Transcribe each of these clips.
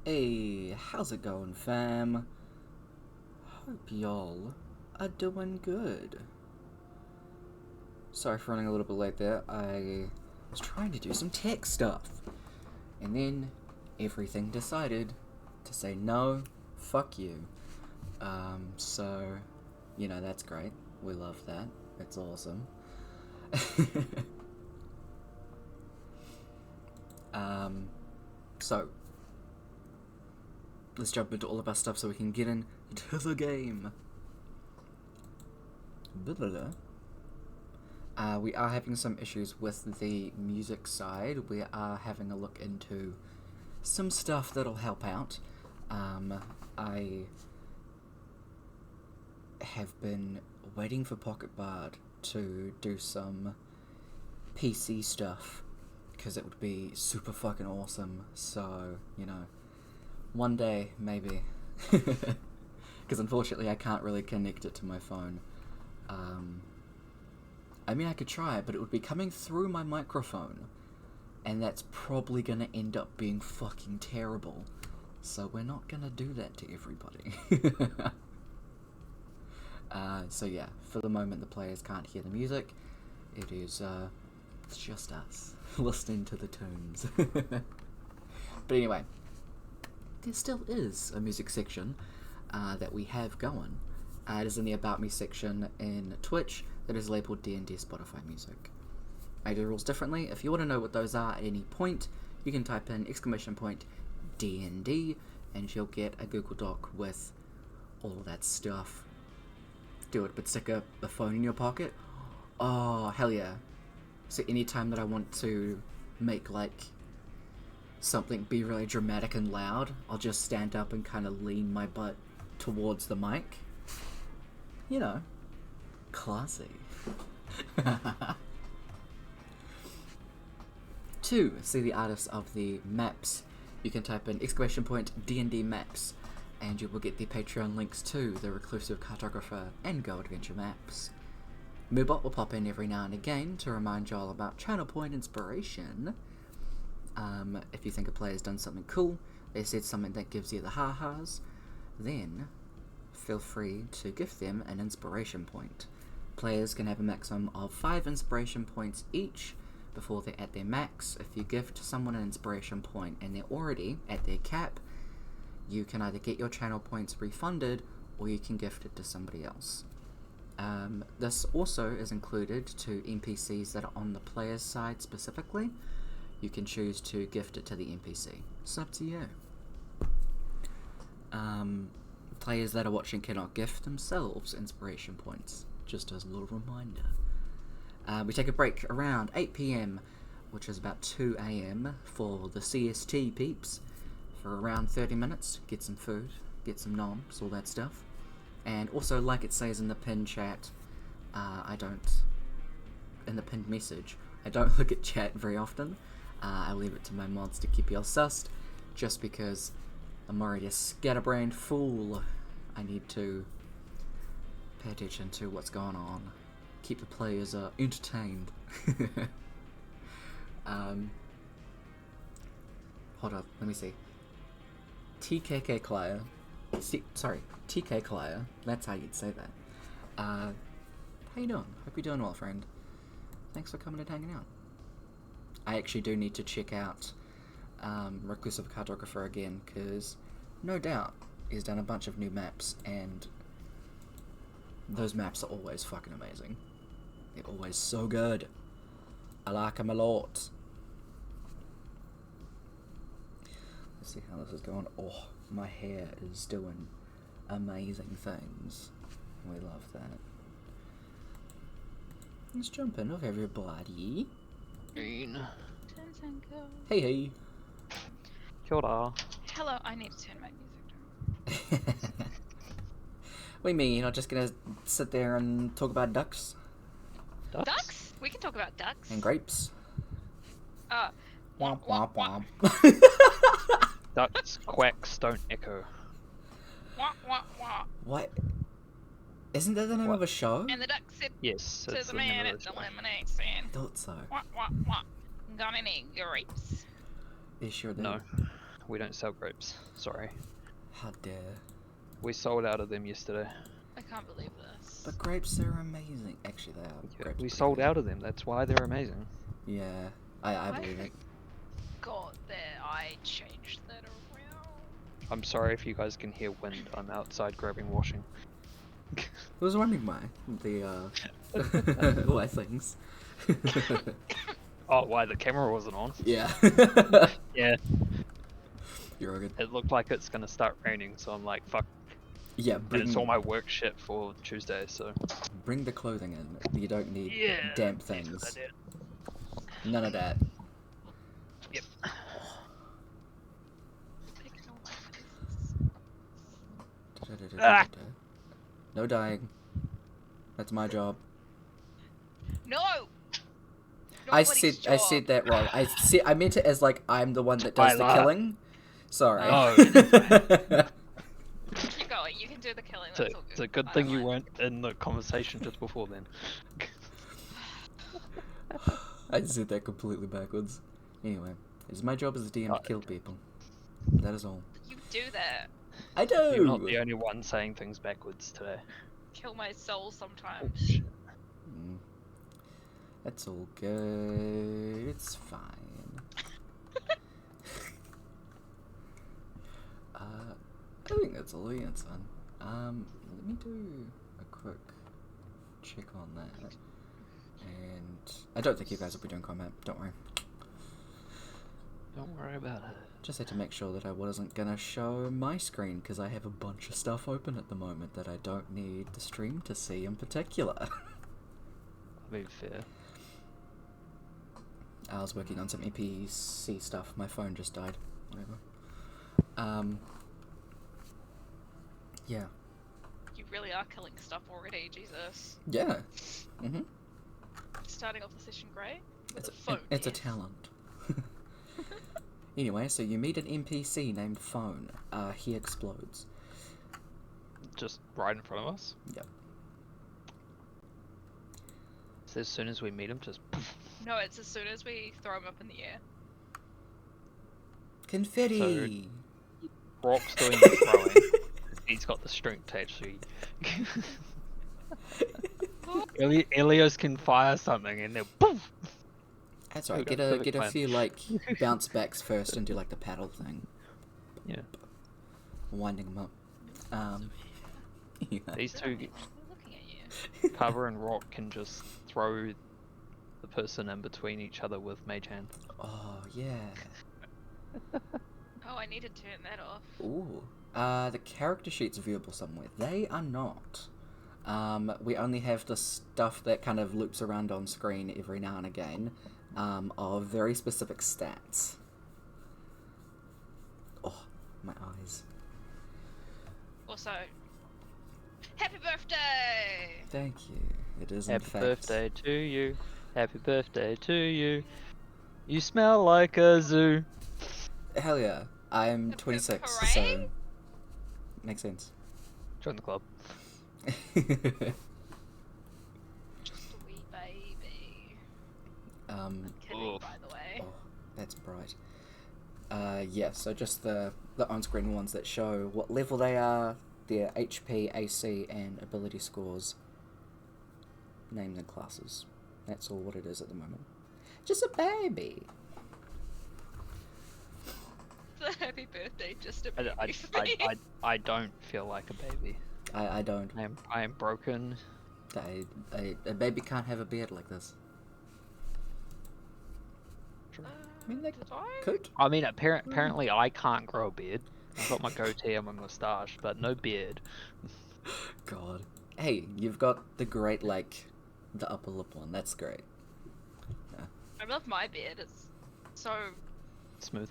Hey, how's it going, fam? Hope y'all are doing good. Sorry for running a little bit late there. I was trying to do some tech stuff. And then everything decided to say no, fuck you. So, you know, that's great. We love that. It's awesome. So, let's jump into all of our stuff so we can get into the game. We are having some issues with the music side. We are having a look into some stuff that'll help out. I have been waiting for Pocket Bard to do some PC stuff because it would be super fucking awesome. So, you know, one day, maybe. Because unfortunately I can't really connect it to my phone. I mean, I could try it, but it would be coming through my microphone. And that's probably gonna end up being fucking terrible. So we're not gonna do that to everybody. So yeah, for the moment the players can't hear the music. It is, it's just us listening to the tunes. But anyway, there still is a music section that we have going. It is in the About Me section in Twitch that is labelled DND Spotify Music. I do rules differently. If you want to know what those are at any point, you can type in !DND and you'll get a Google Doc with all of that stuff. Do it, but stick a phone in your pocket. Oh, hell yeah. So anytime that I want to make, like, something be really dramatic and loud, I'll just stand up and kind of lean my butt towards the mic. You know, classy. To see the artists of the maps, you can type in !DND maps, and you will get the Patreon links to the Reclusive Cartographer and Go Adventure maps. Moobot will pop in every now and again to remind y'all about channel point inspiration. If you think a player's done something cool, they said something that gives you the ha-has, then feel free to gift them an inspiration point. Players can have a maximum of 5 inspiration points each before they're at their max. If you gift someone an inspiration point and they're already at their cap, you can either get your channel points refunded or you can gift it to somebody else. This also is included to NPCs that are on the player's side specifically. You can choose to gift it to the NPC. It's up to you. Players that are watching cannot gift themselves inspiration points, just as a little reminder. We take a break around 8 PM, which is about 2 AM for the CST peeps, for around 30 minutes, get some food, get some noms, all that stuff. And also, like it says in the pinned chat, in the pinned message, I don't look at chat very often. I leave it to my mods to keep y'all sussed, just because I'm already a scatterbrained fool. I need to pay attention to what's going on, keep the players entertained. Hold up, let me see. TK Clier, that's how you'd say that. How you doing? Hope you're doing well, friend. Thanks for coming and hanging out. I actually do need to check out Reclusive Cartographer again, because no doubt he's done a bunch of new maps, and those maps are always fucking amazing. They're always so good. I like them a lot. Let's see how this is going. Oh, my hair is doing amazing things. We love that. Let's jump in with everybody. Green. Hey, hey. Kia ora. Hello, I need to turn my music down. What do you mean, you're not just gonna sit there and talk about ducks? Ducks? We can talk about ducks. And grapes? Womp Womp womp. Ducks quacks don't echo. Womp womp womp. What? Isn't that the name of a show? And the duck said Yes, to it's the the man name at of the the show. lemonade stand. I thought so. Womp womp womp. Got any grapes? They sure did. No. We don't sell grapes. Sorry. How dare. We sold out of them yesterday. I can't believe this. But grapes are amazing. Actually, they are. Yeah, Grapes we are sold pretty out of them. That's why they're amazing. good. Yeah, I believe it. God, there, I changed that around. I'm sorry if you guys can hear wind. I'm outside grabbing washing. I was wondering why. Why things. Oh, why the camera wasn't on? Yeah. Yeah. You're all good. It looked like it's gonna start raining, so I'm like, fuck. Yeah, And it's all my work shit for Tuesday, so. bring the clothing in. You don't need damp that's what I things. did. None of that. Yep. Picking all my faces. Ah! No dying. That's my job. No! I Nobody's said that wrong. I meant it as like I'm the one that does the Tyler. killing. Sorry. Oh. Keep going, you can do the killing, It's a, that's all good. it's a good I thing don't you mind. weren't in the conversation just before then. I said that completely backwards. Anyway, it's my job as a DM to kill people. That is all. You do that. I do. You're not the only one saying things backwards today. Kill my soul Oh, sometimes. shit. Mm. That's all good. It's fine. I think that's all the answer. Let me do a quick check on that. And I don't think you guys will be doing combat. Don't worry. Don't worry about it. Just had to make sure that I wasn't gonna show my screen because I have a bunch of stuff open at the moment that I don't need the stream to see in particular. I mean, fair. I was working on some NPC stuff. My phone just died. Whatever. Yeah. You really are killing stuff already, Jesus. Yeah. Mhm. Starting off the session great. With It's a phone. it's a talent. Anyway, so you meet an NPC named Phone. He explodes. Just right in front of us? Yep. So as soon as we meet him, just poof. No, it's as soon as we throw him up in the air. Confetti. Brock's doing the throwing. He's got the strength to actually. Elios can fire something and then poof. That's right. Oh, Get that's a perfect get a plan. few like bounce backs first and do like the paddle thing, Yeah. winding them up. Yeah. These two, We're looking at you. Cover and Rock, can just throw the person in between each other with Mage Hand. Oh yeah. Oh, I need to turn that off. Ooh. The character sheet's viewable somewhere. They are not. We only have the stuff that kind of loops around on screen every now and again, of very specific stats. Oh, my eyes. Also, happy birthday! Thank you. It is in Happy fact. birthday to you. Happy birthday to you. You smell like a zoo. Hell yeah. I'm Hip, hip, 26, so hooray. makes sense. Join the club. Just a wee baby. Kidding, Oof. by the way. Oh, that's bright. Yeah, so just the on-screen ones that show what level they are, their HP, AC, and ability scores, names and classes. That's all what it is at the moment. Just a baby. It's a happy birthday, just a I, baby. I, for me. I don't feel like a baby. I don't. I am broken. A baby can't have a beard like this. I mean, they Did I? could. I mean, apparently I can't grow a beard. I've got my goatee and my moustache, but no beard. God. Hey, you've got the great, like, the upper lip one. That's great. I love my beard. It's so Smooth.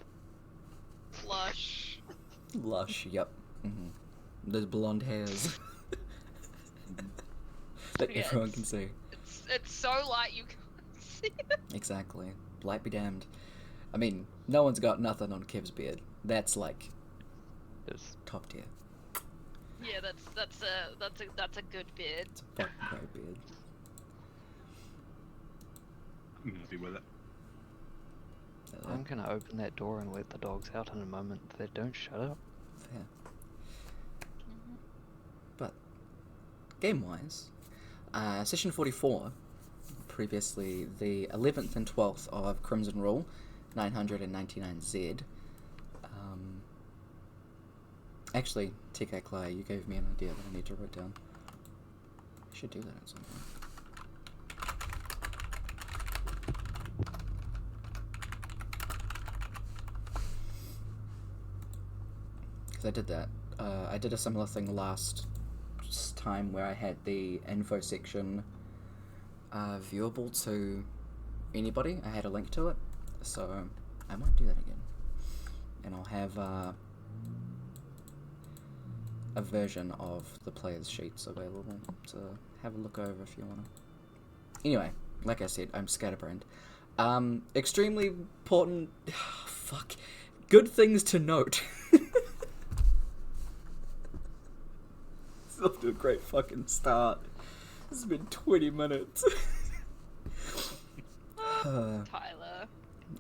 lush. Lush, yep. Mm-hmm. Those blonde hairs. that Yeah, everyone can see. It's so light you can't see it. Exactly. Light be damned. I mean, no one's got nothing on Kev's beard. That's like It's top tier. Yeah, that's a good beard. It's a fucking great beard. I'm happy with it. I'm gonna open that door and let the dogs out in a moment. They don't shut up. Fair. But game-wise, session 44, previously the 11th and 12th of Crimson Rule, 999Z. Actually, TK Clay, you gave me an idea that I need to write down. I should do that at some point. Because I did that. I did a similar thing last time where I had the info section viewable to anybody. I had a link to it, so I might do that again. And I'll have a version of the player's sheets available to have a look over if you want to. Anyway, like I said, I'm scatterbrained. Extremely important... fuck. Good things to note. It's off to a great fucking start. This has been 20 minutes. Tyler.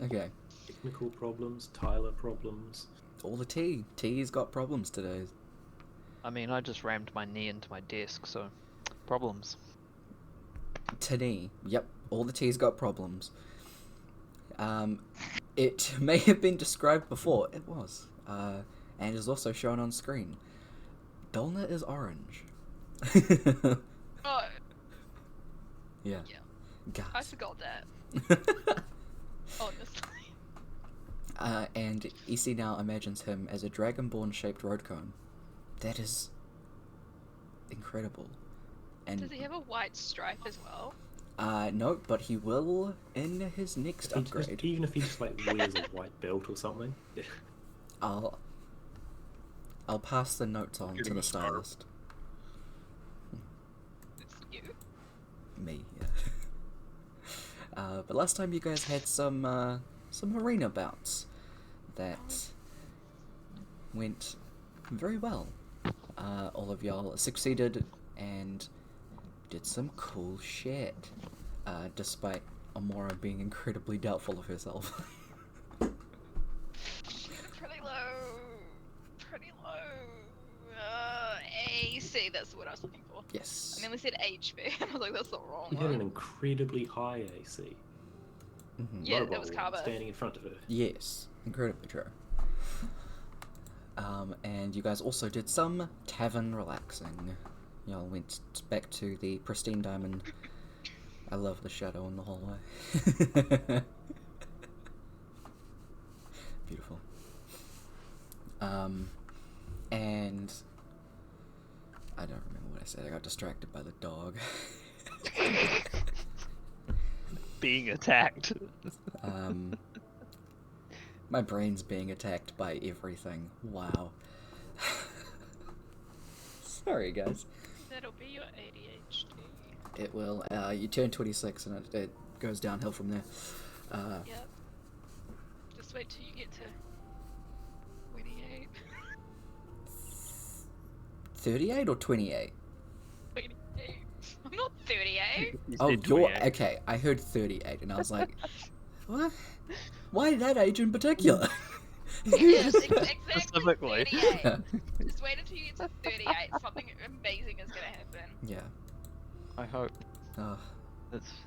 Okay. Technical problems, Tyler problems. All the tea. Tea's got problems today. I mean, I just rammed my knee into my desk, so problems. Today. Yep. All the tea's got problems. It may have been described before. It was. And is also shown on screen. Dolna is orange. Oh, Yeah. yeah. Gas. I forgot that. Honestly. And EC now imagines him as a dragonborn-shaped road cone. That is incredible. And Does he have a white stripe as well? no, but he will in his next upgrade. Even if he just like wears a white belt or something. I'll pass the notes on to the stylist. It's you. Me, yeah. But last time you guys had some arena bouts that went very well. All of y'all succeeded and did some cool shit, despite Amora being incredibly doubtful of herself. Pretty low. Pretty low. AC, that's what I was looking for. Yes. I nearly said HB. I was like, that's the wrong He had an one. incredibly high AC. Mhm. Yeah, Mobile that was Carver. standing in front of her. Yes, incredibly true. And you guys also did some tavern relaxing. Y'all went back to the pristine diamond. I love the shadow in the hallway. Beautiful. And I don't remember what I said. I got distracted by the dog. Being attacked. My brain's being attacked by everything. Wow. Sorry, guys. That'll be your ADHD. It will. You turn 26 and it goes downhill from there. Yep. Just wait till you get to 28. 38 or 28? 28. I'm not 38. Oh, you're... Okay, I heard 38 and I was like, what? Why that age in particular? Yes, exactly. Specifically. 38. Just wait until you get to 38. Something amazing is gonna happen. Yeah. I hope. Oh,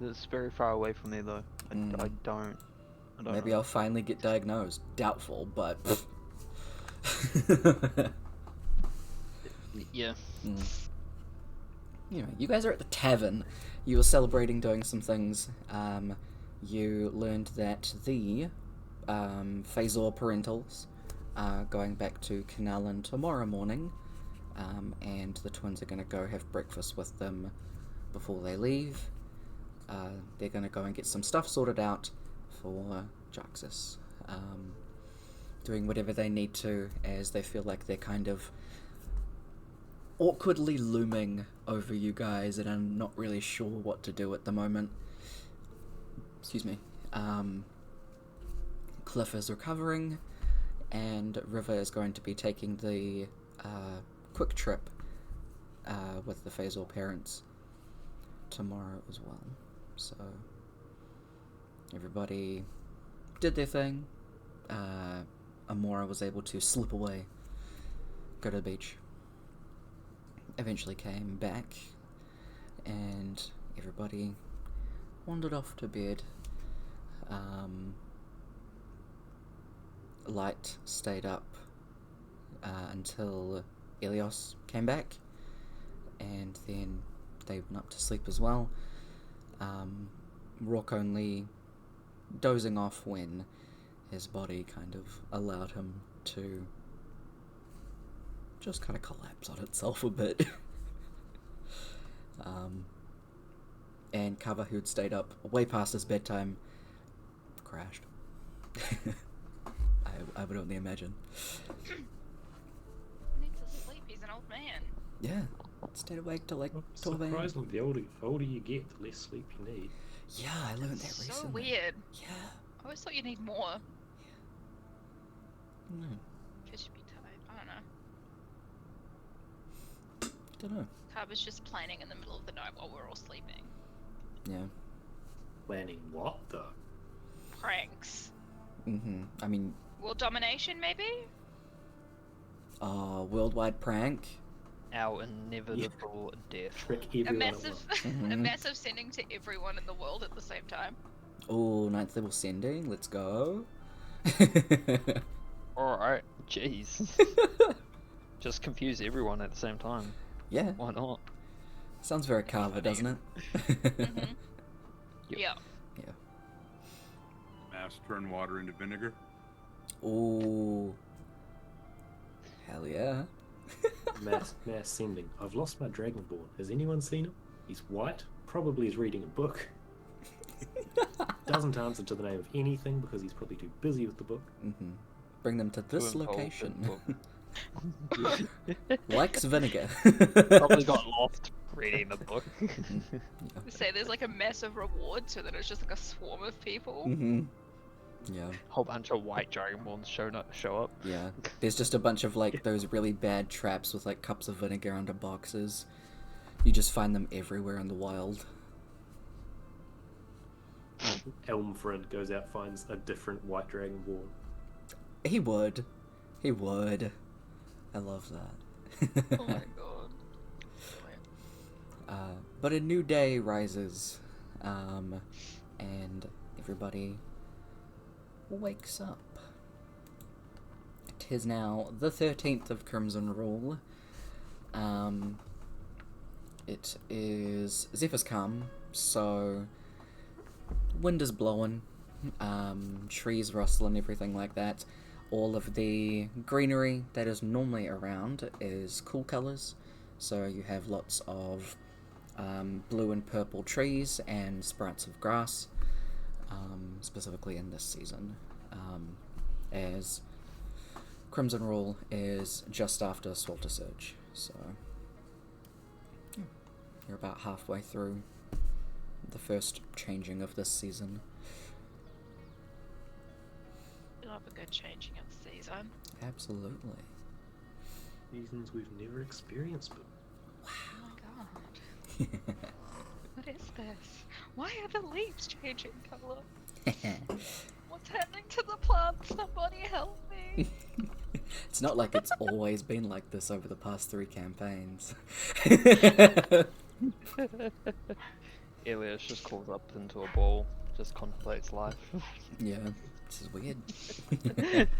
It's very far away from me though. I don't maybe know. I'll finally get diagnosed. Doubtful, but... Yeah. Anyway, you guys are at the tavern. You were celebrating doing some things. You learned that the Phasor parentals are going back to Canalin tomorrow morning, and the twins are going to go have breakfast with them before they leave. They're going to go and get some stuff sorted out for Jaxus, doing whatever they need to, as they feel like they're kind of awkwardly looming over you guys and I'm not really sure what to do at the moment. Excuse me. Cliff is recovering and River is going to be taking the quick trip with the Phasor parents tomorrow as well. So everybody did their thing. Amora was able to slip away, go to the beach. Eventually came back, and everybody wandered off to bed. Light stayed up until Ilios came back, and then they went up to sleep as well. Rock only dozing off when his body kind of allowed him to just kind of collapse on itself a bit. And Kava, who'd stayed up way past his bedtime, crashed. I would only imagine. He needs to sleep. He's an old man. Yeah, stayed awake till like 12 a.m. Surprisingly, the older you get, the less sleep you need. Yeah, I learned that So recently. weird. Yeah. I always thought you need more. No, Because you'd be tired. I don't know. don't know. Carb was just planning in the middle of the night while we're all sleeping. Yeah. Planning what, though? Pranks. I mean, World domination, maybe? worldwide prank. Our inevitable death. Trick A everyone at massive, once. a massive sending to everyone in the world at the same time. Oh, 9th level sending. Let's go. Alright, jeez. Just confuse everyone at the same time. Yeah, Why not? sounds very Carver, doesn't it? Mm-hmm. Yep. Yeah. Yeah. Mass turn water into vinegar. Ooh. Hell yeah. Mass sending. I've lost my Dragonborn. Has anyone seen him? He's white. Probably is reading a book. Doesn't answer to the name of anything because he's probably too busy with the book. Bring them to this Too involved location. in the book. Likes vinegar. Probably got lost reading the book. Say there's like a massive reward, so that it's just like a swarm of people. Yeah, Whole bunch of white dragonborns show up. yeah. There's just a bunch of like those really bad traps with like cups of vinegar under boxes. You just find them everywhere in the wild. Elmfred goes out, finds a different white Dragonborn. He would. He would. I love that. Oh my god. But a new day rises, and everybody wakes up. It is now the 13th of Crimson Rule. It is Zephyr's come, so wind is blowing, trees rustle and everything like that. All of the greenery that is normally around is cool colours, so you have lots of blue and purple trees and sprouts of grass, specifically in this season, as Crimson Rule is just after Swalter Surge, so you're about halfway through the first changing of this season. We love a good changing of the season. Absolutely. Seasons we've never experienced, but Oh my god. What is this? Why are the leaves changing colour? What's happening to the plants? Somebody help me. It's not like it's always been like this over the past 3 campaigns. Elias just calls up into a ball, just contemplates life. Yeah, this is weird.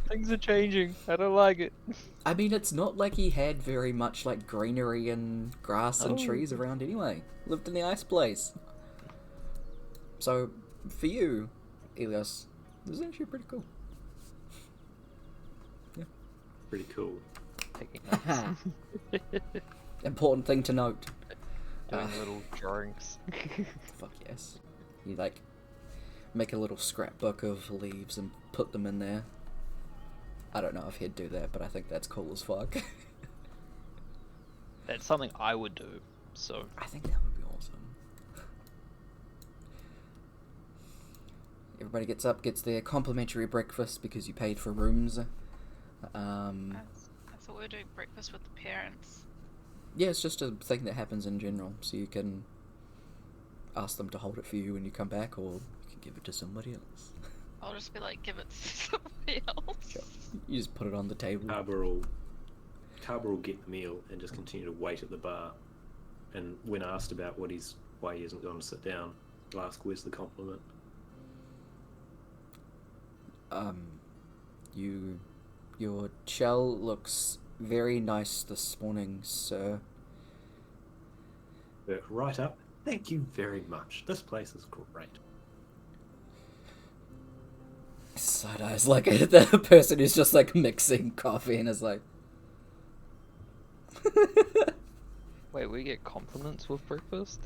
Things are changing. I don't like it. I mean, it's not like he had very much like greenery and grass and Oh. trees around anyway. Lived in the ice place. So, for you, Elias, this is actually pretty cool. pretty cool. Taking notes, Important thing to note. doing little drawings. Fuck yes. You like make a little scrapbook of leaves and put them in there. I don't know if he'd do that, but I think that's cool as fuck. That's something I would do. So I think that would be awesome. Everybody gets up, gets their complimentary breakfast because you paid for rooms. That's what we're doing, breakfast with the parents. Yeah, it's just a thing that happens in general, so you can ask them to hold it for you when you come back, or you can give it to somebody else. I'll just be like, give it to somebody else. Sure. You just put it on the table. Carver will get the meal and just continue to wait at the bar. And when asked about why he hasn't gone to sit down, he'll ask, "Where's the compliment?" Your shell looks very nice this morning, sir. Right up. Thank you very much. This place is great. Side eyes like the person who's just like mixing coffee and is like. Wait, we get compliments with breakfast?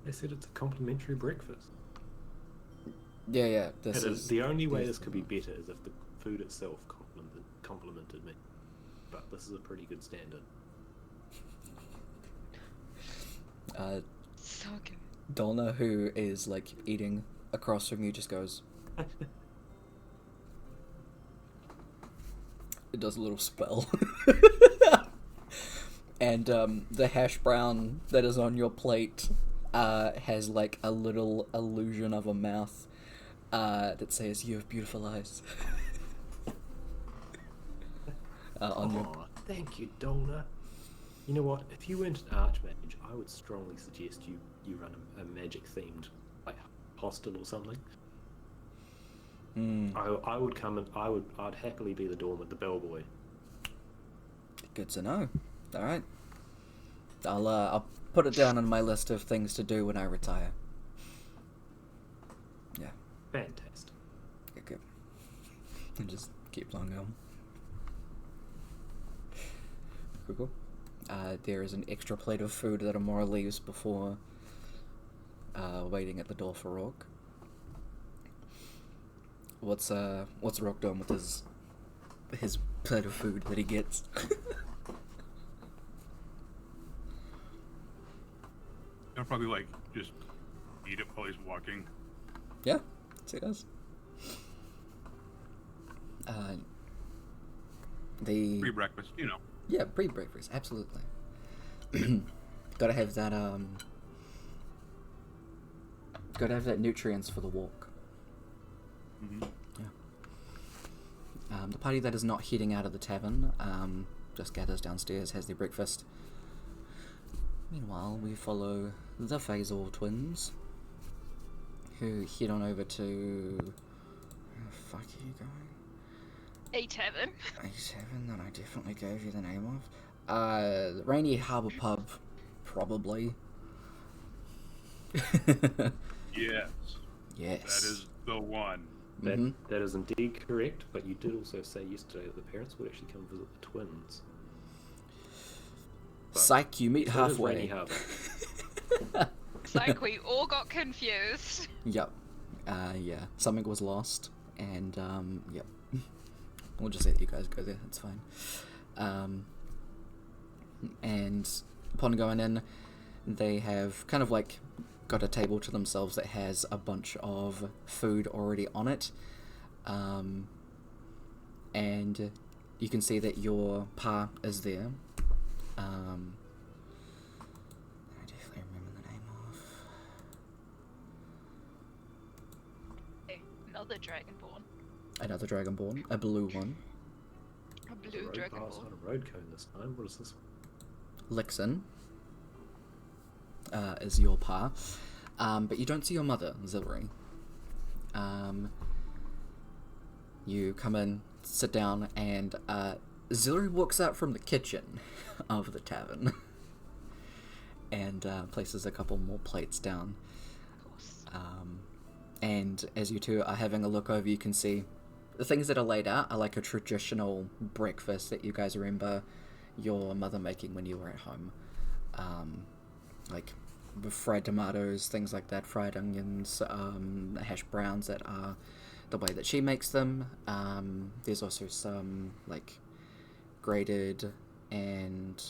They said it's a complimentary breakfast. Yeah. This is the only way this could be better is if the food itself complimented me. But this is a pretty good standard. So good. Donna, who is like eating across from you, just goes. It does a little spell. And the hash brown that is on your plate has like a little illusion of a mouth that says, "You have beautiful eyes." Thank you, Donna. You know what? If you weren't an archmage, I would strongly suggest you run a magic-themed like hostel or something. I would come and I'd happily be the doorman, the bellboy. Good to know. All right. I'll put it down on my list of things to do when I retire. Yeah. Fantastic. Good. And just keep on going. Cool. There is an extra plate of food that Amora leaves before waiting at the door for Rourke. What's Rourke doing with his plate of food that he gets? I'll probably like just eat it while he's walking. Yeah, he does. Pre-breakfast, you know. Yeah, pre-breakfast, absolutely. Gotta have that nutrients for the walk. Mm-hmm. Yeah. The party that is not heading out of the tavern just gathers downstairs, has their breakfast. Meanwhile, we follow the Phasor twins, who head on over to... Where the fuck are you going? A7. A7 that I definitely gave you the name of. Rainy Harbour Pub, probably. Yes. Yes. That is the one. That is indeed correct, but you did also say yesterday that the parents would actually come visit the twins. But Psych, you meet so halfway. Rainy Harbour. It's like we all got confused. Yep. Yeah. Something was lost, and yep. We'll just let you guys go there. It's fine. And upon going in, they have kind of like got a table to themselves that has a bunch of food already on it, and you can see that your pa is there. I definitely remember the name of. Hey, another dragonborn. Another dragonborn, a blue one. A blue Road pass dragonborn. on a road cone this time. What is this one? Lixin is your pa, but you don't see your mother, Zilri. You come in, sit down, and Zilri walks out from the kitchen of the tavern and places a couple more plates down. Of course. And as you two are having a look over, you can see the things that are laid out are like a traditional breakfast that you guys remember your mother making when you were at home. Like fried tomatoes, things like that, fried onions, hash browns that are the way that she makes them. There's also some like grated and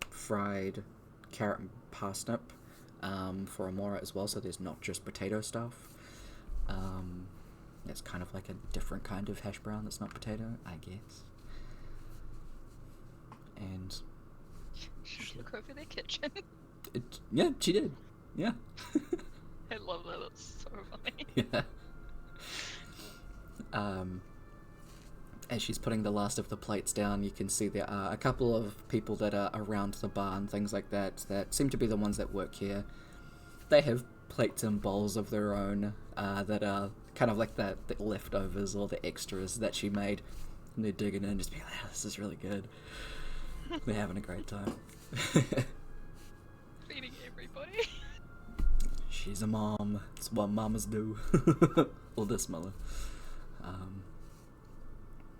fried carrot and parsnip for Amora as well, so there's not just potato stuff. It's kind of like a different kind of hash brown that's not potato, I guess. And Should look over their kitchen. yeah, she did. Yeah. I love that. That's so funny. Yeah. As she's putting the last of the plates down, you can see there are a couple of people that are around the bar and things like that seem to be the ones that work here. They have plates and bowls of their own that are kind of like the leftovers or the extras that she made. And they're digging in, just being like, oh, this is really good. They're having a great time. Feeding everybody. She's a mom. It's what mamas do. Or this mother.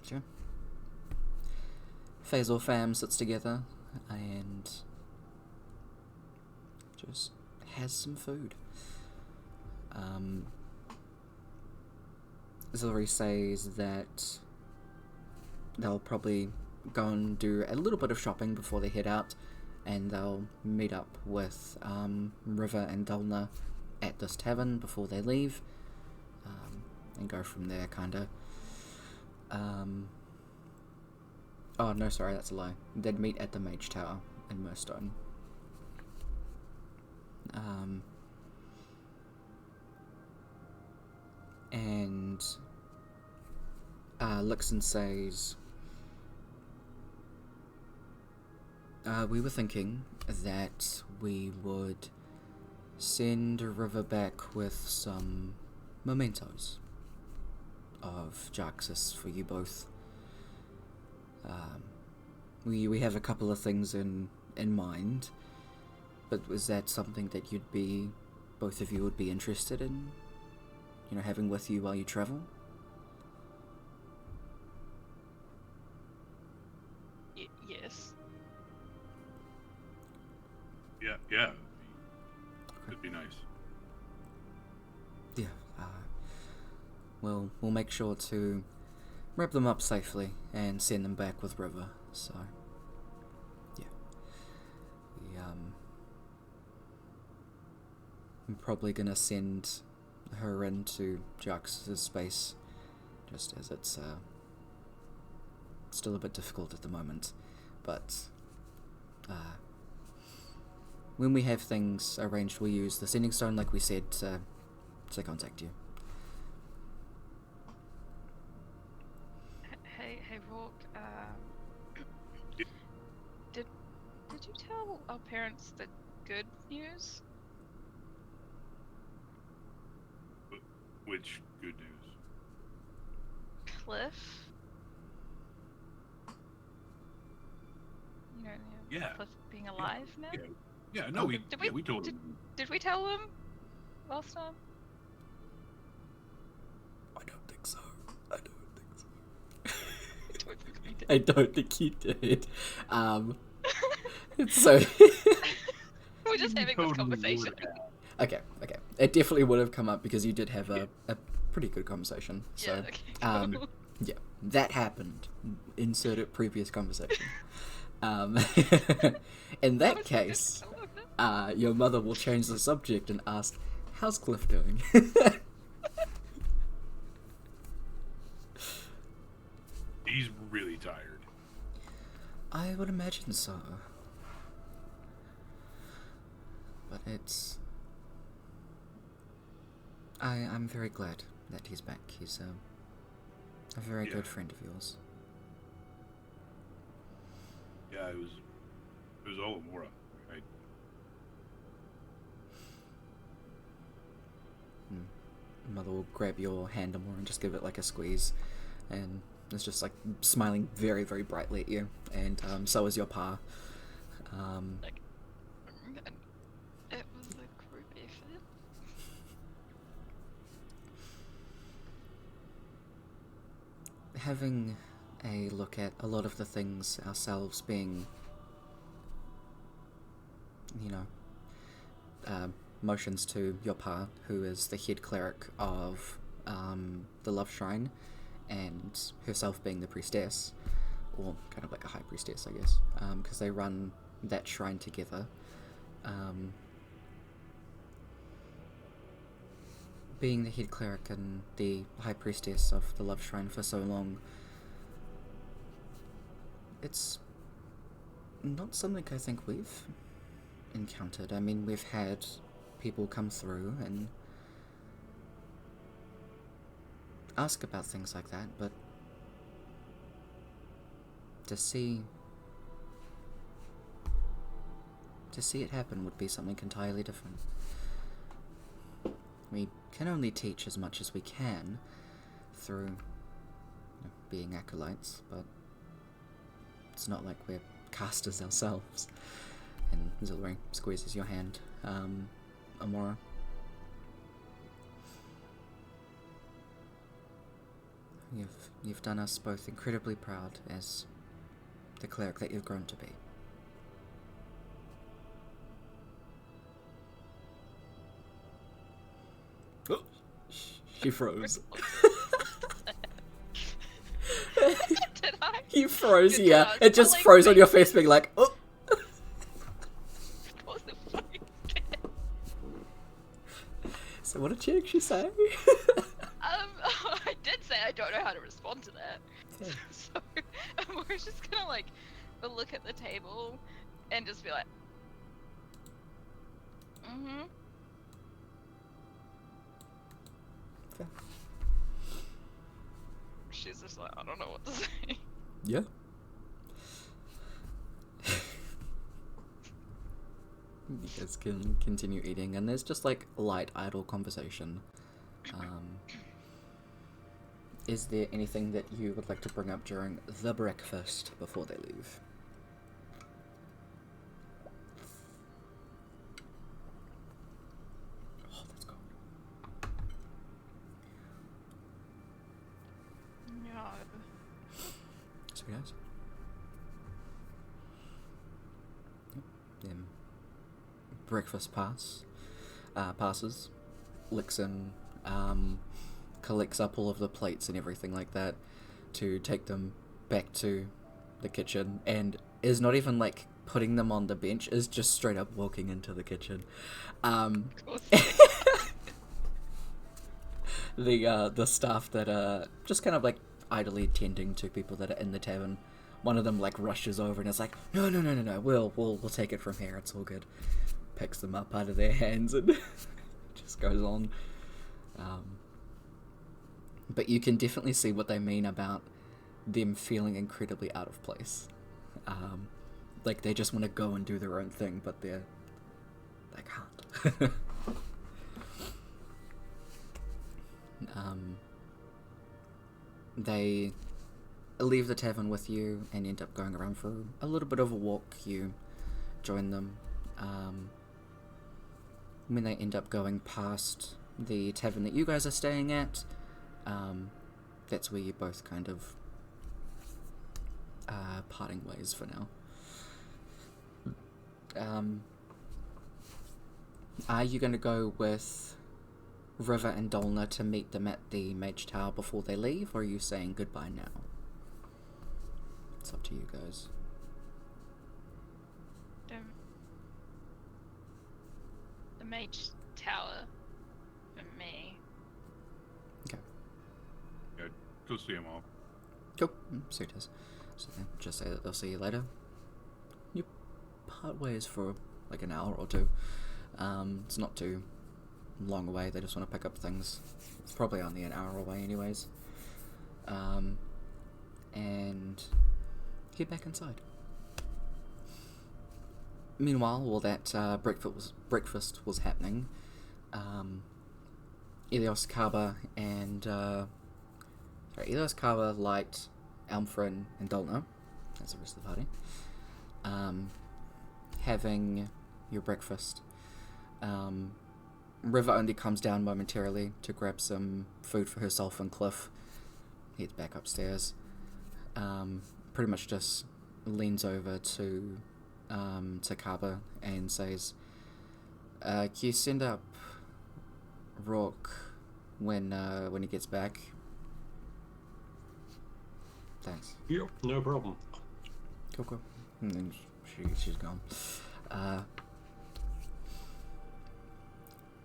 Sure. Phasal fam sits together and just has some food. Zilri says that they'll probably go and do a little bit of shopping before they head out, and they'll meet up with River and Dolna at this tavern before they leave, and go from there, kinda. Oh, no, sorry, that's a lie. They'd meet at the Mage Tower in Murstone. And Lixon says, we were thinking that we would send River back with some mementos of Jarxus for you both. We have a couple of things in mind, but was that something that both of you would be interested in, having with you while you travel? Yes. Yeah. It'd be nice. Yeah, we'll make sure to wrap them up safely and send them back with River, so, yeah. I'm probably gonna send her into Jarx's space, just as it's, still a bit difficult at the moment, but, when we have things arranged, we'll use the sending stone, like we said, to contact you. Hey, Rourke. Did you tell our parents the good news? Which good news? Cliff. Yeah. Cliff being alive now. Yeah. No, we told him. Did we tell him last time? I don't think so. I don't think we did. I don't think you did. So... We're just having this conversation. Okay. It definitely would have come up because you did have a pretty good conversation. So, Yeah, okay, cool. yeah, that happened. Insert it previous conversation. In that case, your mother will change the subject and ask, "How's Cliff doing?" He's really tired. I would imagine so. But I'm very glad that he's back. He's a very good friend of yours. Yeah, it was all Amora, right? Mother will grab your hand more and just give it like a squeeze, and it's just like smiling very, very brightly at you, and so is your pa. It was a group effort. Having a look at a lot of the things ourselves, being, motions to your pa, who is the head cleric of the Love Shrine, and herself being the priestess, or kind of like a high priestess, I guess, because they run that shrine together. Being the head cleric and the high priestess of the Love Shrine for so long, it's not something I think we've encountered. I mean, we've had people come through and ask about things like that, but to see it happen would be something entirely different. We can only teach as much as we can through being acolytes, but it's not like we're casters ourselves. And Zilri squeezes your hand, Amora. You've done us both incredibly proud as the cleric that you've grown to be. Oh, she froze. Did I? You froze, Good yeah. God, It just like froze on your me. face, being like, oh. Wasn't fucking scared. So what did she actually say? I did say I don't know how to respond to that. Okay. So we're just gonna like look at the table and just be like, mm-hmm. Fair. She's just like, I don't know what to say. Yeah. You guys can continue eating, and there's just like light, idle conversation. Is there anything that you would like to bring up during the breakfast before they leave? Oh, that's cold. No. Sweet eyes. Yep. Then breakfast passes. Lixon collects up all of the plates and everything like that to take them back to the kitchen, and is not even like putting them on the bench, is just straight up walking into the kitchen. The staff that are just kind of like idly tending to people that are in the tavern, one of them like rushes over and is like, no, we'll take it from here, it's all good. Picks them up out of their hands and just goes on. But you can definitely see what they mean about them feeling incredibly out of place. Like they just want to go and do their own thing, but they can't. They leave the tavern with you and end up going around for a little bit of a walk. You join them. When they end up going past the tavern that you guys are staying at, that's where you both kind of parting ways for now. Are you going to go with River and Dolna to meet them at the Mage Tower before they leave, or are you saying goodbye now? It's up to you guys. The Mage Tower for me. Okay. Yeah, go see them all. Cool. So it is. So then just say that they'll see you later. You part ways for like an hour or two. It's not too long away. They just want to pick up things. It's probably only an hour away anyways. And head back inside. Meanwhile, while that breakfast was happening, Elios Kaba and Elios Kaba, Light, Almfrin, and Dolna, that's the rest of the party, having your breakfast. River only comes down momentarily to grab some food for herself and Cliff. Heads back upstairs. Pretty much just leans over to Kaba and says, "Can you send up Rourke when he gets back?" Thanks. Yep, no problem. Cool. And then she's gone.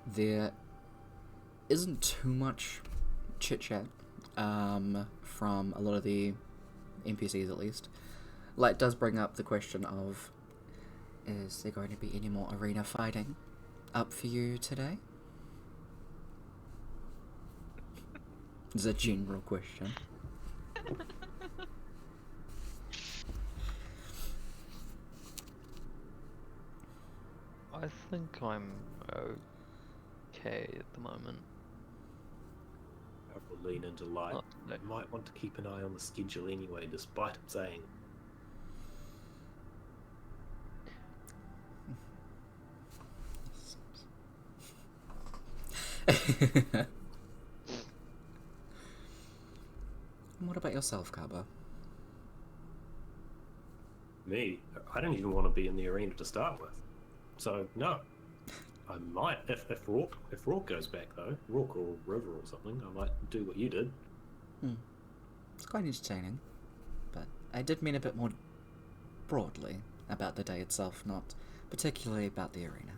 There isn't too much chit-chat from a lot of the NPCs, at least. Light does bring up the question of, is there going to be any more arena fighting up for you today? It's a general question. I think I'm okay at the moment. I will lean into light. Not today. Might want to keep an eye on the schedule anyway, despite him saying. What about yourself, Carbo? Me, I don't even want to be in the arena to start with. So no, I might if Rourke goes back though, Rourke or River or something. I might do what you did. It's quite entertaining, but I did mean a bit more broadly about the day itself, not particularly about the arena.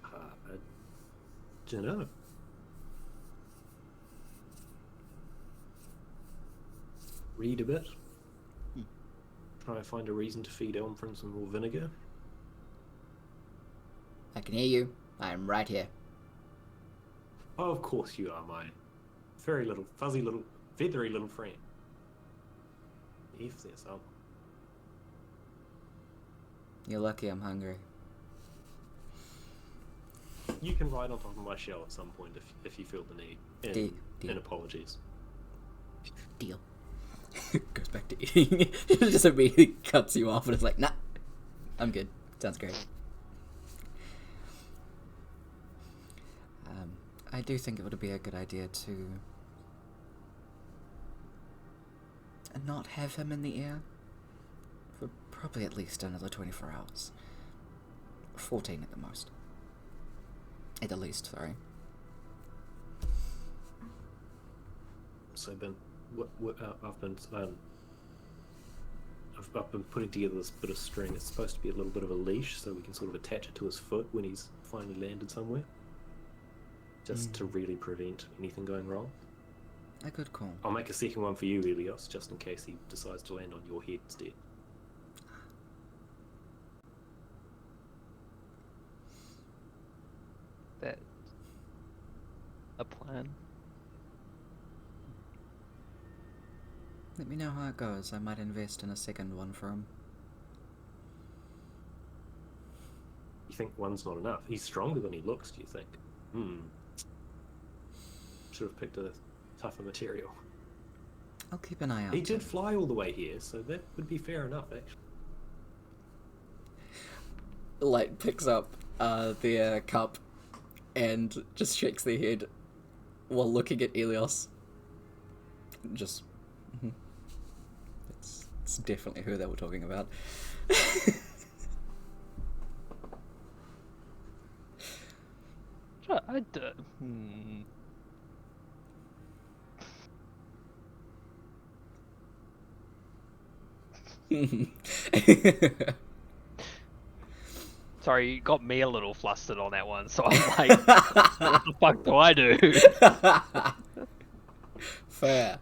I don't know. Read a bit. Try and find a reason to feed Elmfrin some more vinegar. I can hear you. I am right here. Oh, of course you are, my very little, fuzzy little, feathery little friend. If there's some. You're lucky I'm hungry. You can ride on top of my shell at some point if you feel the need. And apologies. Deal. Goes back to eating. It just immediately cuts you off and it's like, nah, I'm good. Sounds great. I do think it would be a good idea to not have him in the air for probably at least another 24 hours. 14 at the most. At the least, sorry. So Ben, I've been putting together this bit of string. It's supposed to be a little bit of a leash, so we can sort of attach it to his foot when he's finally landed somewhere, just to really prevent anything going wrong. A good call. I'll make a second one for you, Elios, just in case he decides to land on your head instead. That's a plan. Let me know how it goes. I might invest in a second one for him. You think one's not enough? He's stronger than he looks, do you think? Should have picked a tougher material. I'll keep an eye out. He did fly all the way here, so that would be fair enough, actually. Light picks up their cup and just shakes their head while looking at Elios. Just... It's definitely who they were talking about. Sorry, you got me a little flustered on that one, so I'm like, what the fuck do I do? Fair.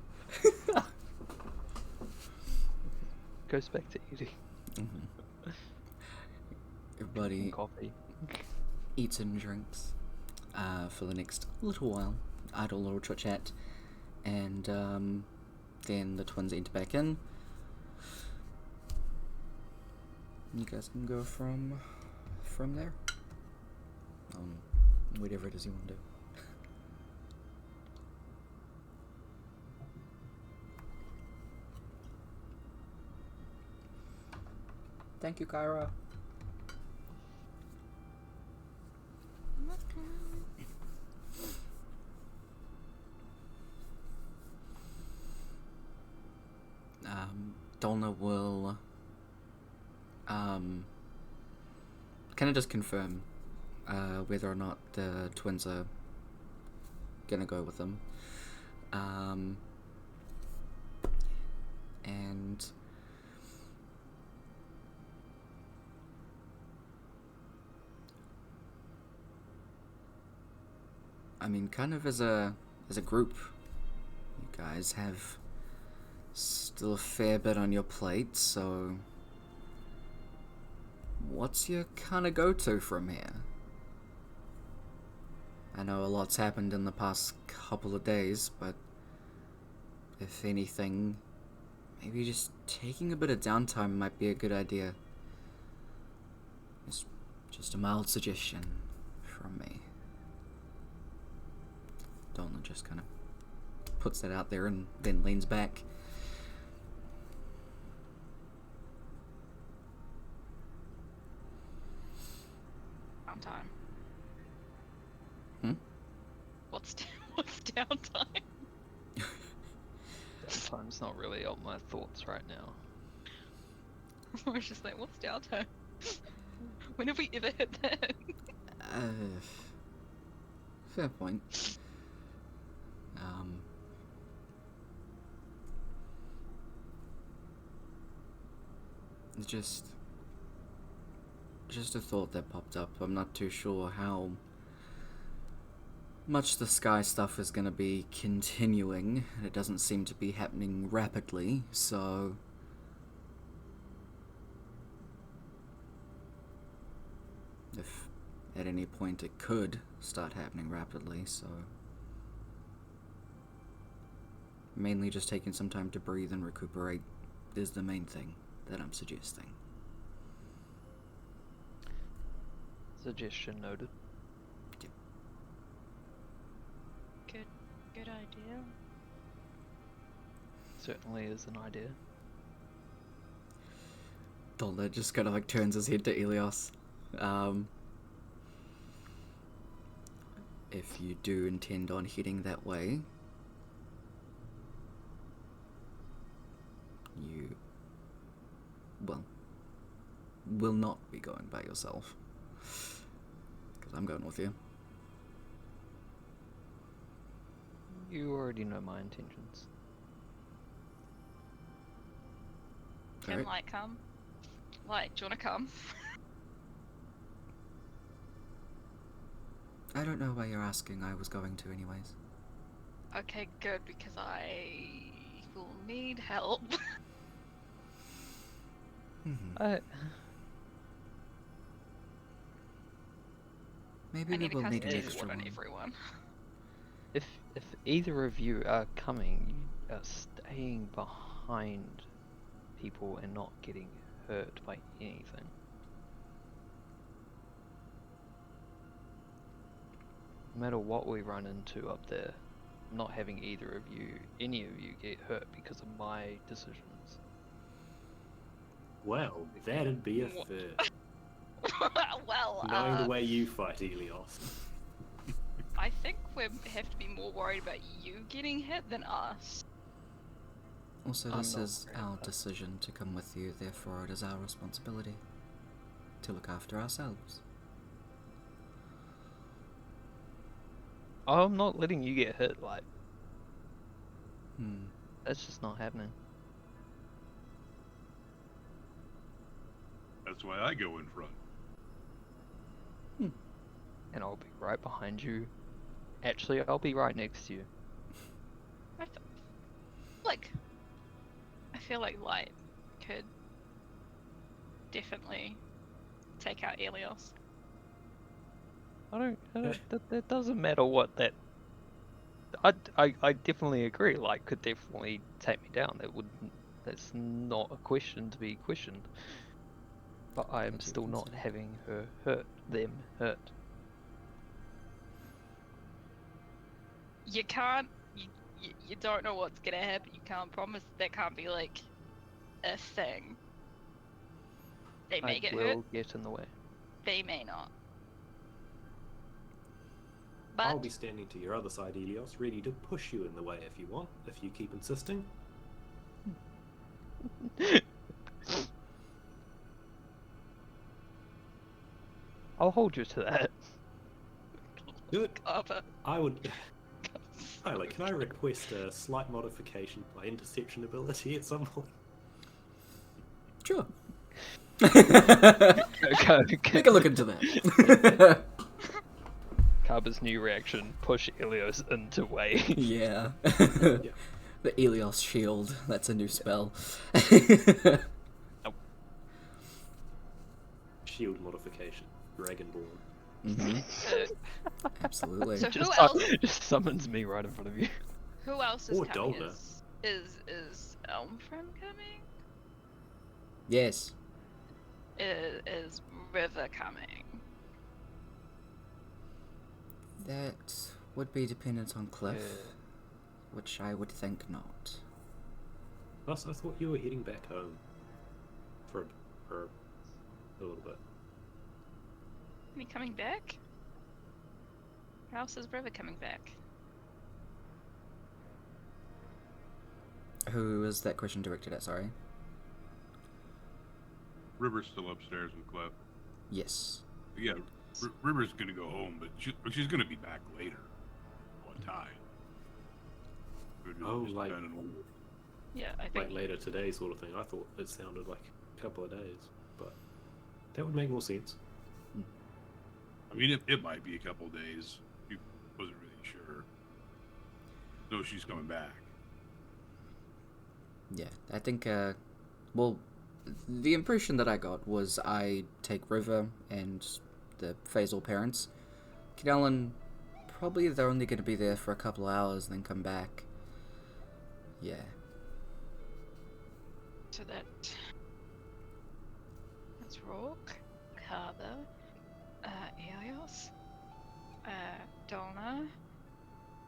Goes back to eating. Everybody Coffee. eats and drinks for the next little while. Idle little chit chat. And then the twins enter back in. You guys can go from there. Whatever it is you want to do. Thank you, Kyra. Dolna will kind of just confirm whether or not the twins are gonna go with them, and I mean, kind of as a group, you guys have still a fair bit on your plate, so what's your kind of go-to from here? I know a lot's happened in the past couple of days, but if anything, maybe just taking a bit of downtime might be a good idea. It's just a mild suggestion from me. Donna just kind of puts that out there and then leans back. Downtime. Hmm? What's downtime? Time's not really on my thoughts right now. I was just like, what's downtime? When have we ever hit that? Fair point. Just a thought that popped up. I'm not too sure how much the sky stuff is gonna be continuing. It doesn't seem to be happening rapidly, so if at any point it could start happening rapidly, so mainly just taking some time to breathe and recuperate is the main thing that I'm suggesting. Suggestion noted. Good idea. Certainly is an idea. Dolda just kind of like turns his head to Elios. If you do intend on heading that way, you, well, will not be going by yourself. Because I'm going with you. You already know my intentions. Can Alright. Light come? Light, do you wanna come? I don't know why you're asking. I was going to anyways. Okay, good, because I will need help. Mhm. Maybe I we need will to need an cast extra ward on one. everyone. If either of you are coming, you are staying behind people and not getting hurt by anything. No matter what we run into up there, I'm not having any of you get hurt because of my decisions. Well, that'd be a What? first. Well, Knowing the way you fight, Elios. I think we have to be more worried about you getting hit than us. Also, I'm this not is worried our about that. decision to come with you, therefore it is our responsibility to look after ourselves. I'm not letting you get hit, like, Hmm. that's just not happening. That's why I go in front. And I'll be right behind you. Actually, I'll be right next to you. I feel like Light could definitely take out Elios. That doesn't matter what that. I definitely agree. Like, could definitely take me down. That's not a question to be questioned. But I am What do you still not consider? having them hurt. You can't. You don't know what's gonna happen. You can't promise. That can't be like a thing. They may I get will hurt. get in the way. They may not. I'll But be standing to your other side, Elios, ready to push you in the way if you want, if you keep insisting. I'll hold you to that. Do it. Carver. I would. Tyler, can I request a slight modification of my interception ability at some point? Sure. Okay. Take a look into that. Carver's new reaction: push Elios into way. Yeah. The Elios shield. That's a new spell. shield modification. Dragonborn. Mm-hmm. Absolutely. So who Just, else? just summons me right in front of you. Who else is Or coming? Dolna. Is Elmfrim coming? Yes. Is River coming? That would be dependent on Cliff, Yeah. which I would think not. Plus, I thought you were heading back home for a little bit. Me coming back? How else is River coming back? Who is that question directed at, sorry? River's still upstairs with Clef. Yes. Yeah, River's gonna go home, but she's gonna be back later. What time? Oh, like- Yeah, I Like think. later today sort of thing. I thought it sounded like a couple of days, but that would make more sense. I mean, it might be a couple days. He wasn't really sure. No, she's coming back. Yeah, I think, well, the impression that I got was I take River and the Phasal parents. Kidallan, probably they're only going to be there for a couple of hours and then come back. Yeah. So that's Rourke, Carver, Elios, Dolna,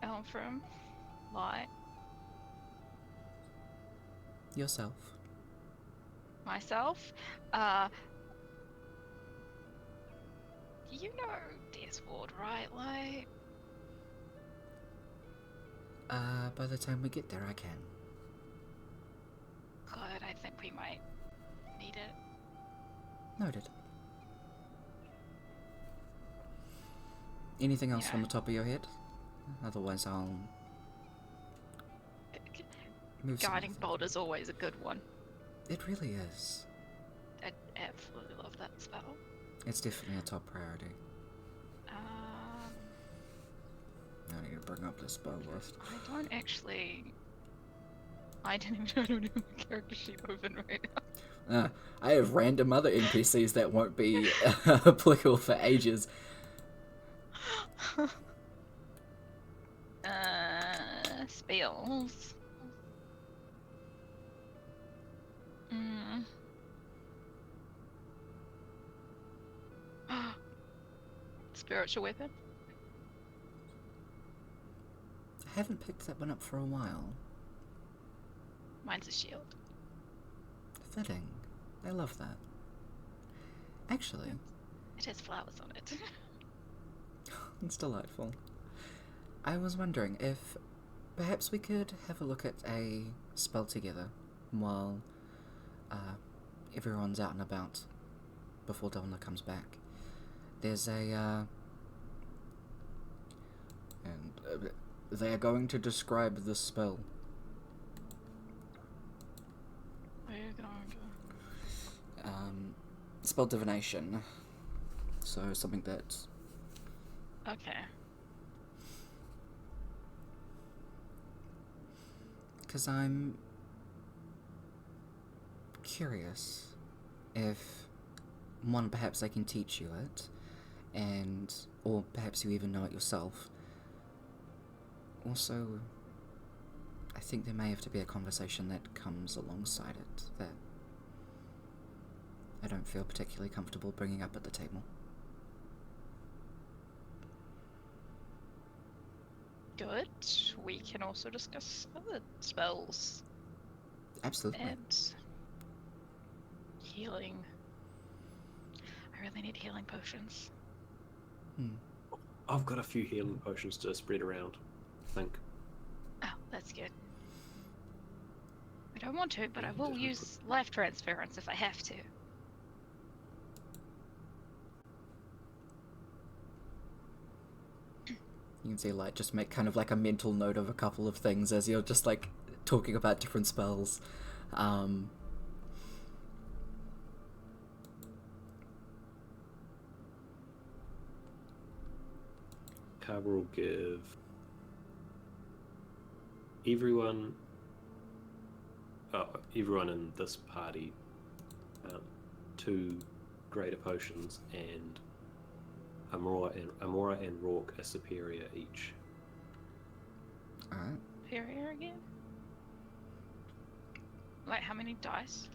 Elmfrim, Light, Yourself. myself. You know Deathward, right? Like, By the time we get there, I can. God, I think we might need it. Noted. Anything else Yeah. from the top of your head? Otherwise, I'll move some Guiding of them. bolt is always a good one. It really is. I absolutely love that spell. It's definitely a top priority. I need to bring up this spell list. I don't actually. I don't even have the character sheet open right now. I have random other NPCs that won't be applicable for ages. Spells. Spiritual weapon. I haven't picked that one up for a while. Mine's a shield. Fitting. I love that. Actually, It has flowers on it. it's delightful. I was wondering if perhaps we could have a look at a spell together while everyone's out and about before Dolna comes back. There's a and they are going to describe the spell. Where are you going? Spell divination. So something that Okay. because I'm curious if one, perhaps I can teach you it, and or perhaps you even know it yourself. Also, I think there may have to be a conversation that comes alongside it that I don't feel particularly comfortable bringing up at the table. Good. We can also discuss other spells Absolutely. and healing. I really need healing potions. I've got a few healing potions to spread around, I think. Oh, that's good. I don't want to, but I Yeah, will definitely. use life transference if I have to. You can see, like, just make kind of like a mental note of a couple of things as you're just like talking about different spells. Carver will give everyone in this party 2 greater potions, and Amora and Rourke are superior each. Alright. Superior again? Like, how many dice?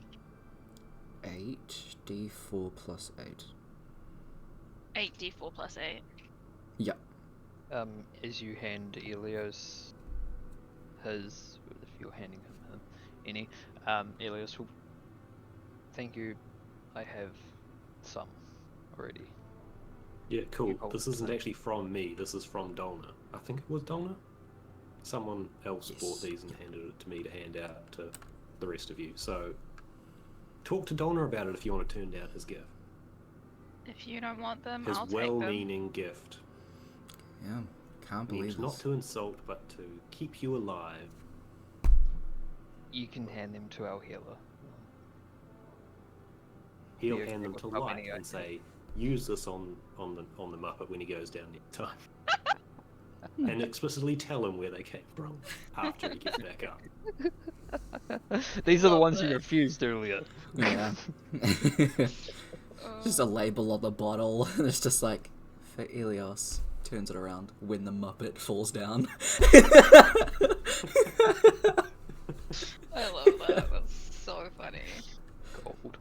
8d4 plus 8. 8d4 plus 8. Yep. As you hand Elios his, if you're handing him any, Elios will. Thank you. I have some already. Yeah, cool. You hold This isn't that. actually from me. This is from Dolna. I think it was Dolna. Someone else Yes. bought these and handed it to me to hand out to the rest of you. So, talk to Dolna about it if you want to turn down his gift. If you don't want them, His I'll take them. well-meaning gift. Yeah. Can't believe Meant not this. to insult, but to keep you alive. You can hand them to our healer. He'll Yeah, hand them with to how Light many and I say, "Use this on the Muppet when he goes down next time." And explicitly tell him where they came from after he gets back up. These are the Love ones you that. refused earlier. Yeah. Just a label on the bottle. And it's just like, for Elios. Turns it around when the Muppet falls down. I love that. That's so funny. Gold.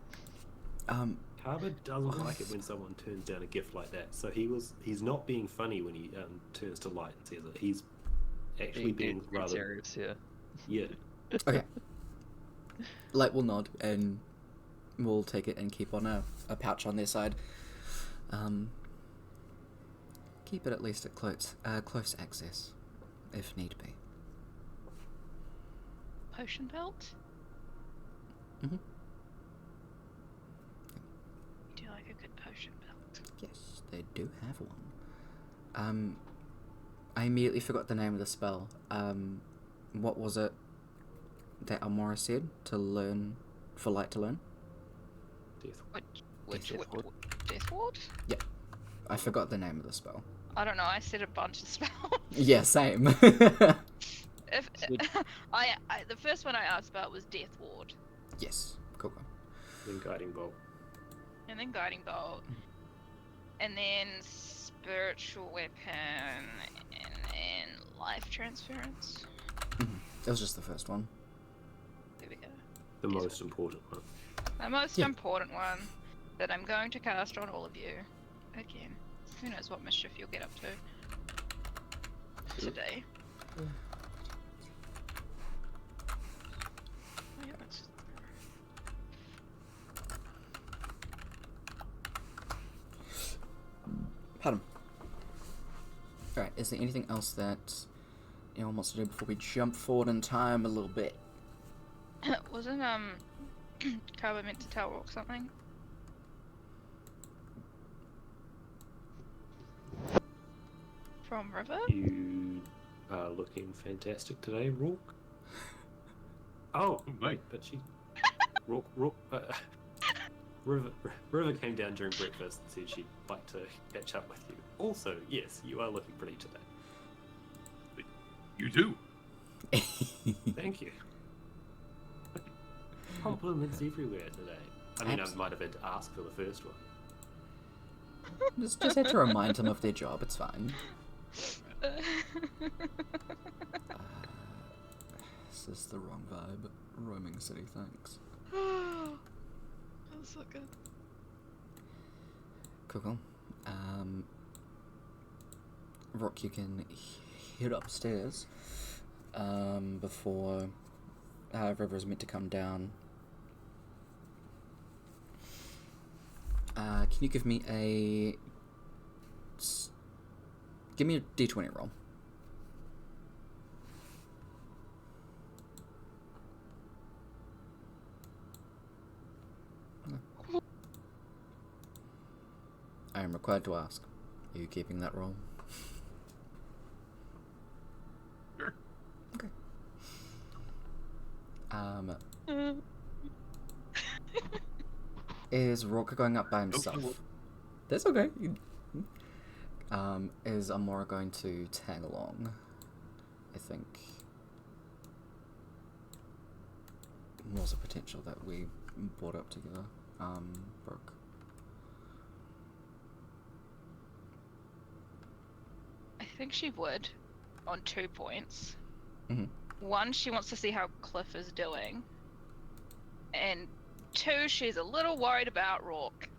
Carver doesn't like it when someone turns down a gift like that. So he's not being funny when he turns to Light and says it. He's actually being dead rather serious, yeah. yeah. Okay. Light will nod and we'll take it and keep on a pouch on their side. Keep it at least at close access, if need be. Potion belt? Mhm. You do like a good potion belt. Yes, they do have one. I immediately forgot the name of the spell. What was it that Amora said to learn, for Light to learn? Death. Which Death Ward. Death Ward? I forgot the name of the spell. I don't know. I said a bunch of spells. Yeah, same. If Would- the first one I asked about was Death Ward, Yes, cool. Then guiding bolt. and then Guiding Bolt, and then Spiritual Weapon, and then Life Transference. That was just the first one. There we go. The Yes. most important one. The most Yeah. important one that I'm going to cast on all of you. Again, who knows what mischief you'll get up to today. Yeah, that's- Pardon. Alright, is there anything else that anyone wants to do before we jump forward in time a little bit? Wasn't Carver meant to tell Rourke something? From River? You are looking fantastic today, Rourke. Oh, wait, but she... Rourke, River came down during breakfast and said she'd like to catch up with you. Also, yes, you are looking pretty today. You do. Thank you. Compliments everywhere today. I mean, I might have had to ask for the first one. Just had to remind them of their job, it's fine. This is the wrong vibe. Roaming city, thanks. That's so good. Cool. Rock, you can head upstairs before River is meant to come down. Can you give me a D20 roll? I am required to ask. Are you keeping that roll? Sure. Okay. Is Rourke going up by himself? Nope. That's okay. Is Amora going to tag along? I think was a potential that we brought up together. Brooke. think she would, on 2 points. Mhm. One, she wants to see how Cliff is doing. And 2, she's a little worried about Rourke.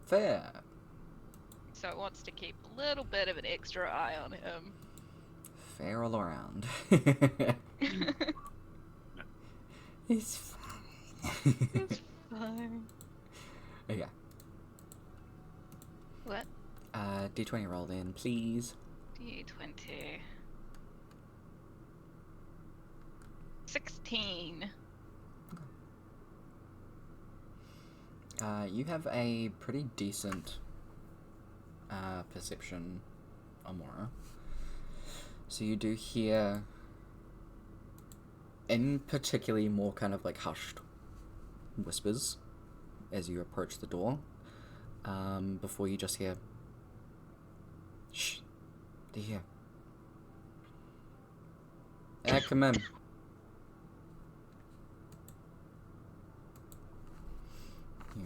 Fair. So wants to keep a little bit of an extra eye on him. Fair all around. It's fine. It's fine. Okay. What? D20 roll then, please. D20. 16. You have a pretty decent perception, Amora. So you do hear, in particularly more kind of like hushed whispers as you approach the door, before you just hear, shh, they're here. Come in. You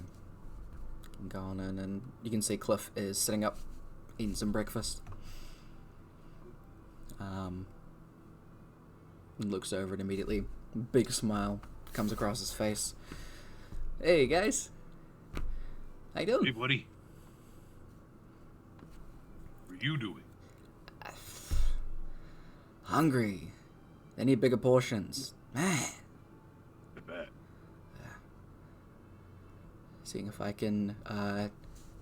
can go on in, and you can see Cliff is sitting up, eating some breakfast. Looks over it immediately. Big smile comes across his face. Hey guys, how you doing? Hey, buddy. What are you doing? Hungry. They need bigger portions. Man. I bet. Seeing if I can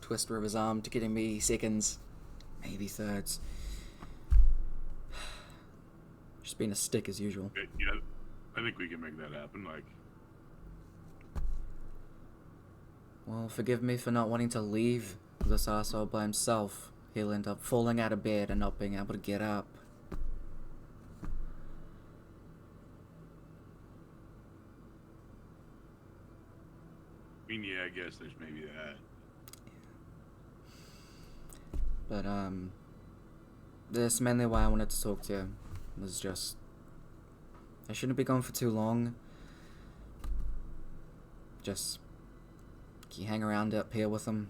twist River's arm to getting me seconds, maybe thirds. Just being a stick as usual. Yeah, I think we can make that happen. Like, Well, forgive me for not wanting to leave this arsehole by himself. He'll end up falling out of bed and not being able to get up. I mean, yeah, I guess there's maybe that. But, that's mainly why I wanted to talk to you. Was just, I shouldn't be gone for too long. Just, can you hang around up here with him?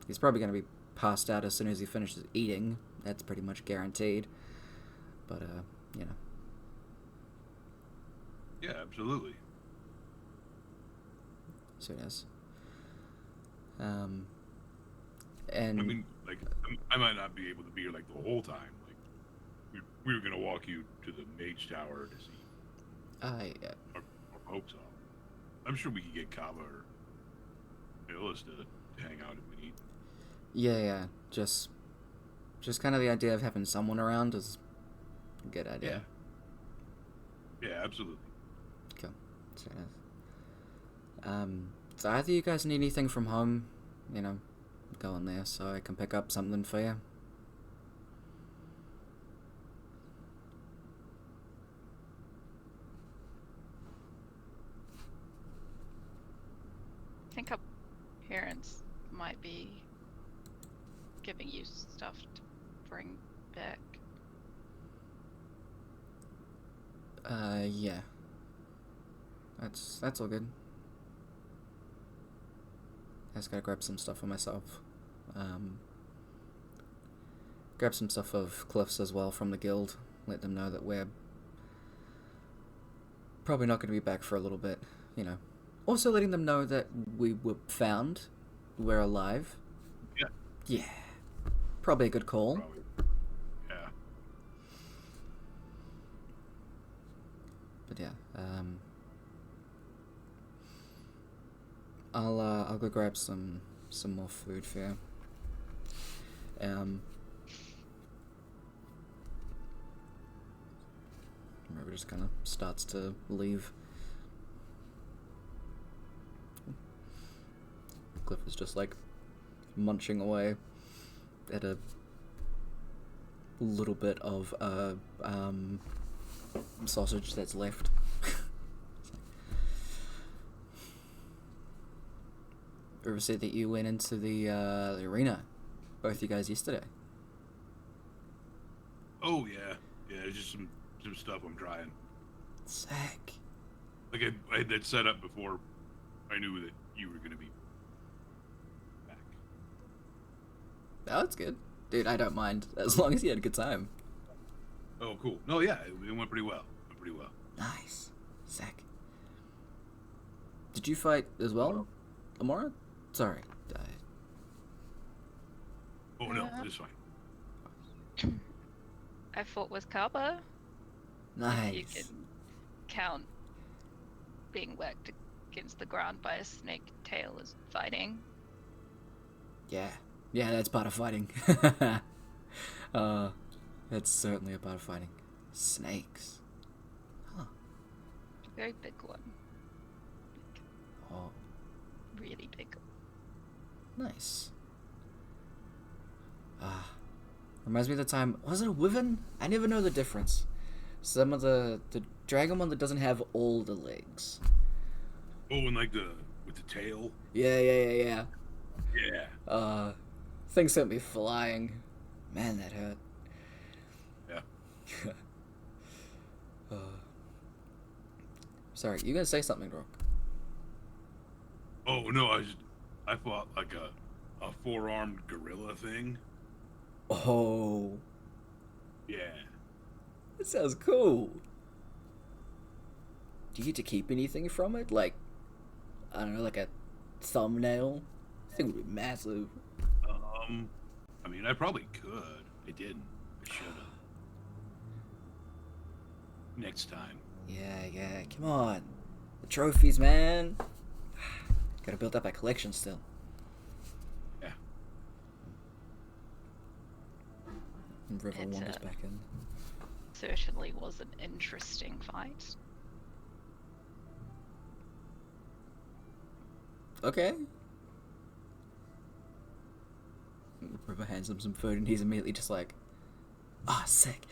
He's probably going to be passed out as soon as he finishes eating. That's pretty much guaranteed. But, you know. Yeah, absolutely. So it is. And I mean, like, I might not be able to be here like the whole time. Like, we were gonna walk you to the Mage Tower to see our hopes off. I'm sure we could get Kava or Phyllis to hang out if we need. yeah. Just kind of the idea of having someone around is a good idea. Yeah, absolutely. Cool. So it is. So either you guys need anything from home, you know, go in there so I can pick up something for you. I think our parents might be giving you stuff to bring back. Yeah. That's all good. I just gotta grab some stuff for myself. Grab some stuff of Cliff's as well from the guild. Let them know that we're probably not gonna be back for a little bit, you know. Also letting them know that we were found. We're alive. Yeah. Yeah. Probably a good call. Probably. Yeah. But yeah, I'll go grab some more food for you. River just kind of starts to leave. Cliff is just like munching away at a little bit of sausage that's left. River said that you went into the arena, both you guys, yesterday. Oh yeah, it's just some stuff I'm trying. Sick. Like I had that set up before I knew that you were gonna be back. Oh, that's good. Dude, I don't mind as long as you had a good time. Oh, cool. No, yeah, it went pretty well. Nice. Sick. Did you fight as well, Amora? Sorry. Oh no, it's fine. I fought with Kaba. Nice. You can count being whacked against the ground by a snake tail as fighting. Yeah, that's part of fighting. That's certainly a part of fighting. Snakes. Huh. A very big one. Oh, Really big. nice. Reminds me of the time. Was it a wyvern? I never know the difference. Some of the dragon one that doesn't have all the legs. Oh, and like with the tail. Yeah. Yeah. Thing sent me flying. Man, that hurt. Yeah. Sorry, you gonna say something, Brooke? Oh no, I fought like a 4-armed gorilla thing. Oh, Yeah. that sounds cool. Do you get to keep anything from it? Like, I don't know, like a thumbnail? I think it would be massive. I mean, I probably could. I didn't. I should have. Next time. Yeah, come on. The trophies, man. Gotta build up that collection still. Yeah. And River It's, wanders back in. Certainly was an interesting fight. Okay. River hands him some food and he's immediately just like, ah, sick.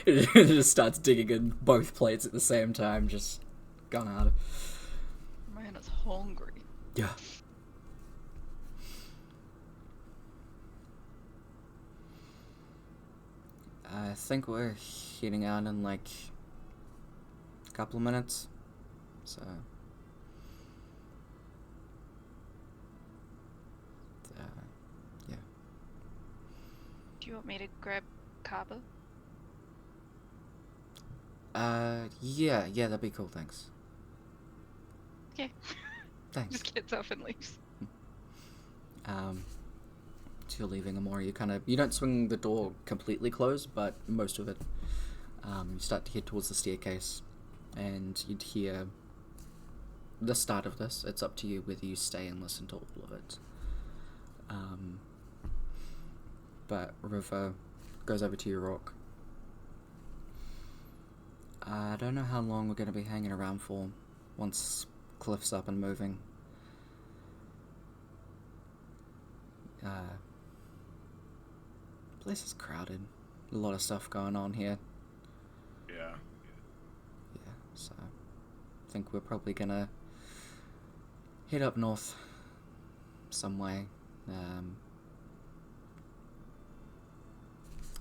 Just starts digging in both plates at the same time, just gone hard. Man is hungry. Yeah. I think we're heading out in like a couple of minutes. So yeah. Do you want me to grab Kaba? Yeah, that'd be cool, thanks. Okay. Thanks. Just gets up and leaves. So you're leaving Amora, you don't swing the door completely closed, but most of it. You start to head towards the staircase, and you'd hear the start of this. It's up to you whether you stay and listen to all of it. But River goes over to your rock. I don't know how long we're going to be hanging around for once Cliff's up and moving. Place is crowded. A lot of stuff going on here. Yeah. Yeah, so I think we're probably gonna head up north some way.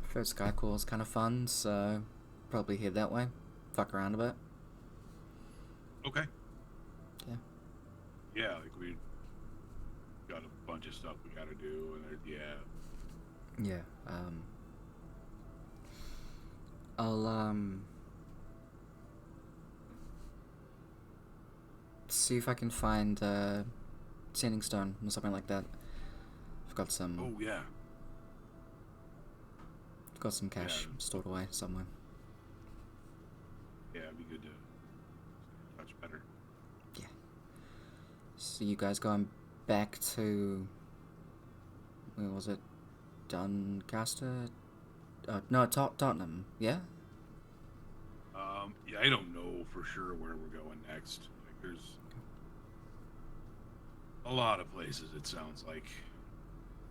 First Skycall is kind of fun, so probably head that way. Fuck around a bit. Okay. Yeah. Yeah, like we got a bunch of stuff we gotta do, and yeah. Yeah, I'll, see if I can find, Sanding Stone or something like that. I've got some... Oh, yeah. I've got some cash stored away somewhere. Yeah, it'd be good to much better. Yeah. So you guys going back to... Where was it? Doncaster? No, Tottenham, yeah? Yeah, I don't know for sure where we're going next. Like, there's a lot of places, it sounds like.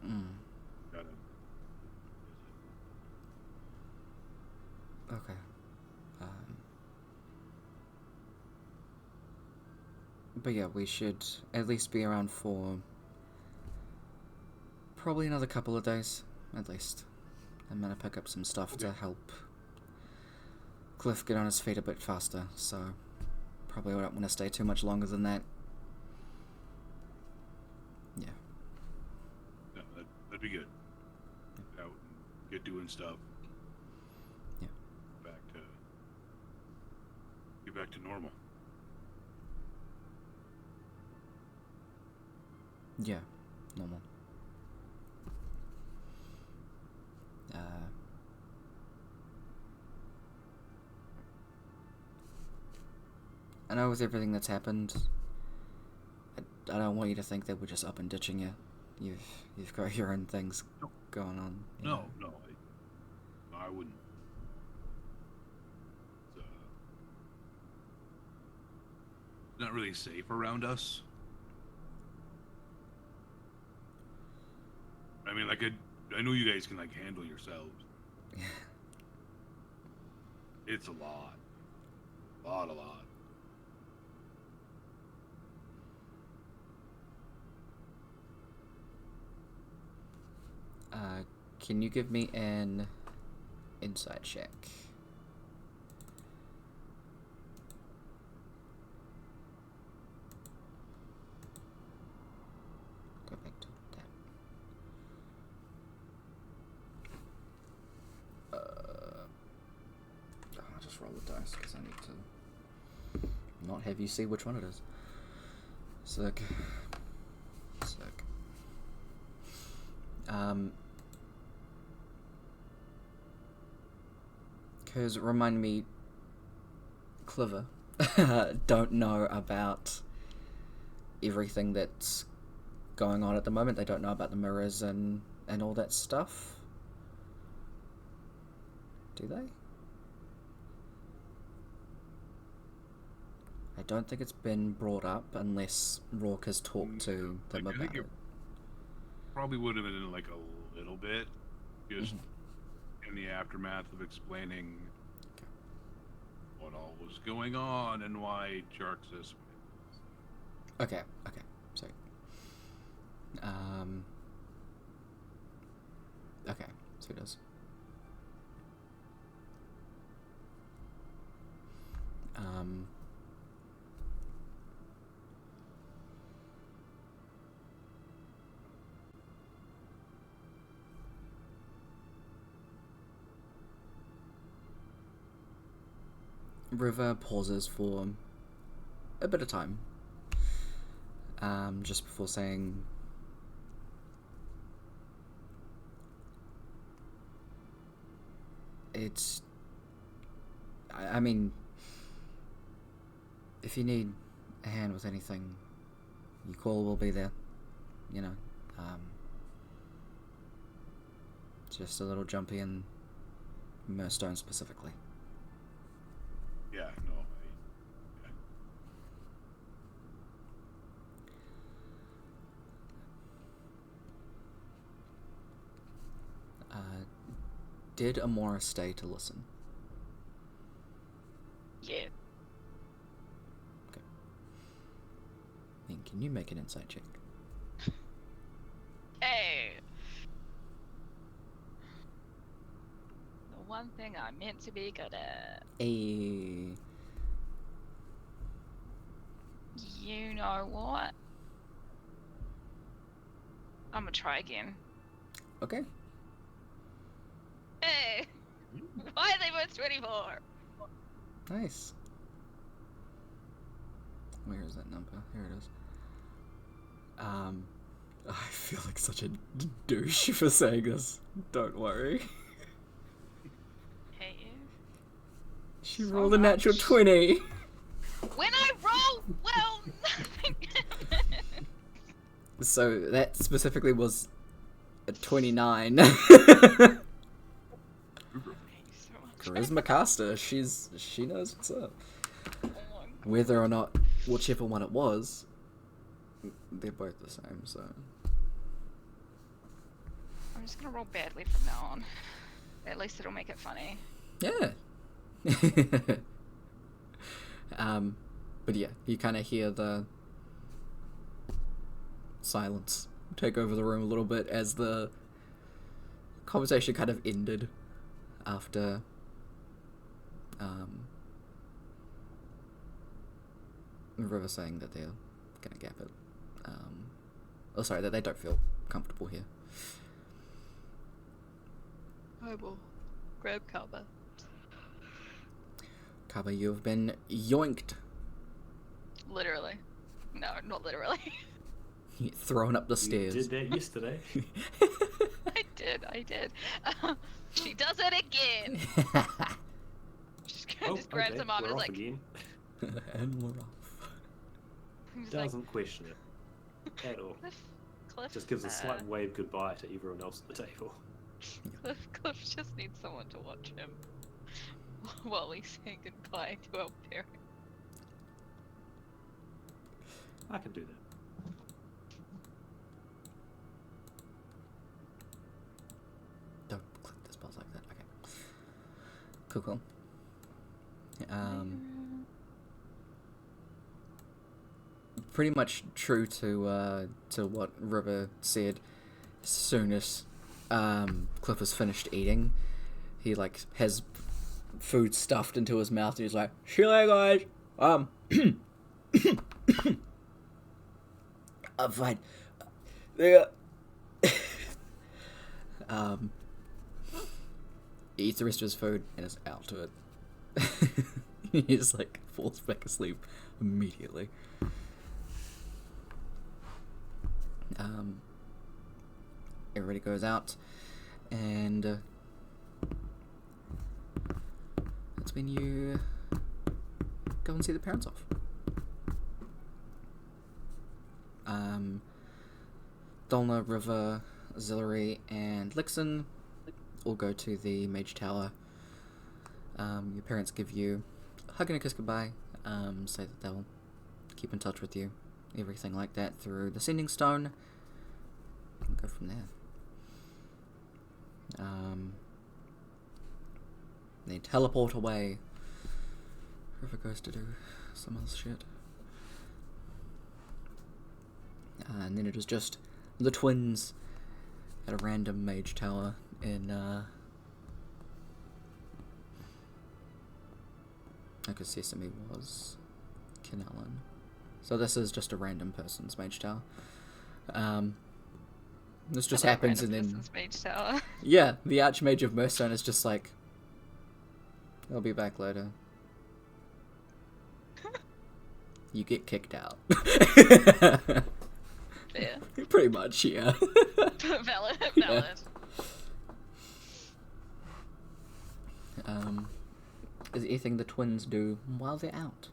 Gotta visit. Okay. But yeah, we should at least be around for probably another couple of days, at least. I'm gonna pick up some stuff to help Cliff get on his feet a bit faster, so probably don't want to stay too much longer than that. Yeah. be good. Get out and get doing stuff. Yeah. Get back to normal. Yeah, normal. I know with everything that's happened, I don't want you to think that we're just up and ditching you. You've got your own things going on. No, I wouldn't. It's not really safe around us. I mean, like, I know you guys can, like, handle yourselves. Yeah. It's a lot. A lot. Can you give me an insight check? Go back to that. I'll just roll the dice because I need to not have you see which one it is. Sick. Because remind me, Clever don't know about everything that's going on at the moment. They don't know about the mirrors and all that stuff. Do they? I don't think it's been brought up unless Rourke has talked to them Like, I think about it. Probably would have been like a little bit, just in the aftermath of explaining what all was going on and why Charxus. Okay, so okay, so it does. River pauses for a bit of time, just before saying, it's, I mean, if you need a hand with anything, you call, we'll be there, you know. Just a little jumpy in Murstone specifically. Yeah, no. Did Amora stay to listen? Yeah. Okay. Then can you make an insight check? Hey. The one thing I'm meant to be good at. A. You know what? I'm gonna try again. Okay. Hey! Why are they both 24? Nice. Where is that number? Here it is. I feel like such a douche for saying this. Don't worry. Hate you. She So rolled a natural much. 20. When I roll well, nothing. So that specifically was a 29. Charisma caster. She knows what's up. Whether or not whichever one it was, they're both the same. So I'm just gonna roll badly from now on. At least it'll make it funny. yeah. But yeah, you kind of hear the silence take over the room a little bit as the conversation kind of ended after River saying that they're gonna gap it. That they don't feel comfortable here. I will grab cover. Kaba, you've been yoinked. Literally. No, not literally. Thrown up the You stairs. did that yesterday. I did. She does it again. Just grabs okay, him up and we're is off like, again. And we're off. he's like, Doesn't question it at all. Cliff, Just gives a slight wave goodbye to everyone else at the table. Cliff just needs someone to watch him while he's saying goodbye to our parents. I can do that. Don't click the spells like that. Okay. Cool. Pretty much true to what River said. As soon as Cliff is finished eating, he like has food stuffed into his mouth, and he's like, "See you later, guys. I'm fine. Yeah." He eats the rest of his food and is out to it. He just like falls back asleep immediately. Everybody goes out, and that's when you go and see the parents off. Dolna, River, Zillary, and Lixon all go to the Mage Tower. Your parents give you a hug and a kiss goodbye, say that they'll keep in touch with you, everything like that through the Sending Stone, and go from there. They teleport away. River goes to do some other shit. And then it is just the twins at a random Mage Tower in I guess Sesame was Canellan. So this is just a random person's Mage Tower. This just happens, and then Mage Tower. yeah, the Archmage of Mirstone is just like, I'll be back later. You get kicked out. Fair. Pretty much, yeah. Valid. Yeah. Is there anything the twins do while they're out?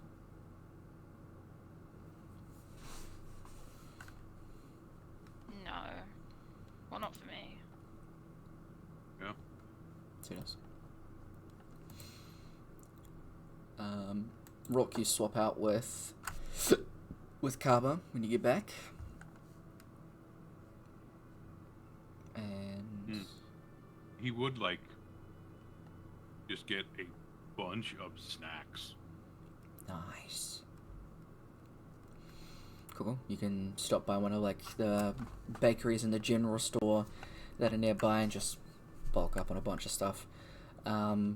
No. Well, not for me. Yeah. Who knows? Rook, you swap out with Kaba when you get back. And He would like just get a bunch of snacks. nice. Cool. You can stop by one of like the bakeries in the general store that are nearby and just bulk up on a bunch of stuff. So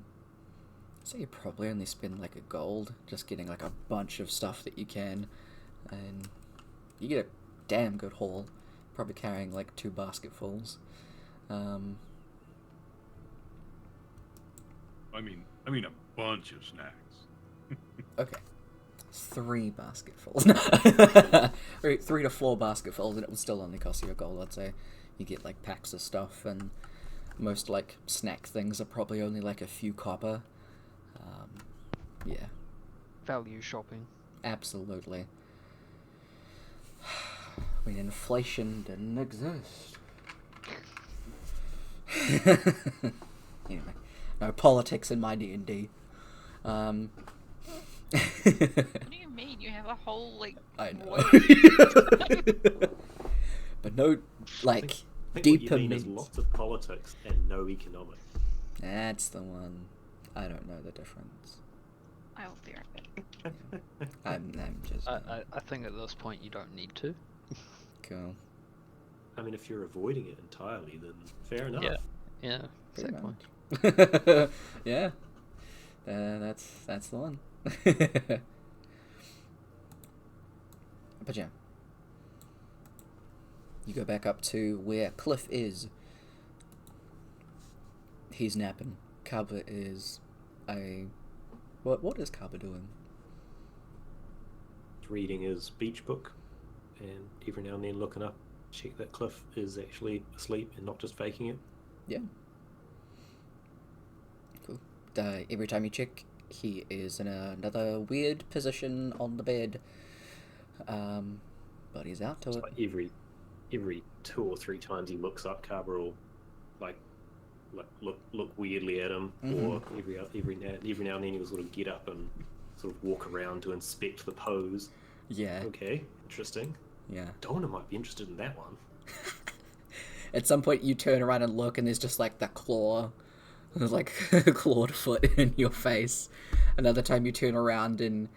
you probably only spend like $1 just getting like a bunch of stuff that you can, and you get a damn good haul. Probably carrying like 2 basketfuls. I mean a bunch of snacks. Okay. 3 basketfuls. 3 to 4 basketfuls, and it would still only cost you $1, I'd say. You get like packs of stuff, and most like snack things are probably only like a few copper. Yeah. Value shopping. Absolutely. When inflation didn't exist. Anyway, no politics in my D&D. What do you mean? You have a whole, like, I know. word. But no, like, I think deeper what you mean is means. lots of politics and no economics. That's the one. I don't know the difference. I will be right back. I'm just I think at this point you don't need to. cool. I mean, if you're avoiding it entirely, then fair enough. Yeah, Pretty exactly. much. Yeah. That's the one. But yeah. You go back up to where Cliff is. he's napping. Kaba is a... What is Kaba doing? Reading his beach book, and every now and then looking up, check that Cliff is actually asleep and not just faking it. Yeah. Cool. Every time you check, he is in another weird position on the bed. But he's out to It's it. like every 2 or 3 times he looks up, Carver will like look weirdly at him, or every now and then he'll sort of get up and sort of walk around to inspect the pose. Yeah. Okay, interesting. Yeah. Donna might be interested in that one. At some point, you turn around and look, and there's just like the claw. There's like a clawed foot in your face. Another time, you turn around and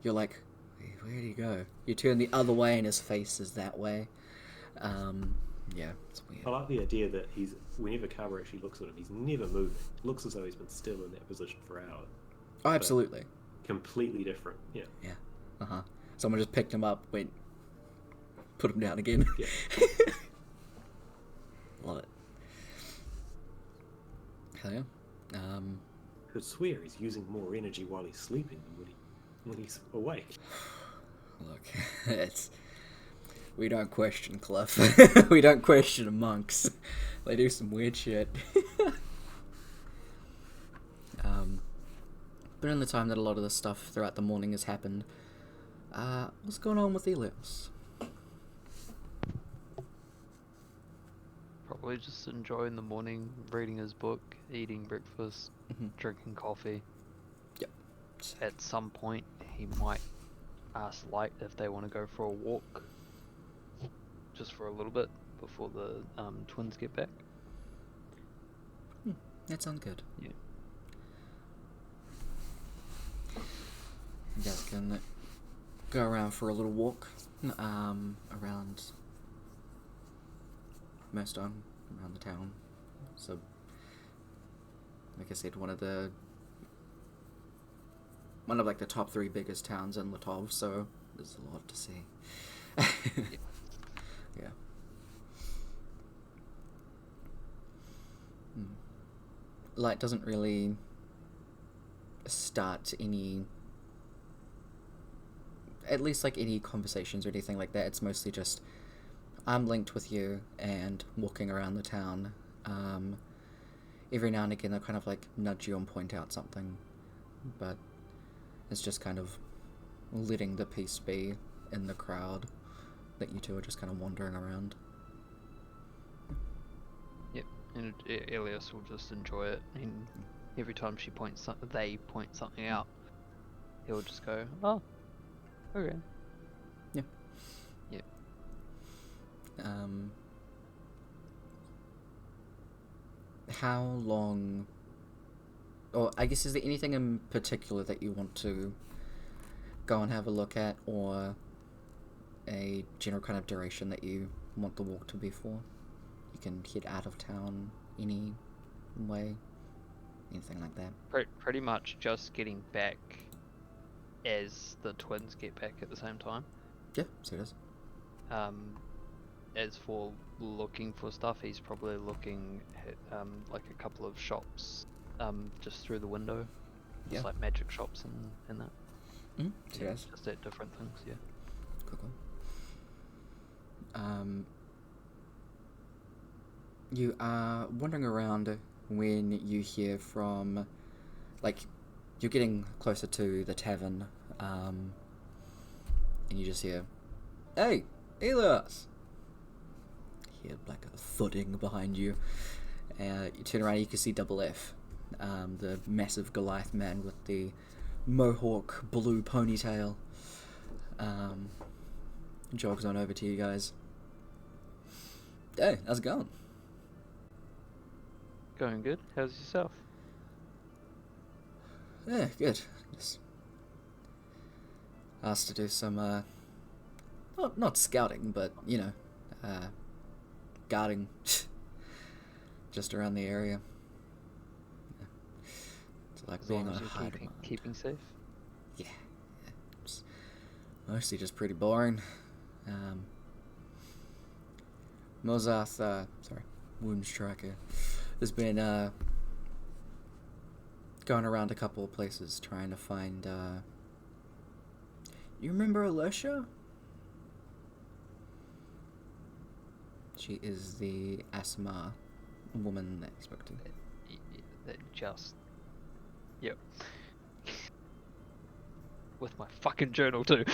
you're like, where'd he go? You turn the other way, and his face is that way. Yeah, it's weird. I like the idea that whenever Carver actually looks at him, he's never moving. It looks as though he's been still in that position for hours. Oh, absolutely. Completely different. Yeah. Yeah. Uh-huh. Someone just picked him up, put him down again. Yeah. Love it. Hell yeah. Could swear he's using more energy while he's sleeping than when he's awake. Look, we don't question Cliff. We don't question monks. They do some weird shit. But in the time that a lot of this stuff throughout the morning has happened, what's going on with Elias? Probably just enjoying the morning, reading his book, eating breakfast, drinking coffee. Yep. At some point, he might ask Light if they want to go for a walk, just for a little bit before the twins get back. That sounds good. Yeah. You guys can go around for a little walk around Merstone, around the town. So, like I said, one of like the top 3 biggest towns in Latov, so there's a lot to see. Yeah. Light doesn't really start any, at least like any conversations or anything like that. It's mostly just, I'm linked with you and walking around the town. Every now and again they'll kind of like nudge you and point out something, but it's just kind of letting the peace be in the crowd that you two are just kind of wandering around. Yep, and Elias will just enjoy it. And every time they point something out, he'll just go, "Oh, okay." Yeah. Yep. How long, or I guess, is there anything in particular that you want to go and have a look at, or a general kind of duration that you want the walk to be for? You can head out of town any way, anything like that. Pretty much just getting back as the twins get back at the same time. Yeah, so it is. As for looking for stuff, he's probably looking at like a couple of shops just through the window. Just like magic shops and that. So yes. Just at different things, yeah. Cool. You are wandering around when you hear from, like, you're getting closer to the tavern, and you just hear, "Hey, Elias!" You hear like a thudding behind you. You turn around and you can see Double F, the massive Goliath man with the mohawk blue ponytail. Jogs on over to you guys. Hey, how's it going? Going good. How's yourself? Yeah, good. Just asked to do some, not scouting, but, you know, guarding just around the area. Yeah. It's like As being long on as a you're high demand. keeping safe. Yeah. It's mostly just pretty boring. Mozath, Wound Striker, has been going around a couple of places trying to find. You remember Alicia? She is the asthma woman that you spoke to. That just. Yep. With my fucking journal too.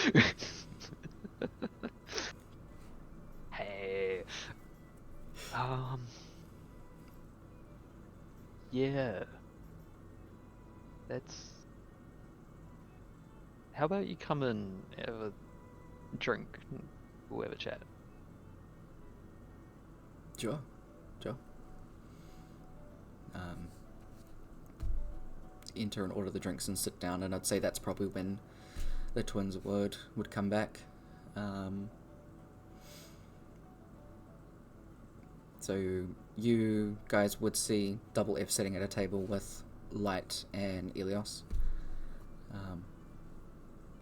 Hey. Yeah. That's. How about you come and have a drink? We'll have a chat. Sure. Enter and order the drinks and sit down, and I'd say that's probably when the twins would come back. So you guys would see Double F sitting at a table with Light and Elios.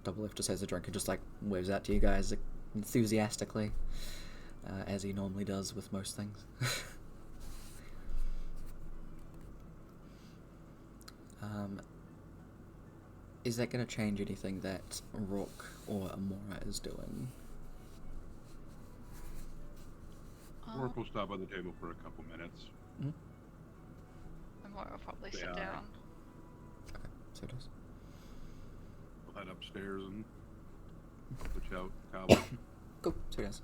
Double F just has a drink and just like waves out to you guys enthusiastically, as he normally does with most things. Is that going to change anything that Rook or Amora is doing? Rook will stop at the table for a couple minutes. Mm-hmm. Amora will probably sit Yeah. down. Okay, so it is. We'll head upstairs and switch out Cabo. Cool, so it is.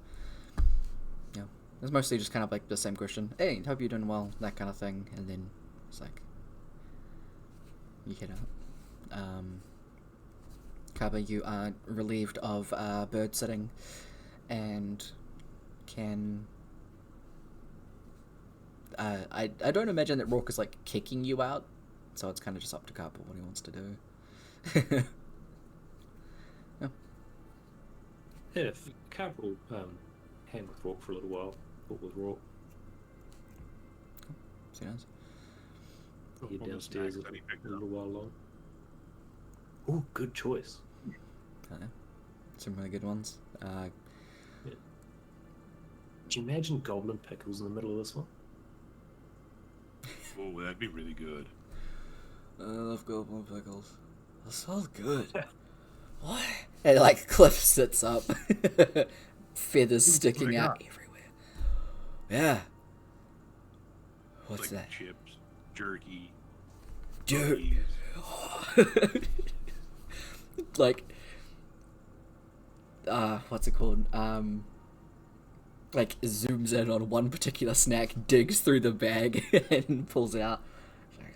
Yeah, it's mostly just kind of like the same question. Hey, hope you're doing well, that kind of thing, and then it's like you head out. Kaba, you are relieved of bird sitting, and can. I don't imagine that Rourke is like kicking you out, so it's kind of just up to Kaba what he wants to do. Yeah. If Carl hang with Rourke for a little while, talk with Rourke. So nice. Head All the downstairs snacks that he a picked up. little while long. Oh, good choice. Some really good ones. Do you imagine goblin pickles in the middle of this one? Oh, that'd be really good. I love goblin pickles. That's so good. What? And like Cliff sits up, feathers sticking out everywhere. Yeah. What's like that? Chips, jerky, Dude. cookies. Like, what's it called? Like zooms in on one particular snack, digs through the bag, and pulls it out. It's like,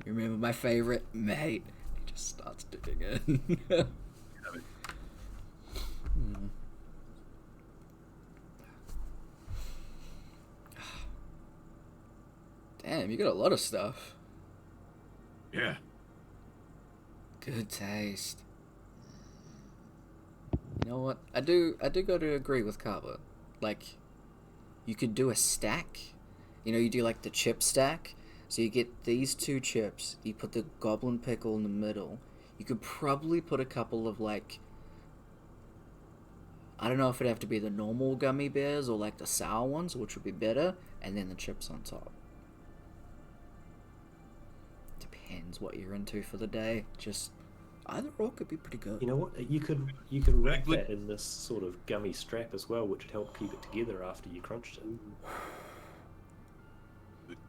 you remember my favorite, mate? He just starts digging in. Damn, you got a lot of stuff. Yeah. Good taste. You know what? I do go to agree with Kaba. Like, you could do a stack. You know, you do like the chip stack. So you get these two chips. You put the goblin pickle in the middle. You could probably put a couple of like, I don't know if it'd have to be the normal gummy bears or like the sour ones, which would be better, and then the chips on top. Depends what you're into for the day. Just either or could be pretty good. You know what? You could wrap that in this sort of gummy strap as well, which would help keep it together after you crunched it.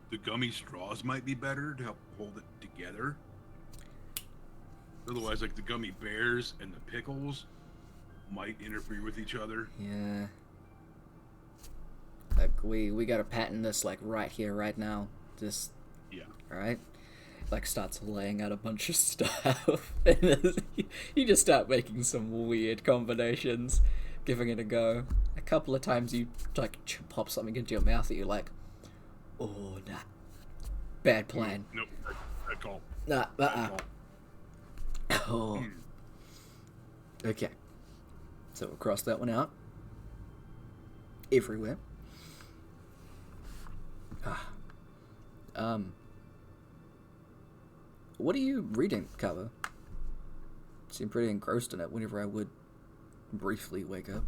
The gummy straws might be better to help hold it together. Otherwise, like the gummy bears and the pickles might interfere with each other. Yeah. Like we gotta patent this like right here, right now. Just Yeah. right? Like starts laying out a bunch of stuff. And you just start making some weird combinations, giving it a go. A couple of times you like pop something into your mouth that you're like, oh nah. Bad plan. Nope. Bad call. Nah, Bad call. Oh. Okay. So we'll cross that one out. Everywhere. What are you reading, Kava? Seem pretty engrossed in it whenever I would briefly wake up.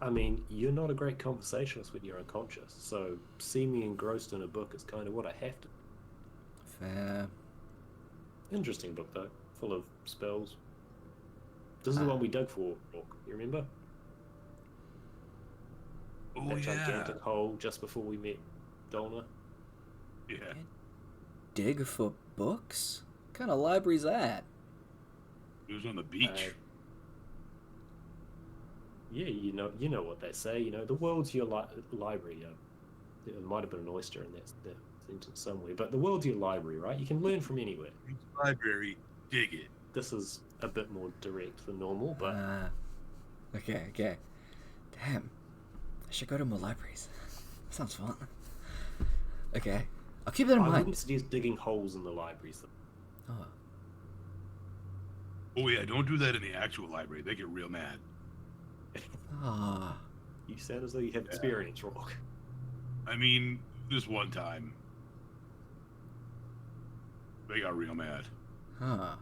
I mean, you're not a great conversationalist when you're unconscious, so see me engrossed in a book is kind of what I have to. Fair. Interesting book, though. Full of spells. This is the one we dug for, Brooke. You remember? Oh, That yeah. gigantic hole just before we met Dolna. Yeah. Dig for books? What kind of library's that? It was on the beach. Yeah, you know what they say. The world's your library. There might have been an oyster in that sentence somewhere, but the world's your library, right? You can learn from anywhere. Library, dig it. This is a bit more direct than normal, but Okay. Damn. I should go to more libraries. Sounds fun. Okay. I'll keep that in I mind. wouldn't suggest digging holes in the libraries. Oh. Oh yeah, don't do that in the actual library. They get real mad. Ah. You sound as though you have experience, Rock. I mean, this one time, they got real mad. Huh.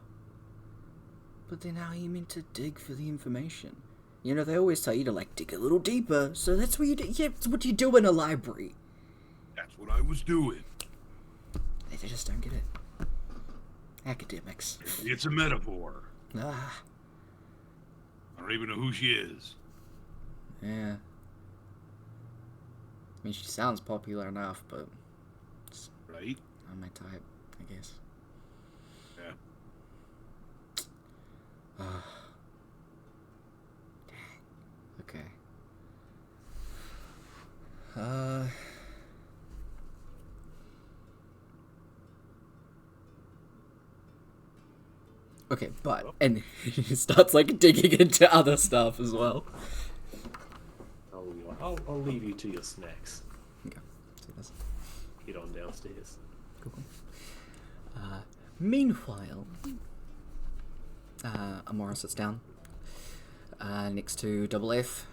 But then how are you meant to dig for the information? They always tell you to, dig a little deeper, so that's what you do. Yeah, it's what you do in a library. That's what I was doing. They just don't get it. Academics. It's a metaphor. Ah. I don't even know who she is. Yeah. I mean, she sounds popular enough, but it's Right? not my type, I guess. Yeah. Okay. Okay, and he starts digging into other stuff as well. I'll leave you to your snacks. Okay, see this. Head on downstairs. Cool. Meanwhile, Amora sits down next to Double F,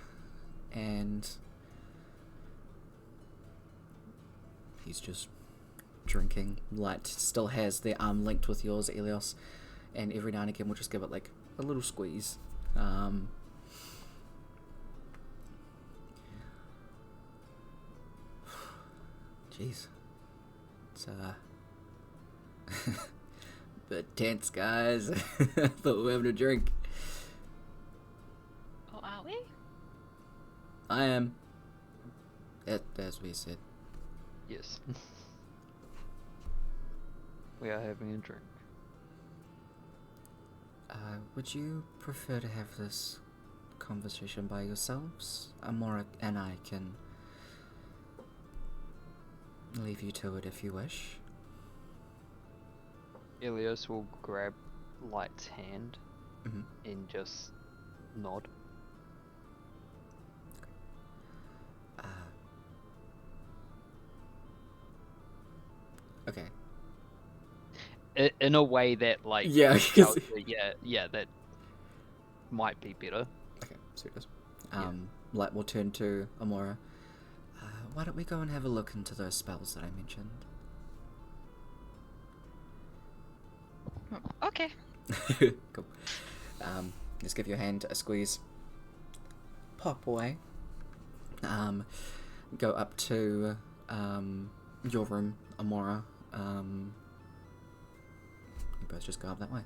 and he's just drinking. Light still has their arm linked with yours, Elios, and every now and again we'll just give it a little squeeze. Jeez. It's bit tense, guys. Thought we were having a drink. Oh, are we? I am. As we said. Yes. We are having a drink. Would you prefer to have this conversation by yourselves? Amora and I can leave you to it if you wish. Elios will grab Light's hand Mhm. and just nod. Okay. In a way that Yeah, tells you, yeah, that might be better. Okay, so it goes. Light will turn to Amora. Why don't we go and have a look into those spells that I mentioned? Okay. Cool. Just give your hand a squeeze. Pop away. Go up to your room, Amora. You both just go up that way.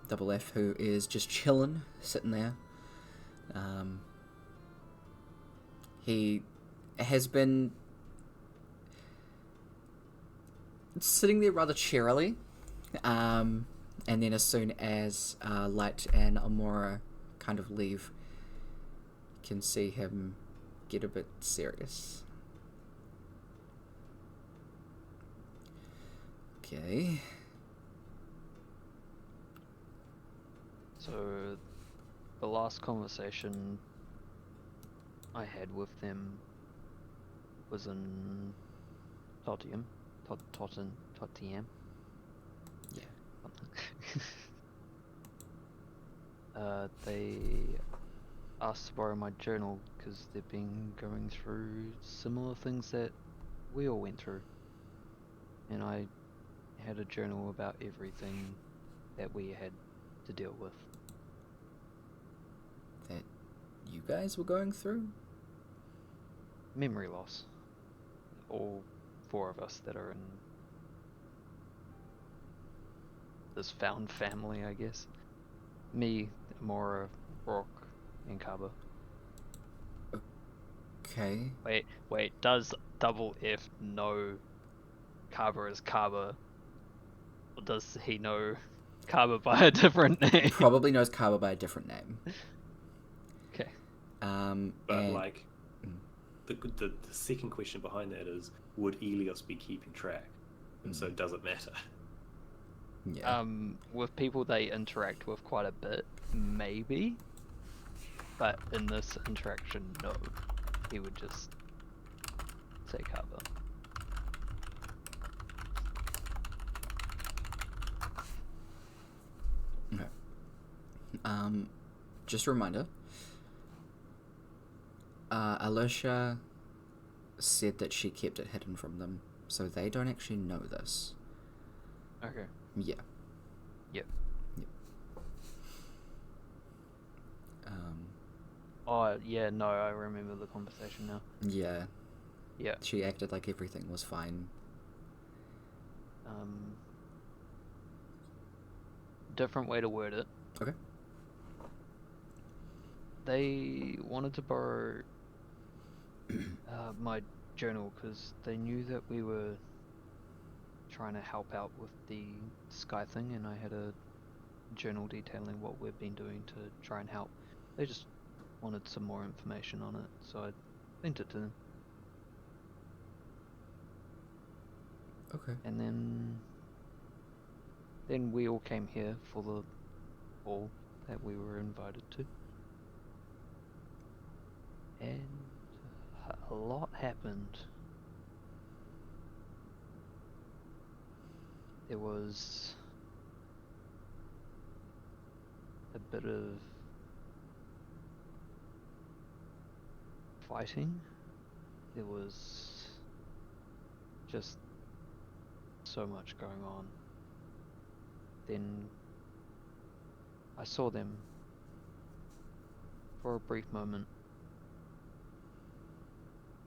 Double F, who is just chilling, sitting there. He has been sitting there rather cheerily. And then as soon as Light and Amora kind of leave, you can see him get a bit serious. Okay. So, the last conversation I had with them was in Totium. Totium. Yeah. They asked to borrow my journal because they've been going through similar things that we all went through. And I had a journal about everything that we had to deal with. That you guys were going through? Memory loss. All four of us that are in this found family, I guess. Me, Amora, Brooke, and Kaba. Okay. Wait, does double F know Kaba as Kaba? Or does he know Kaba by a different name? Probably knows Kaba by a different name. Okay. But and- like, the second question behind that is, would Elios be keeping track? And so does it matter? Yeah. With people they interact with quite a bit, maybe. But in this interaction, no. He would just say Kaba. Okay. Just a reminder. Alicia said that she kept it hidden from them, so they don't actually know this. Okay. Yeah. Yep. Um, Oh, yeah, no, I remember the conversation now. yeah. Yeah. She acted like everything was fine. Different way to word it. Okay. They wanted to borrow my journal because they knew that we were trying to help out with the Sky thing, and I had a journal detailing what we've been doing to try and help. They just wanted some more information on it, so I sent it to them. Okay. And then we all came here for the ball that we were invited to. And a lot happened. There was a bit of fighting. There was just so much going on. Then I saw them for a brief moment,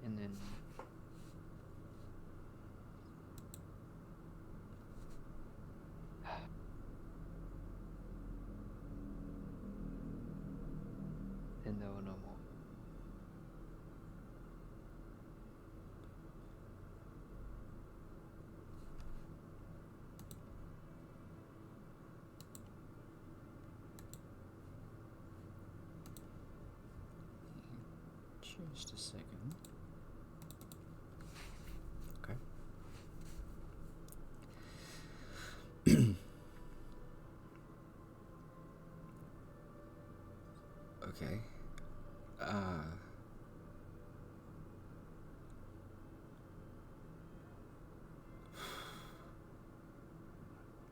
and then there were no more. Just a second. Okay. Okay.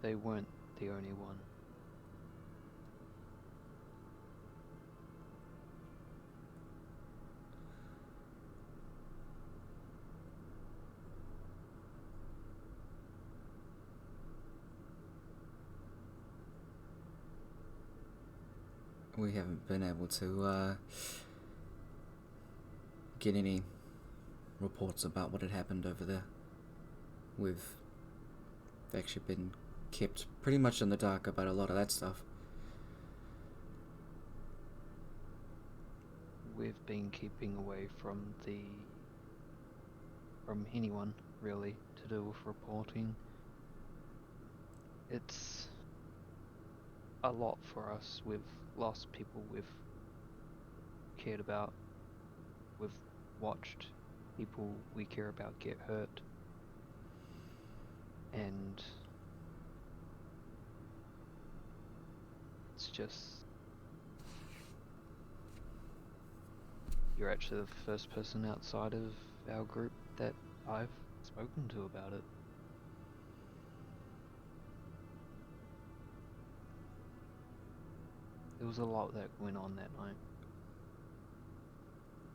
They weren't the only one. We haven't been able to get any reports about what had happened over there. We've actually been kept pretty much in the dark about a lot of that stuff. We've been keeping away from anyone really to do with reporting. It's a lot for us. We've lost people we've cared about. We've watched people we care about get hurt. And it's just, you're actually the first person outside of our group that I've spoken to about it. There was a lot that went on that night.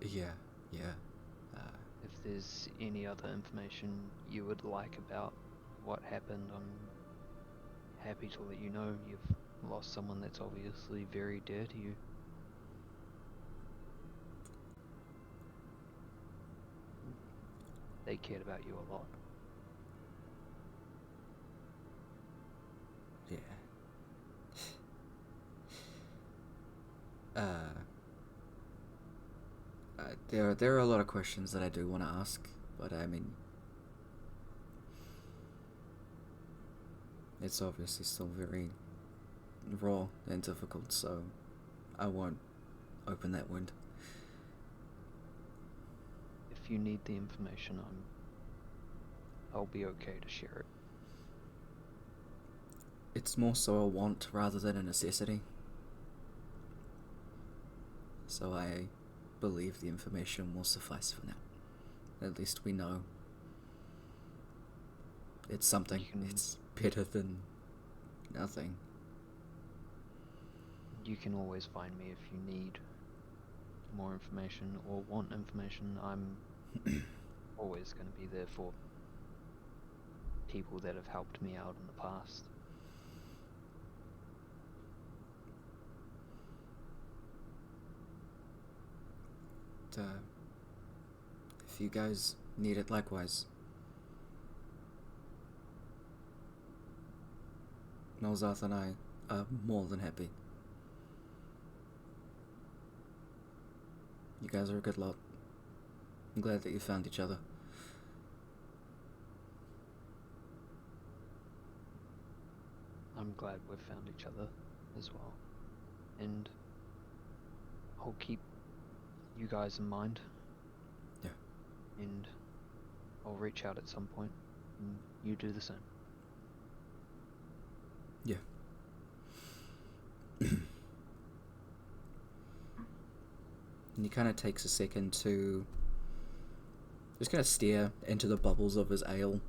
Yeah. If there's any other information you would like about what happened, I'm happy to let you know. You've lost someone that's obviously very dear to you. They cared about you a lot. Yeah. There are a lot of questions that I do want to ask, but I mean, it's obviously still very raw and difficult, so I won't open that wound. If you need the information, I'll be okay to share it. It's more so a want rather than a necessity. So I believe the information will suffice for now. At least we know it's something. It's better than nothing. You can always find me if you need more information or want information. I'm always going to be there for people that have helped me out in the past. If you guys need it likewise, Melzath and I are more than happy. You guys are a good lot. I'm glad that you found each other. I'm glad we've found each other as well. And I'll keep you guys in mind. Yeah. And I'll reach out at some point, and you do the same. Yeah. And he kind of takes a second to just kind of stare into the bubbles of his ale.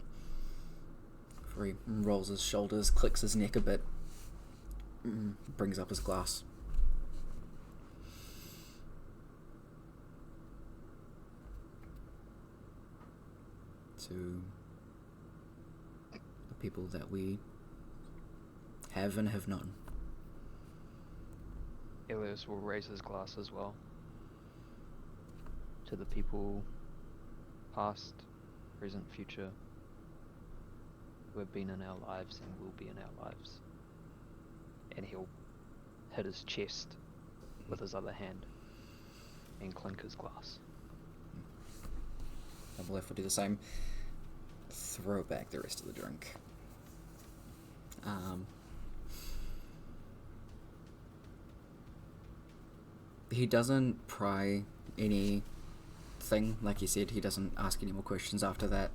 Before he rolls his shoulders, clicks his neck a bit, brings up his glass. To the people that we have and have known. Elias will raise his glass as well. To the people, past, present, future, who have been in our lives and will be in our lives. And he'll hit his chest with his other hand and clink his glass. Double will do the same. Throw back the rest of the drink. He doesn't pry anything, like you said. He doesn't ask any more questions after that.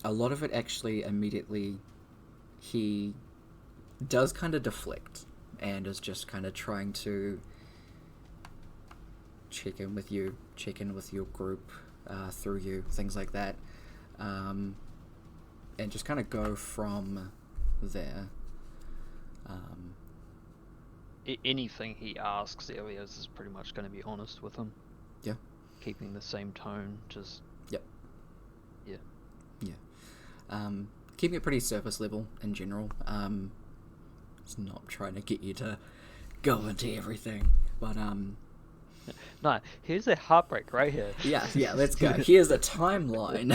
A lot of it actually immediately he does kind of deflect and is just kind of trying to check in with you, check in with your group through you, things like that, and just kind of go from there. Anything he asks, Elias is pretty much going to be honest with him. Yeah. Keeping the same tone, just... Yep. Yeah. Yeah. Keeping it pretty surface level in general. It's not trying to get you to go into everything, but No, here's a heartbreak right here. Yeah, let's go. Here's a timeline.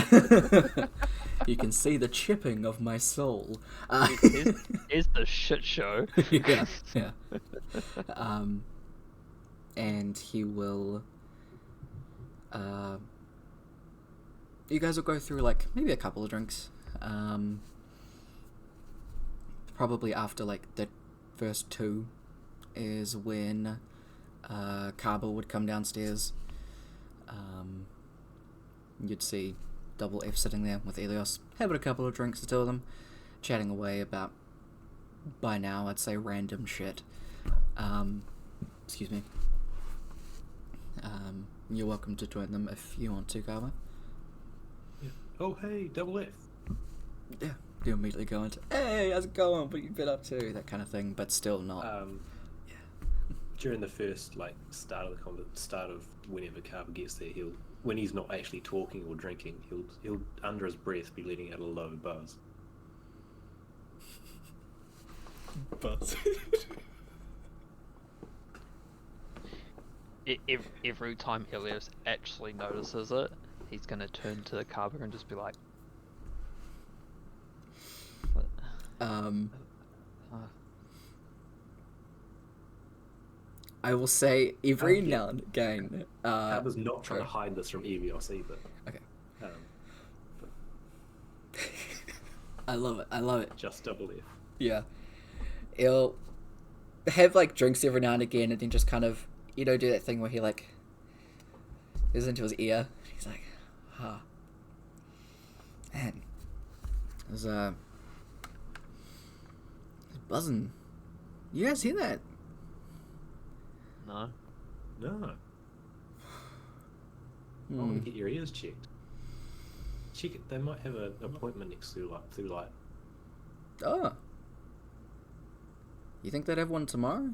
You can see the chipping of my soul. Here's the shit show. Yeah. And he will... you guys will go through, like, maybe a couple of drinks. Probably after, like, the first two is when... Kaba would come downstairs. You'd see Double F sitting there with Elios, having a couple of drinks, the two of them, chatting away about, by now, I'd say random shit. Excuse me. You're welcome to join them if you want to, Kaba. Yeah. Oh, hey, Double F. Yeah, you immediately go into, hey, how's it going? What have you been up to? That kind of thing, but still not. During the first start of whenever Carver gets there, when he's not actually talking or drinking, he'll under his breath be letting out a low buzz. Buzz. Every time Elias actually notices it, he's gonna turn to Carver and just be like, "What?" I will say every Yeah. now and again. I was not trying to sorry. hide this from Evios either. Okay. Um, I love it. I love it. just double F. Yeah. He'll have like drinks every now and again, and then just kind of, do that thing where he like goes into his ear. He's like, man, there's buzzing. You guys hear that? No. No. I want to get your ears checked. Check it. They might have an appointment next through light. Oh. You think they'd have one tomorrow?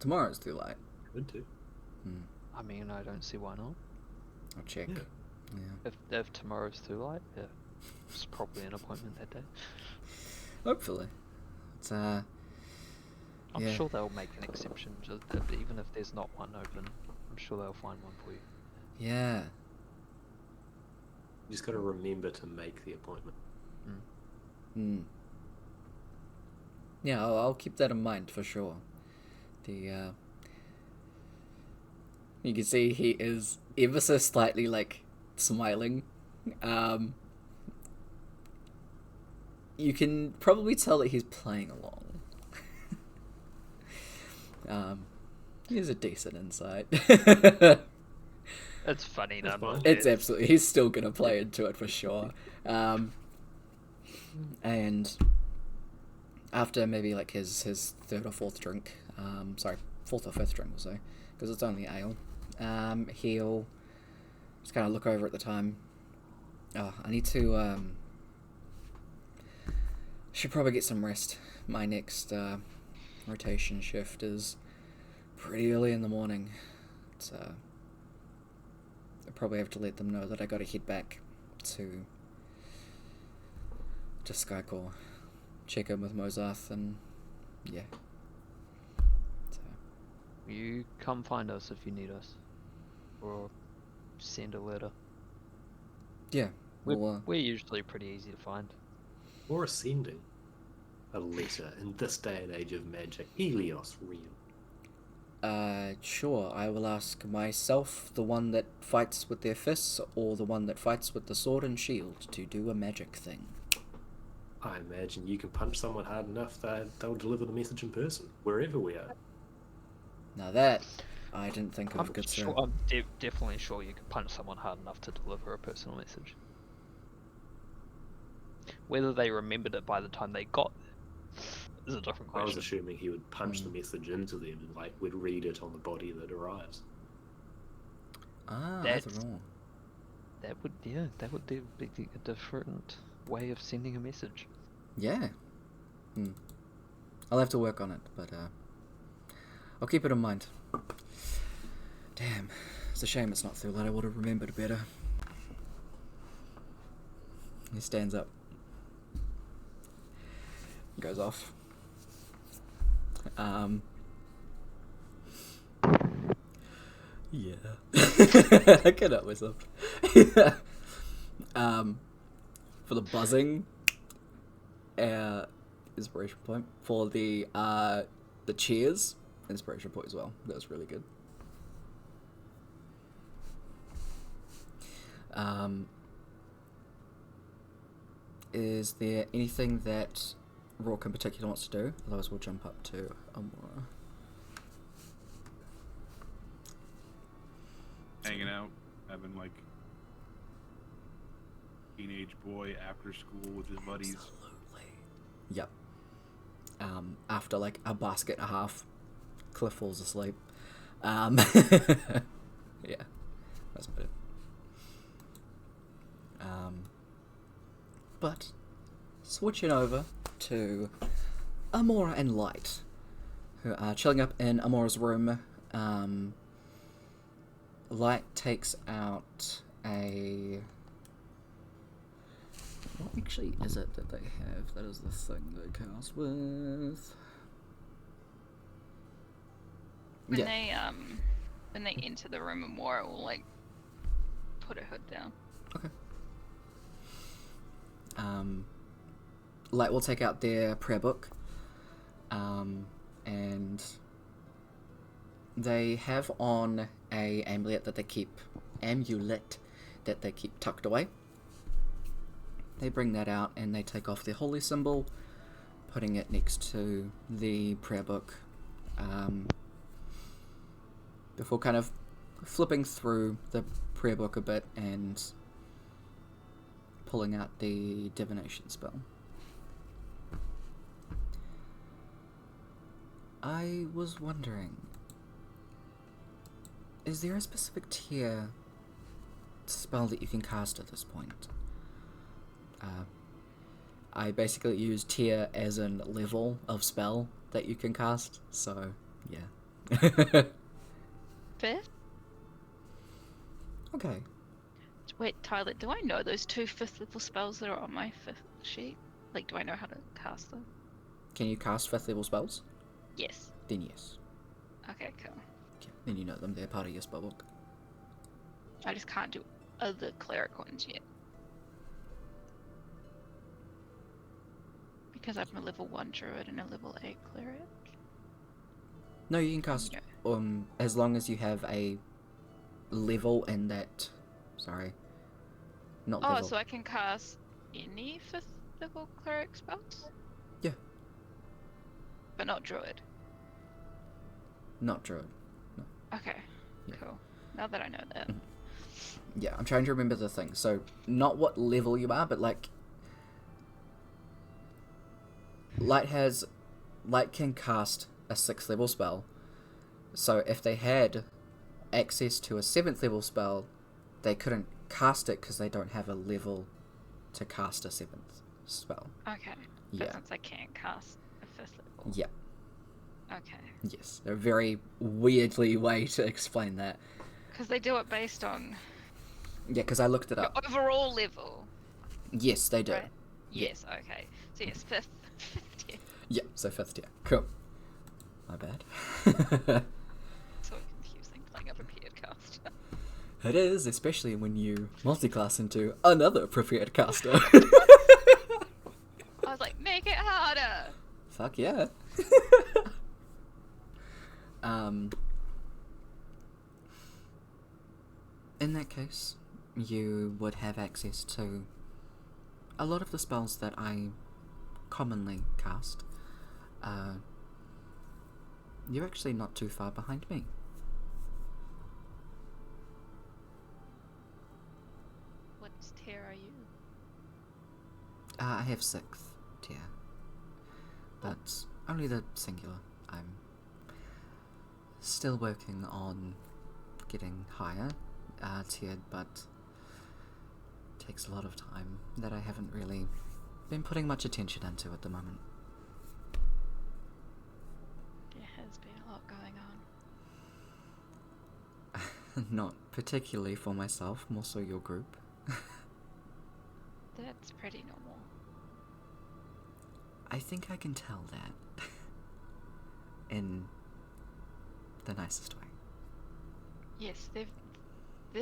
Tomorrow's too late. Good too. I mean, I don't see why not. I'll check. Yeah. Yeah. If tomorrow's too late, yeah, it's probably an appointment that day. Hopefully. It's I'm yeah. sure they'll make an exception, even if there's not one open. I'm sure they'll find one for you. Yeah. You just got to remember to make the appointment. Yeah, I'll keep that in mind for sure. You can see he is ever so slightly like smiling. You can probably tell that he's playing along. He has a decent insight. It's funny, That's nonetheless. fine. It's absolutely, he's still gonna play into it for sure. And after maybe like his third or fourth drink, fourth or fifth drink, we'll say, because it's only ale, he'll just kind of look over at the time. Oh, I need to, should probably get some rest. My next rotation shift is pretty early in the morning. It's, I probably have to let them know that I gotta head back to Skycore, check in with Mozarth, and yeah. So. You come find us if you need us, or send a letter. Yeah, We're usually pretty easy to find. Or sending a letter in this day and age of magic. Helios real. Sure, I will ask myself, the one that fights with their fists, or the one that fights with the sword and shield, to do a magic thing. I imagine you can punch someone hard enough that they'll deliver the message in person, wherever we are. Now that, I didn't think of, I'm good sir. sure, I'm definitely sure you can punch someone hard enough to deliver a personal message. Whether they remembered it by the time they got there is a different I was question. assuming he would punch the message into them and like would read it on the body that arrives. Ah, That's- that's wrong. That would be a different way of sending a message. Yeah. I'll have to work on it, but I'll keep it in mind. Damn, it's a shame it's not through that. I would have remembered better. He stands up. Goes off. Yeah. I can't help myself. For the buzzing, inspiration point. For the cheers, inspiration point as well. That was really good. Is there anything that Rourke in particular wants to do? Otherwise we'll jump up to Amora. Hanging out, having like teenage boy after school with his buddies. Absolutely. Yep. After like a basket and a half, Cliff falls asleep. Yeah, that's about it. But switching over to Amora and Light, who are chilling up in Amora's room. Light takes out a... What actually is it that they have? That is the thing they cast with. When they enter the room, Amora will like put her hood down. Okay. Light will take out their prayer book, and they have on a amulet that they keep tucked away. They bring that out and they take off their holy symbol, putting it next to the prayer book, before kind of flipping through the prayer book a bit and pulling out the divination spell. I was wondering, is there a specific tier spell that you can cast at this point? I basically use tier as in level of spell that you can cast, so yeah. Fifth? Okay. Wait, Tyler, do I know those 2 5th level spells that are on my 5th sheet? Like, do I know how to cast them? Can you cast 5th level spells? Yes. Then yes. Okay, cool. Okay. Then you know them, they're part of your spellbook. I just can't do other cleric ones yet. Because I'm a level 1 druid and a level 8 cleric. No, you can cast, as long as you have a level in that, not level. Oh, so I can cast any 5th level cleric spells? Yeah. But not druid? Not druid. No. Okay, Yeah. cool. Now that I know that. Yeah, I'm trying to remember the thing. So, not what level you are, but like, Light can cast a 6th level spell. So if they had access to a 7th level spell, they couldn't cast it because they don't have a level to cast a 7th spell. Okay. But Yeah. since I can't cast a 5th level. Yeah. Okay. Yes. A very weirdly way to explain that. Because they do it based on Yeah, because I looked it your up. overall level. Yes, they do. Right? Yes, okay. So yes, 5th tier. Yeah, so 5th tier. Cool. My bad. So confusing playing a prepared caster. It is, especially when you multi-class into another prepared caster. I was like, make it harder! Fuck yeah. In that case, you would have access to a lot of the spells that I commonly cast. You're actually not too far behind me. What tier are you? I have 6th tier, but only the singular. I'm still working on getting higher tiered, but takes a lot of time that I haven't really been putting much attention into at the moment. There has been a lot going on. Not particularly for myself, more so your group. That's pretty normal. I think I can tell that. In the nicest way. Yes, they're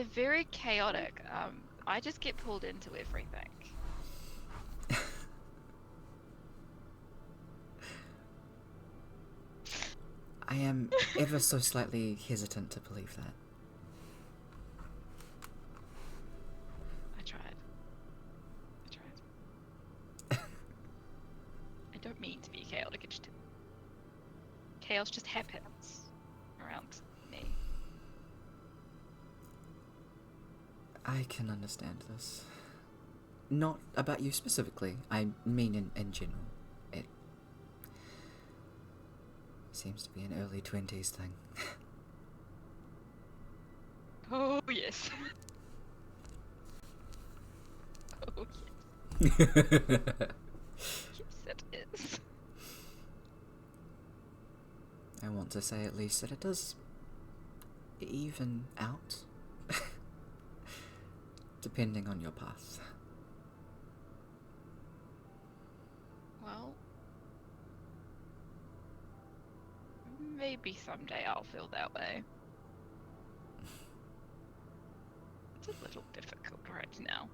very chaotic. I just get pulled into everything. I am ever so slightly hesitant to believe that. I tried. I don't mean to be chaotic, it just... Chaos just happens around me. I can understand this. Not about you specifically, I mean in general. It seems to be an early 20s thing. Oh, yes. Oh, Yes. yes, it is. I want to say at least that it does even out. Depending on your path. Well, maybe someday I'll feel that way. It's a little difficult right now.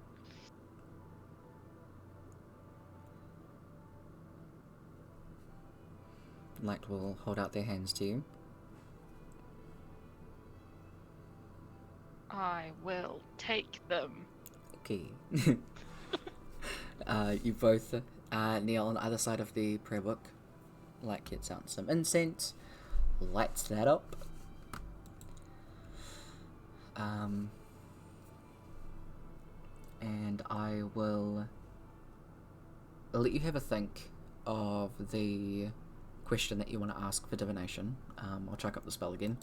Light will hold out their hands to you. I will take them. Okay. You both kneel on either side of the prayer book. Light gets out some incense, lights that up. And I'll let you have a think of the question that you want to ask for divination. I'll chuck up the spell again.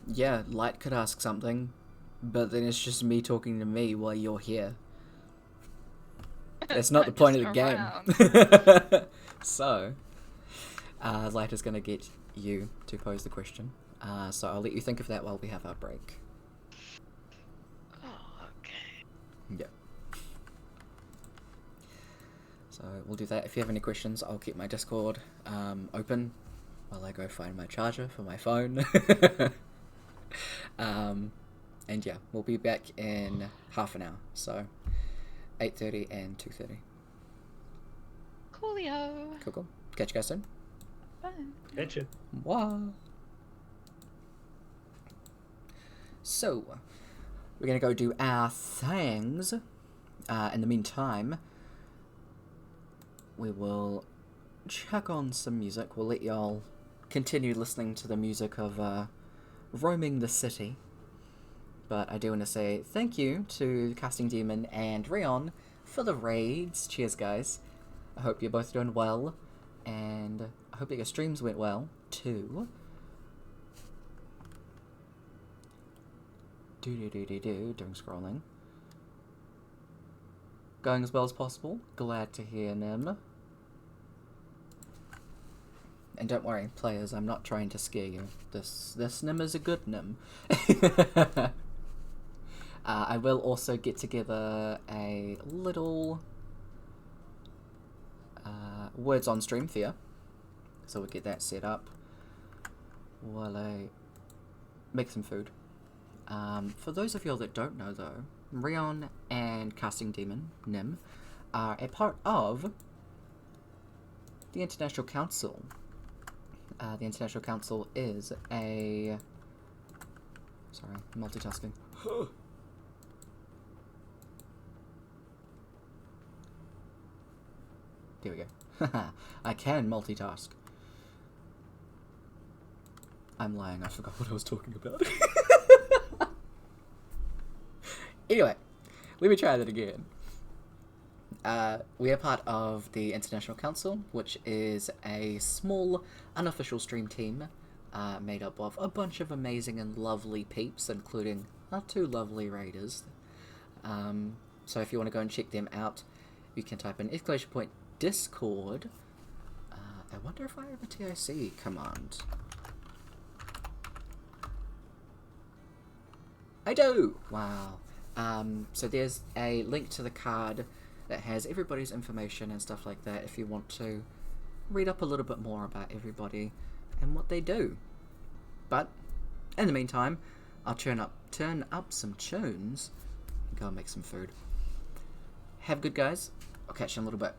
Yeah, Light could ask something, but then it's just me talking to me while you're here. That's not the point of the game. So, Light is going to get you to pose the question. So I'll let you think of that while we have our break. Oh, okay. Yeah. So we'll do that. If you have any questions, I'll keep my Discord open while I go find my charger for my phone. And yeah, we'll be back in half an hour. So 8:30 and 2:30. Coolio. Cool. Catch you guys soon. Bye. Catch it. Wow. So, we're going to go do our things. In the meantime, we will chuck on some music. We'll let y'all continue listening to the music of Roaming the City. But I do want to say thank you to Casting Demon and Rion for the raids. Cheers, guys. I hope you're both doing well. And I hope that your streams went well, too. Doing scrolling. Going as well as possible. Glad to hear, Nim. And don't worry, players, I'm not trying to scare you. This Nim is a good Nim. I will also get together a little words on stream for you. So we'll get that set up while I make some food. For those of you that don't know, though, Rion and Casting Demon, Nim, are a part of the International Council. The International Council is a... Sorry, multitasking. There we go. I can multitask. I'm lying, I forgot what I was talking about. Anyway, let me try that again. We are part of the International Council, which is a small, unofficial stream team made up of a bunch of amazing and lovely peeps, including our two lovely raiders. So if you want to go and check them out, you can type in !Discord. I wonder if I have a TIC command. I do! Wow. So there's a link to the card that has everybody's information and stuff like that if you want to read up a little bit more about everybody and what they do. But in the meantime, I'll turn up some tunes and go and make some food. Have good, guys. I'll catch you in a little bit.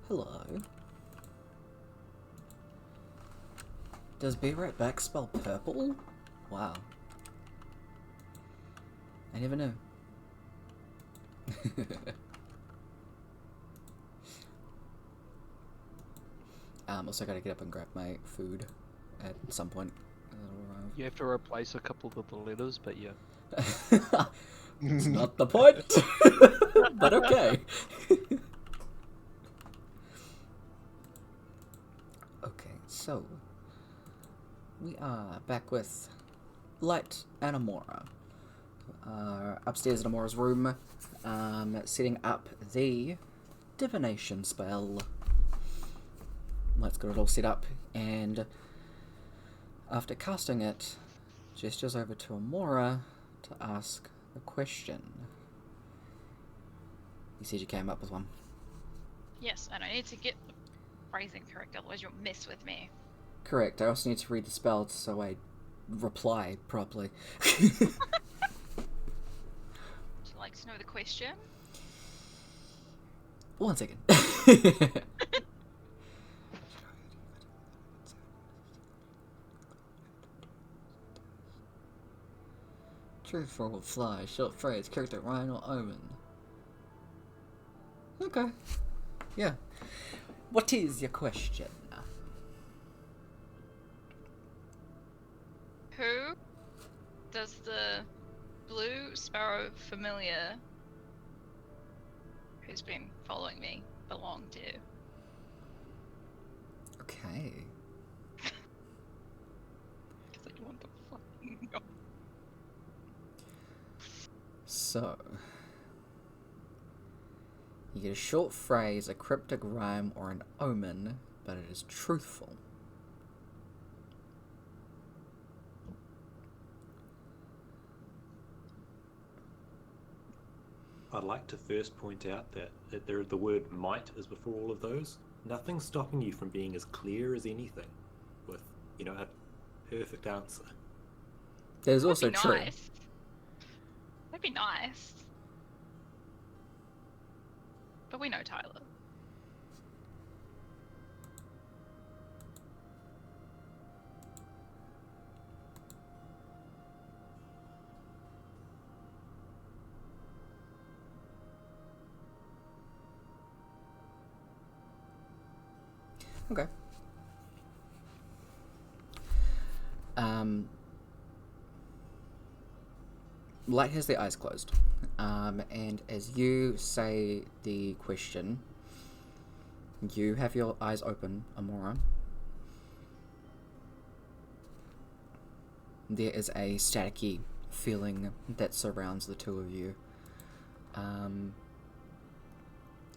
Hello. Does be right back spell purple? Wow. I never knew. Also gotta get up and grab my food at some point. You have to replace a couple of the letters, but yeah. It's not the point, but okay. Okay, so we are back with Light and Amora. Upstairs in Amora's room, setting up the divination spell. Let's get it all set up, and after casting it, gestures over to Amora to ask a question. You said you came up with one. Yes, and I need to get the phrasing correct, otherwise you'll mess with me. Correct. I also need to read the spell so I reply properly. Would you like to know the question? 1 second. Truthful will fly, short phrase, character, rhyme, or omen. Okay. Yeah. What is your question? Who does the blue sparrow familiar who's been following me belong to? Okay. Because I want to fucking know. So, you get a short phrase, a cryptic rhyme, or an omen, but it is truthful. I'd like to first point out that the word might is before all of those. Nothing's stopping you from being as clear as anything with, a perfect answer. That is also That'd be true. nice. That'd be nice. But we know Tyler. Okay. Light has their eyes closed. And as you say the question, you have your eyes open, Amora. There is a staticky feeling that surrounds the two of you.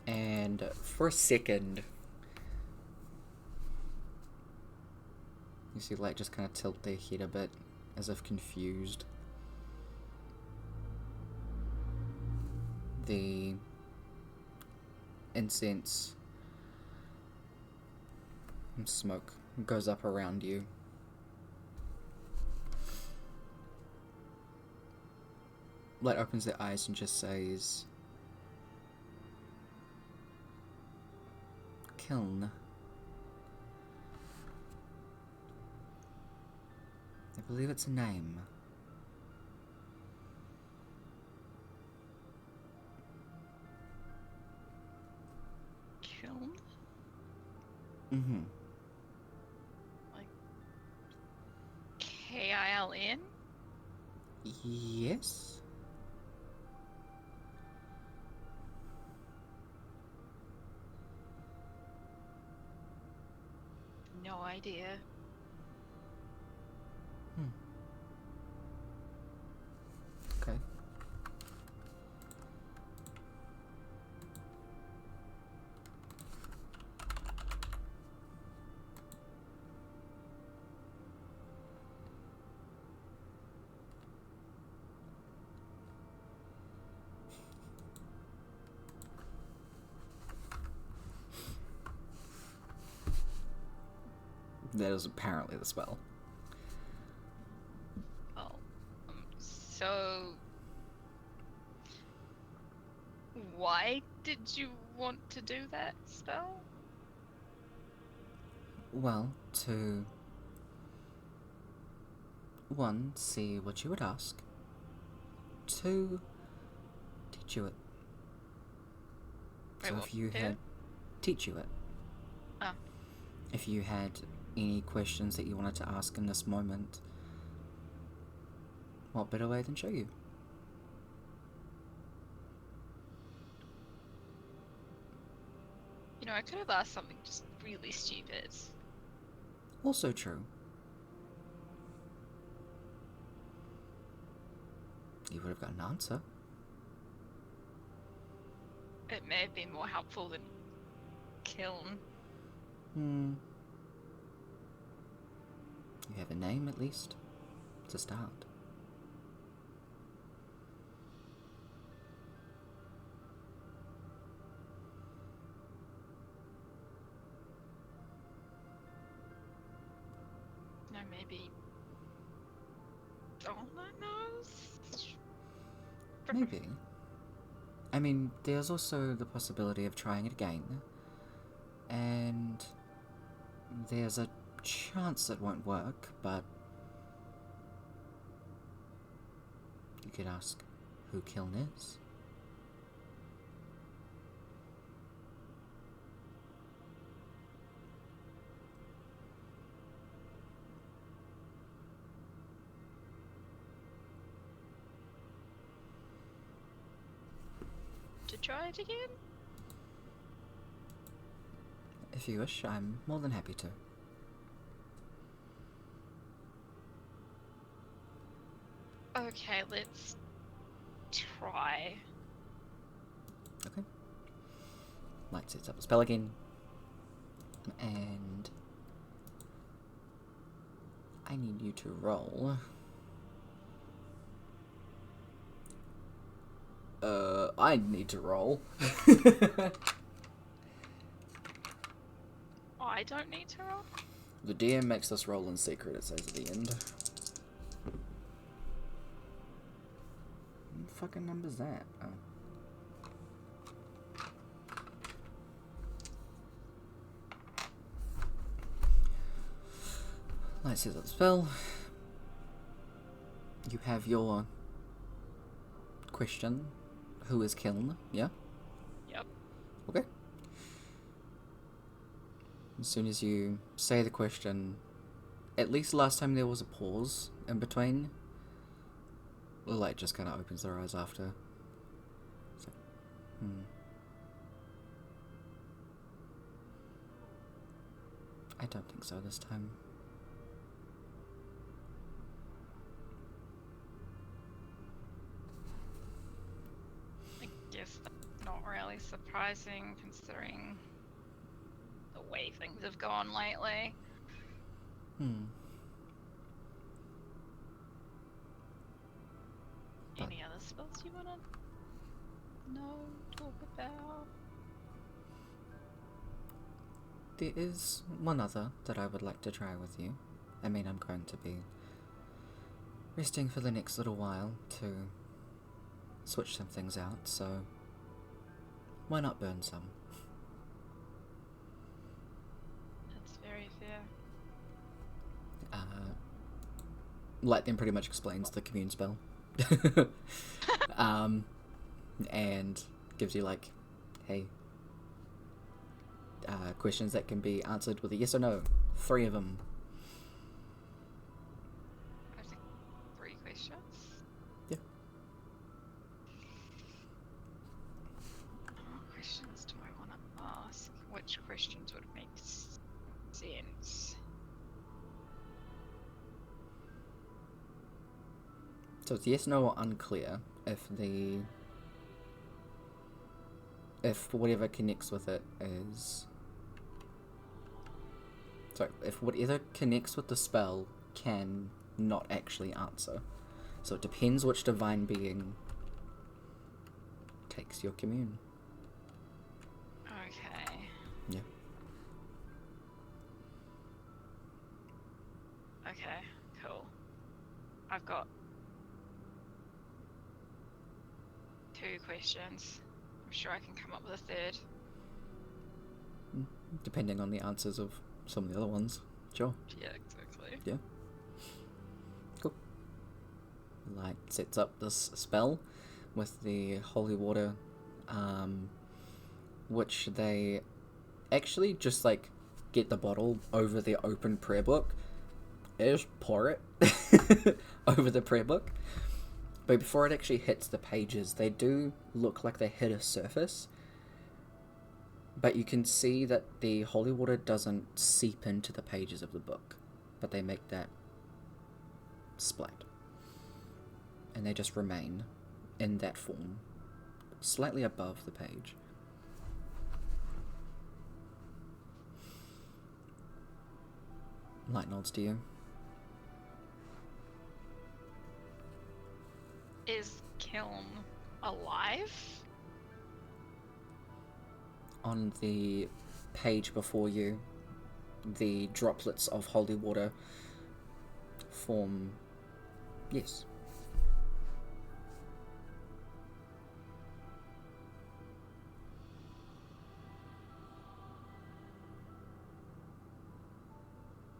And for a second, you see Light just kind of tilt their head a bit, as if confused. The incense and smoke goes up around you. Light opens their eyes and just says, Kiln. I believe it's a name. Kiln? Mm-hmm. Like K-I-L-N? Yes? No idea. Okay. That is apparently the spell. Oh. So... Why did you want to do that spell? Well, to... One, see what you would ask. Two, teach you it. Wait, So what? if you Do? had... Teach you it. Oh. If you had any questions that you wanted to ask in this moment, what better way than show you? You know, I could have asked something just really stupid. Also true. You would have got an answer. It may have been more helpful than kiln. You have a name, at least, to start. No, maybe... Donut knows? Maybe. I mean, there's also the possibility of trying it again. And there's a chance it won't work, but you could ask who Kiln is. To try it again? If you wish, I'm more than happy to. Okay, let's try. Okay. Light sets up a spell again. And I need you to roll. I need to roll. I don't need to roll? The DM makes this roll in secret, it says at the end. What fucking number's that? Oh. Let's see the spell. You have your question. Who is Kiln? Yeah? Yep. Okay. As soon as you say the question, at least last time there was a pause in between. The light just kind of opens their eyes after. So, I don't think so this time. I guess that's not really surprising considering the way things have gone lately. Any other spells you wanna talk about? There is one other that I would like to try with you. I mean, I'm going to be resting for the next little while to switch some things out, so why not burn some? That's very fair. Light then pretty much explains the commune spell. And gives you like, hey, questions that can be answered with a yes or no. 3 of them. I think 3 questions. Yeah. What questions do I want to ask? Which questions would make sense? So it's yes, no, or unclear. If whatever connects with it is... Sorry, if whatever connects with the spell can not actually answer. So it depends which divine being takes your commune. Okay. Yeah. Okay, cool. I've got 2 questions. I'm sure I can come up with a third. Depending on the answers of some of the other ones. Sure. Yeah, exactly. Yeah. Cool. Light sets up this spell with the holy water, which they actually just like get the bottle over the open prayer book. Just pour it over the prayer book. But before it actually hits the pages, they do look like they hit a surface. But you can see that the holy water doesn't seep into the pages of the book. But they make that splat. And they just remain in that form, slightly above the page. Light nods to you. Is Kiln alive? On the page before you, the droplets of holy water form... Yes.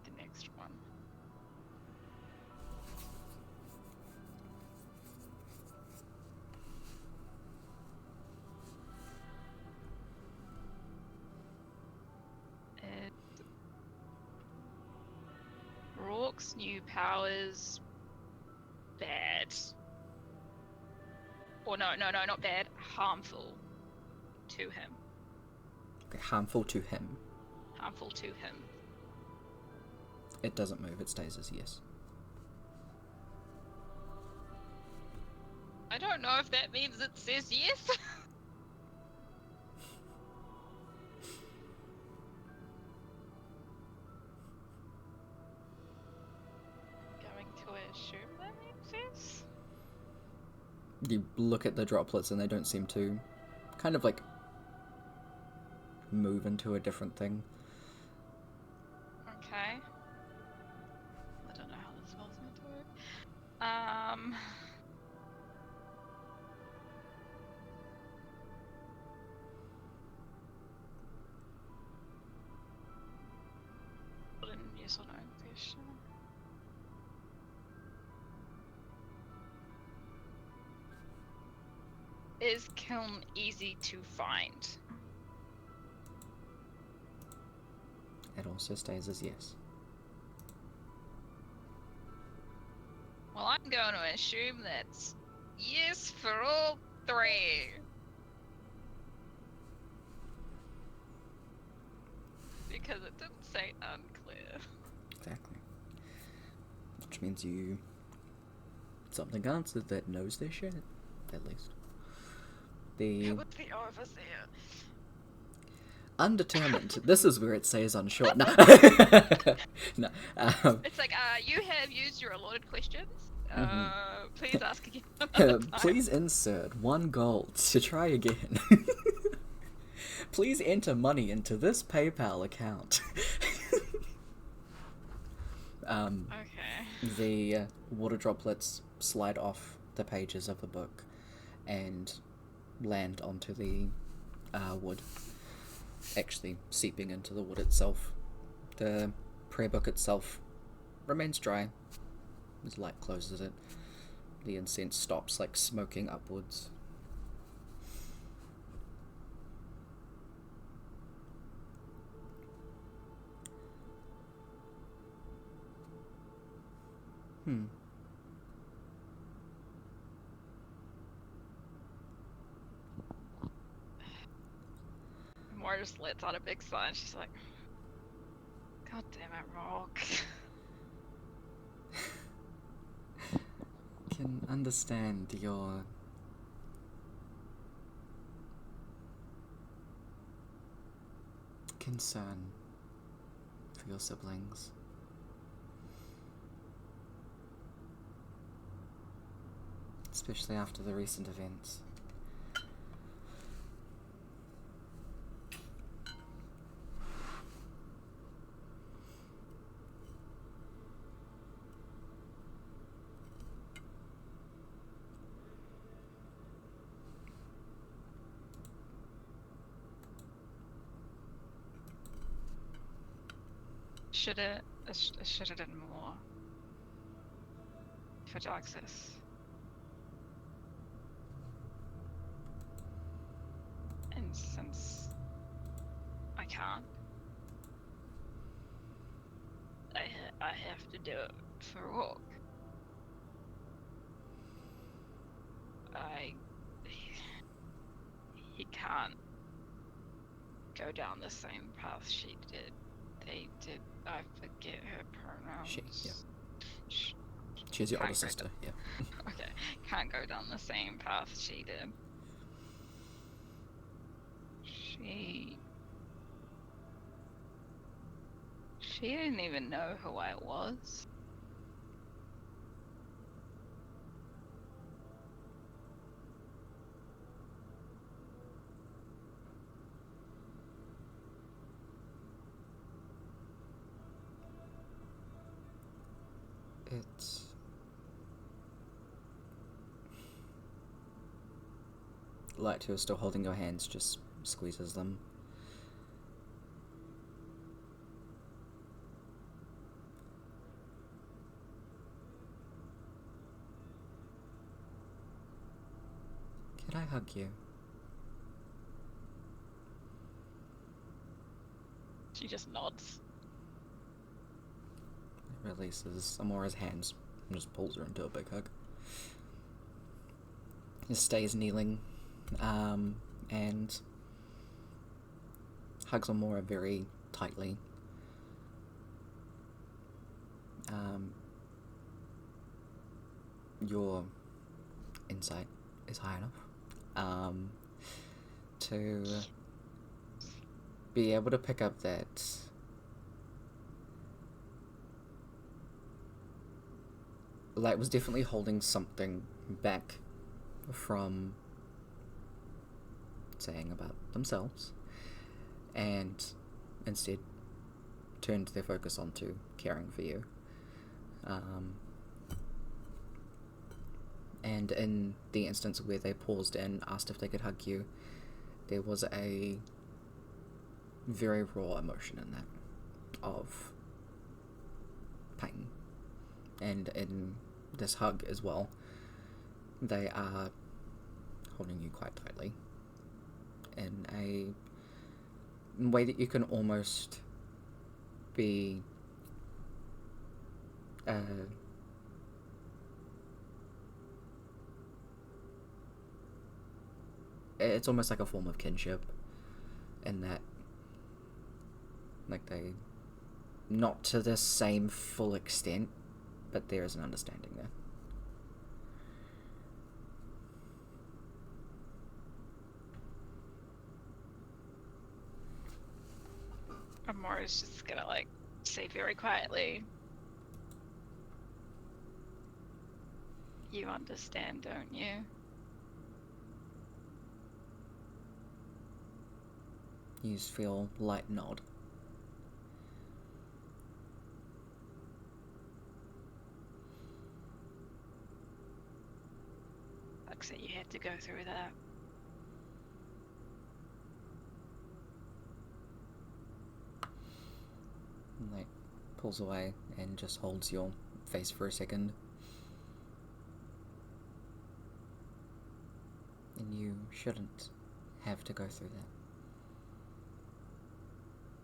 The next one. Rourke's new powers bad. Or no, not bad. Harmful to him. Okay, harmful to him. Harmful to him. It doesn't move, it stays as yes. I don't know if that means it says yes. Going to assume that means yes. You look at the droplets and they don't seem to kind of like move into a different thing. Okay. I don't know how this spell's meant to work. Put in yes or no question. Is Kiln easy to find? It also stays as yes. Well, I'm going to assume that's yes for all three. Because it didn't say unclear. Exactly. Which means you... something answered that knows their shit, at least. The... It would be overseer. Undetermined. This is where it says unsure. No. No. It's like, you have used your allotted questions. Please ask again. Please insert 1 gold to try again. Please enter money into this PayPal account. Okay. The water droplets slide off the pages of the book and land onto the wood, actually seeping into the wood itself. The prayer book itself remains dry as light closes it. The incense stops, like, smoking upwards. Moira just lets out a big sigh and she's like, God damn it, Rock. Can understand your concern for your siblings. Especially after the recent events. Should it? I should have done more for Doxus. And since I can't, I have to do it for Rook. He can't go down the same path she did. They did. I forget her pronouns. She, yeah. Sh- She's your older Can't go sister, yeah. Okay, can't go down the same path she did. She didn't even know who I was. It's... Light, who is still holding your hands, just squeezes them. Could I hug you? She just nods. Releases Amora's hands and just pulls her into a big hug. He stays kneeling, and hugs Amora very tightly. Your insight is high enough to be able to pick up that Light was definitely holding something back from saying about themselves, and instead turned their focus onto caring for you. And in the instance where they paused and asked if they could hug you, there was a very raw emotion in that of pain. And in this hug as well, they are holding you quite tightly in a way that you can almost be it's almost like a form of kinship, in that, like, they, not to the same full extent, but there is an understanding there. Amora's just gonna, like, say very quietly, "You understand, don't you?" You just feel light nod. Sucks that you had to go through that. And, like, pulls away and just holds your face for a second. And you shouldn't have to go through that.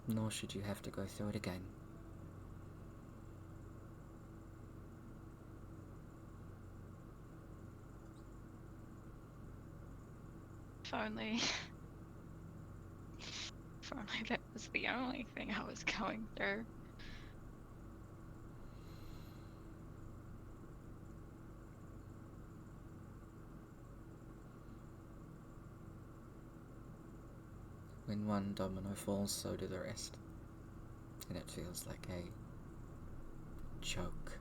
Nor should you have to go through it again. If only... if only that was the only thing I was going through. When one domino falls, so do the rest. And it feels like a choke.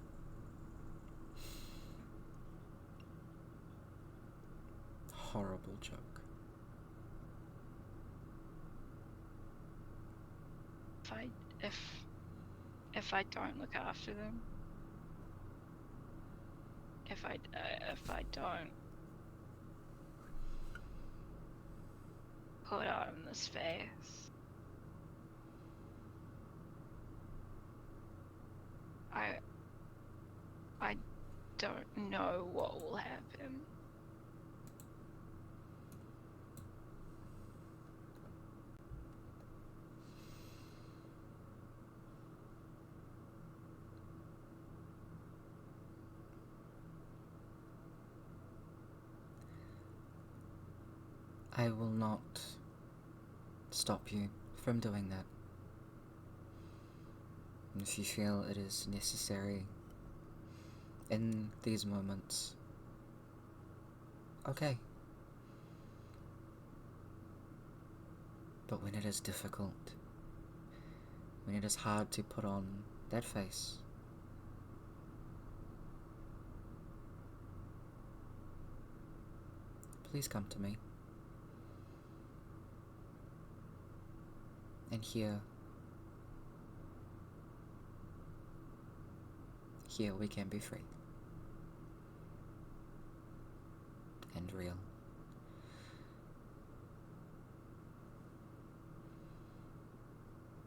Horrible choke. If I don't look after them, if I don't put out in the space, don't know what will happen. I will not stop you from doing that. If you feel it is necessary in these moments, okay. But when it is difficult, when it is hard to put on that face, please come to me. And here we can be free. And real.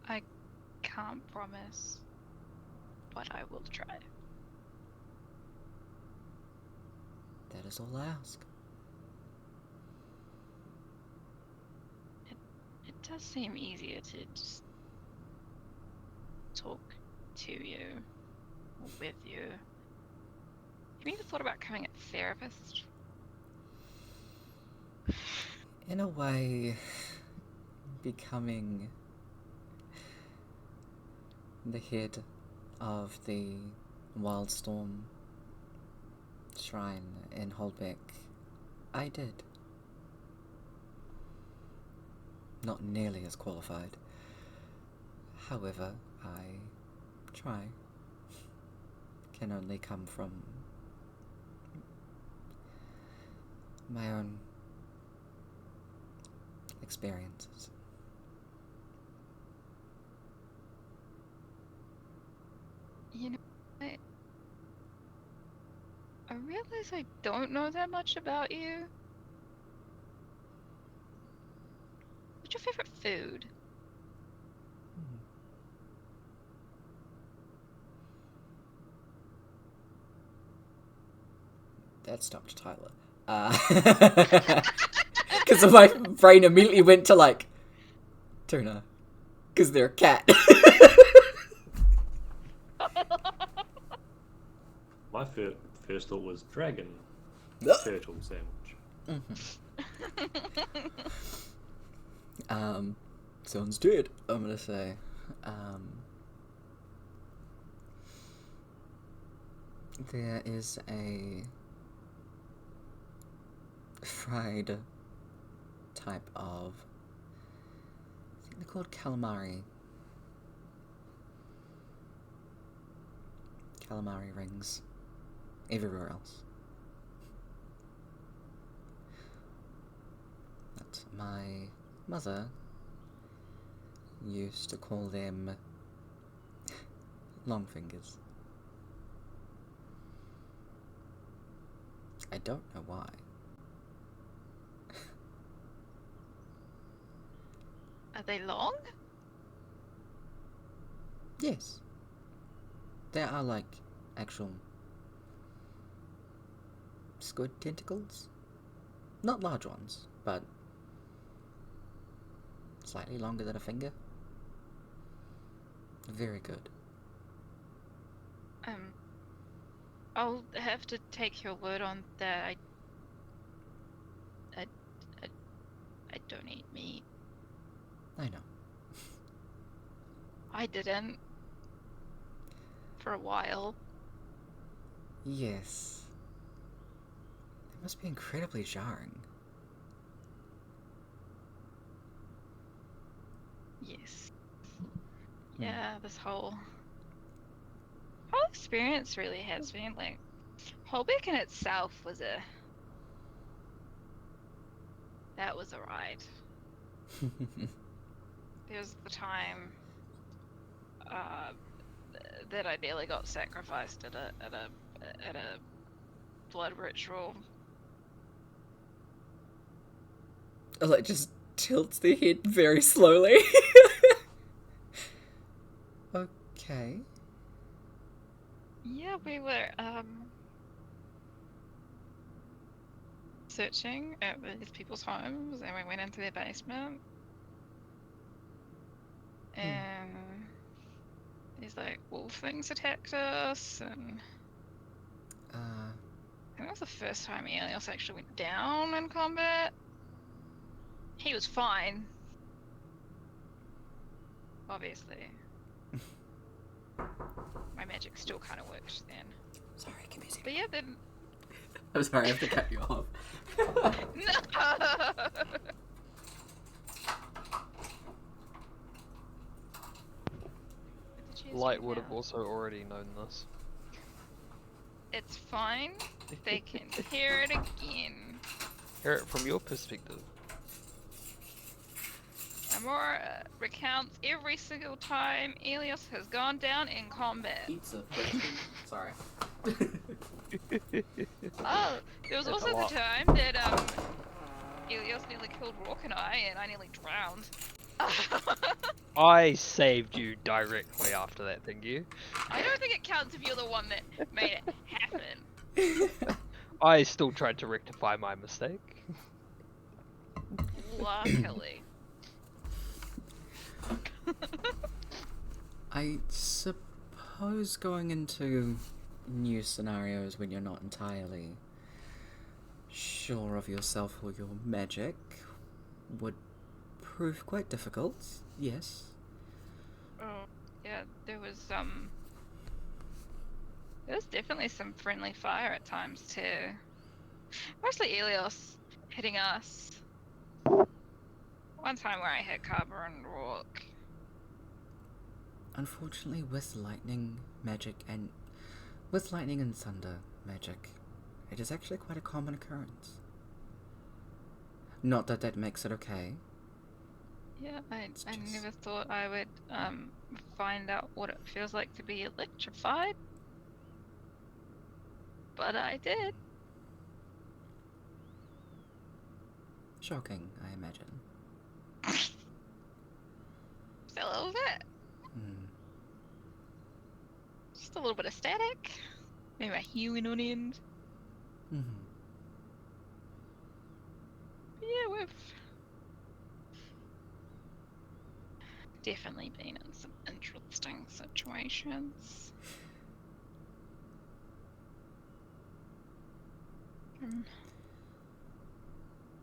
I can't promise, but I will try. That is all I ask. It does seem easier to just talk to you or with you. Have you ever thought about becoming a therapist? In a way, becoming the head of the Wildstorm Shrine in Holdbeck, I did. Not nearly as qualified. However, I try. Can only come from my own experiences. You know, I realize I don't know that much about you. What's your favorite food? That stopped Tyler. Because my brain immediately went to, like, tuna. Because they're a cat. My first thought was dragon turtle sandwich. Sounds good, I'm gonna say. There is a fried type of, I think they're called calamari. Calamari rings everywhere else. But my mother used to call them long fingers. I don't know why. Are they long? Yes. There are, like, actual squid tentacles. Not large ones, but slightly longer than a finger. Very good. I'll have to take your word on that. I don't eat meat. I know. I didn't. For a while. Yes. It must be incredibly jarring. Yes. Yeah, this whole experience really has been, like, Holbeck in itself was that was a ride. There was the time that I nearly got sacrificed at a blood ritual. Like, just tilts the head very slowly. Okay. Yeah, we were searching at these people's homes, and we went into their basement. And these like wolf things attacked us, and I think that was the first time Elios actually went down in combat. He was fine. Obviously. My magic still kind of worked then. Sorry, give me a second. But yeah, then... I'm sorry, I have to cut you off. No! Light would have also already known this. It's fine. They can hear it again. Hear it from your perspective. Amora recounts every single time Elios has gone down in combat. Pizza. Sorry. Oh, there was That's also a the lot. time that Elios nearly killed Rourke and I nearly drowned. I saved you directly after that, thank you. I don't think it counts if you're the one that made it happen. I still tried to rectify my mistake. Luckily. I suppose going into new scenarios when you're not entirely sure of yourself or your magic would prove quite difficult, yes. Oh, yeah, there was definitely some friendly fire at times too. Mostly Elios hitting us. One time where I hit Carver and Rourke. Unfortunately, with lightning and thunder magic, it is actually quite a common occurrence. Not that that makes it okay. Yeah, I never thought I would find out what it feels like to be electrified. But I did. Shocking, I imagine. Just a little bit. Just a little bit of static. Maybe my healing on end. Mm-hmm. But yeah, we've definitely been in some interesting situations.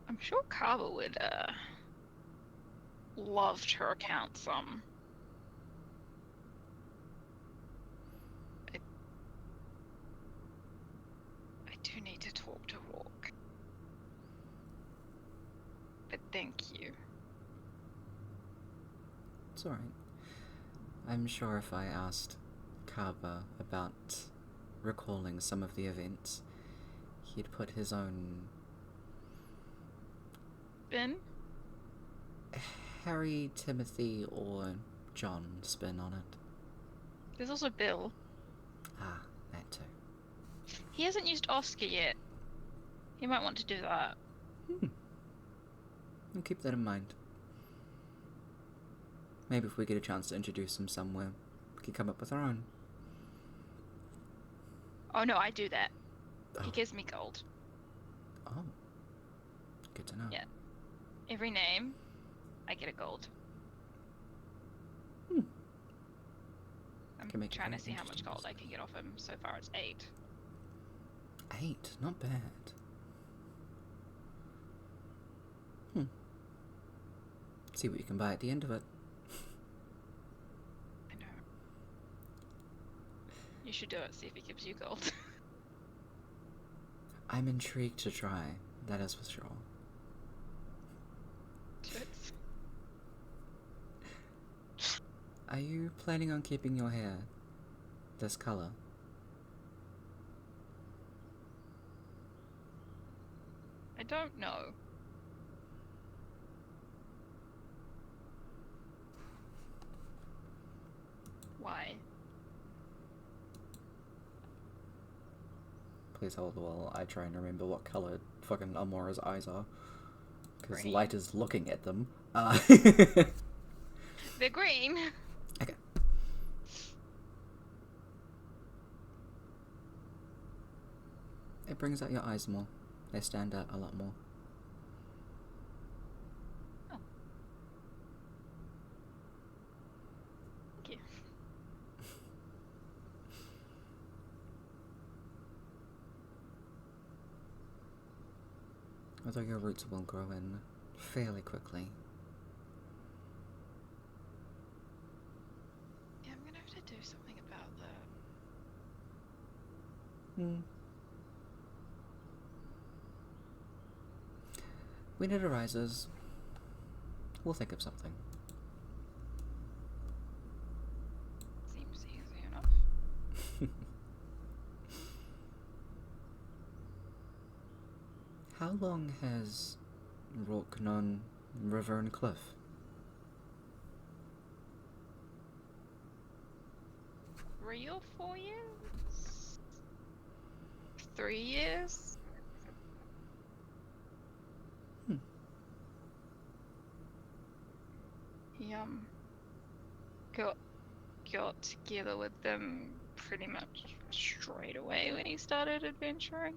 I'm sure Carver would love to recount some. I do need to talk to Rourke. But thank you. It's alright. I'm sure if I asked Carver about recalling some of the events, he'd put his own Ben? Harry, Timothy, or John spin on it. There's also Bill. Ah, that too. He hasn't used Oscar yet. He might want to do that. I'll keep that in mind. Maybe if we get a chance to introduce him somewhere, we can come up with our own. Oh no, I do that. Oh. He gives me gold. Oh. Good to know. Yeah. Every name, I get a gold. I'm Can make it trying to very see how much interesting, gold I can get off him. So far it's 8. 8, not bad. See what you can buy at the end of it. I know. You should do it, see if he gives you gold. I'm intrigued to try, that is for sure. Toots. Are you planning on keeping your hair this color? I don't know. Why? Please hold while I try and remember what color fucking Amora's eyes are. Because Green. Light is looking at them. They're green. Okay. It brings out your eyes more. They stand out a lot more. Oh. Thank you. Although your roots will grow in fairly quickly. Yeah, I'm gonna have to do something about that. When it arises, we'll think of something. Seems easy enough. How long has Rourke known River and Cliff? Three or 4 years? 3 years? He got together with them pretty much straight away when he started adventuring.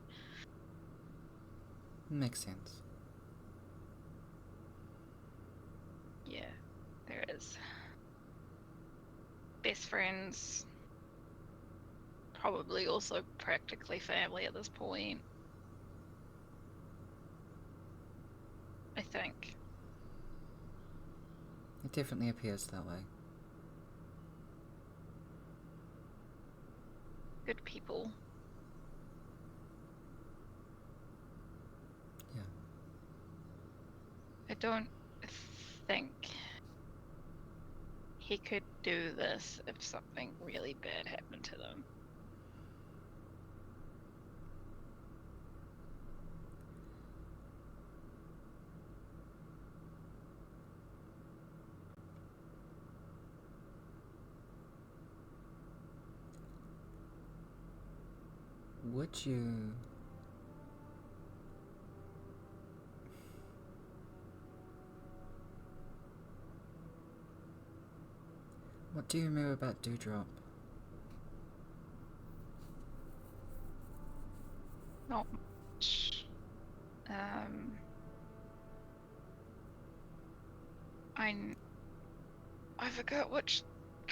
Makes sense. Yeah, there is. Best friends. Probably also practically family at this point. I think. It definitely appears that way. Good people. Yeah. I don't think he could do this if something really bad happened to them. Would you... What do you remember about Dewdrop? Not much. I forgot which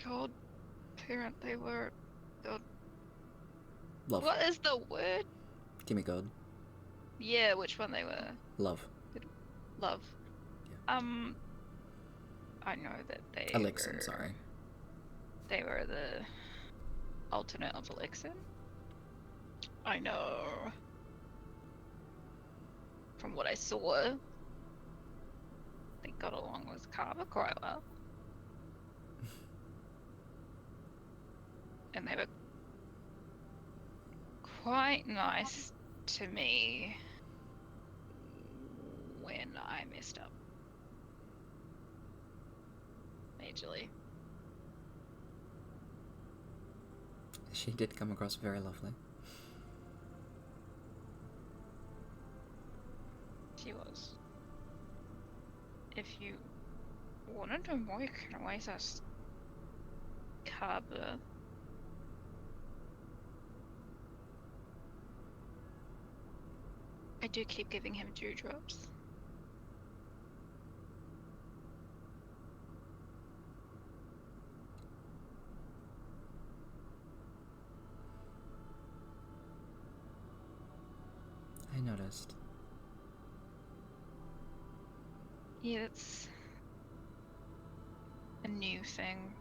god parent they were. God. Love. What is the word? Demigod. Yeah, which one they were. Love. Love. Yeah. I know that they Alexin, were... sorry. They were the alternate of Alexin. I know. From what I saw, they got along with Carver quite well. And they were quite nice to me when I messed up. Majorly. She did come across very lovely. She was. If you wanted to know, you can always ask Carver. I do keep giving him dewdrops. I noticed. Yeah, it's a new thing.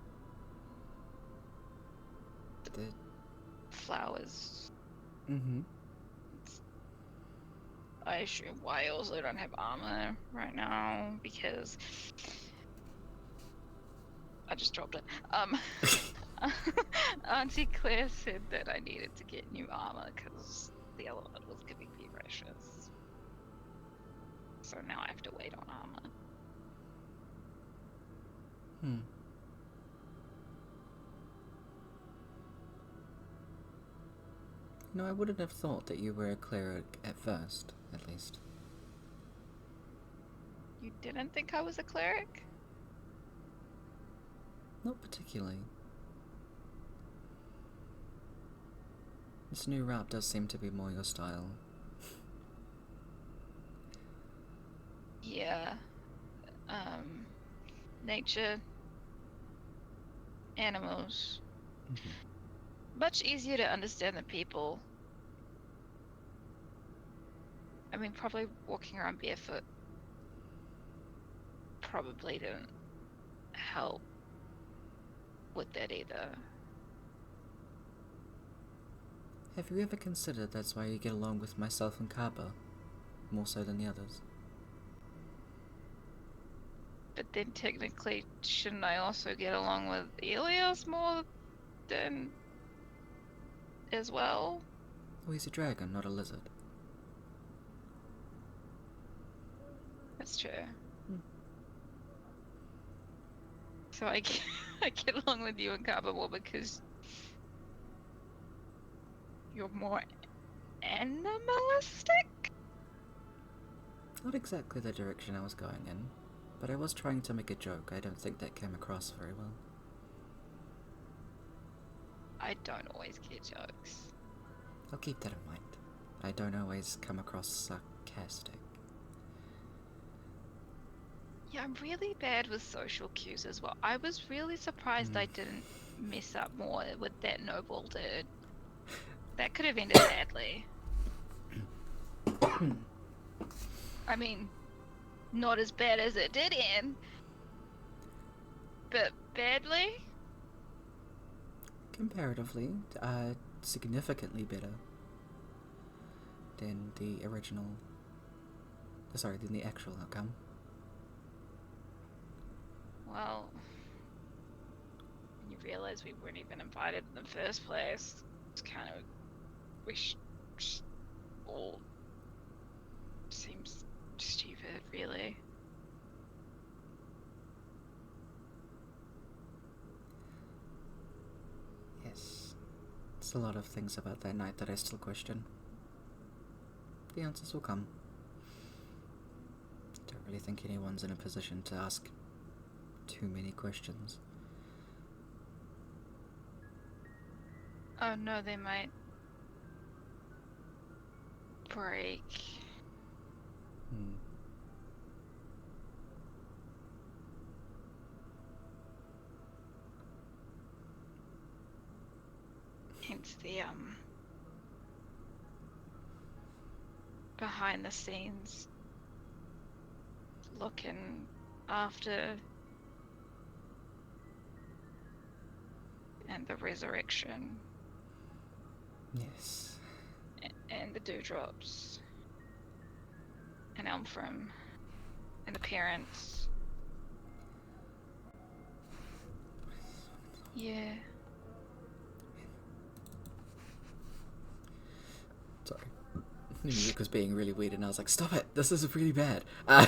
Did... Flowers. Mm-hmm. I assume why I also don't have armor right now, because I just dropped it. Auntie Claire said that I needed to get new armor because the other one was giving me rashes. So now I have to wait on armor. No, I wouldn't have thought that you were a cleric at first, at least. You didn't think I was a cleric? Not particularly. This new route does seem to be more your style. here. Nature, animals. Much easier to understand than people. I mean, probably walking around barefoot probably didn't help with that either. Have you ever considered that's why you get along with myself and Kaba, more so than the others? But then technically, shouldn't I also get along with Elias more than as well? Oh, he's a dragon, not a lizard. That's true. So I get along with you and Kaba more because you're more animalistic? Not exactly the direction I was going in, but I was trying to make a joke. I don't think that came across very well. I don't always get jokes. I'll keep that in mind. I don't always come across sarcastic. Yeah, I'm really bad with social cues as well. I was really surprised I didn't mess up more with that noble dude. That could have ended badly. I mean, not as bad as it did end, but badly? Comparatively, significantly better than the original. Sorry, than the actual outcome. Well, when you realize we weren't even invited in the first place, it's kind of all seems stupid, really. Yes. It's a lot of things about that night that I still question. The answers will come. Don't really think anyone's in a position to ask too many questions. Oh no, they might break. Hence the behind the scenes looking after and the resurrection Yes. and the dewdrops and Elmfram and the parents. Yeah. Sorry. The music was being really weird and I was like, stop it! This is really bad! I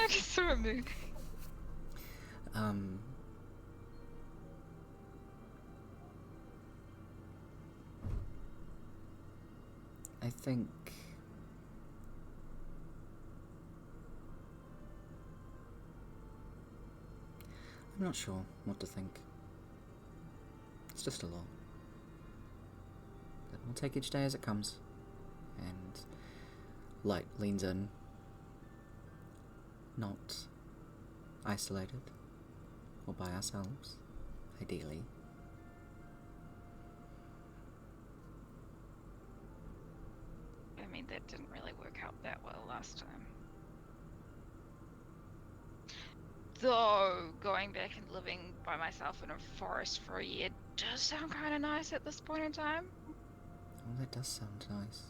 just saw a movie. I think I'm not sure what to think. It's just a lot. But we'll take each day as it comes. And Light leans in. Not isolated. Or by ourselves. Ideally. I mean, that didn't really work out that well last time. Though, going back and living by myself in a forest for a year does sound kind of nice at this point in time. Oh, that does sound nice.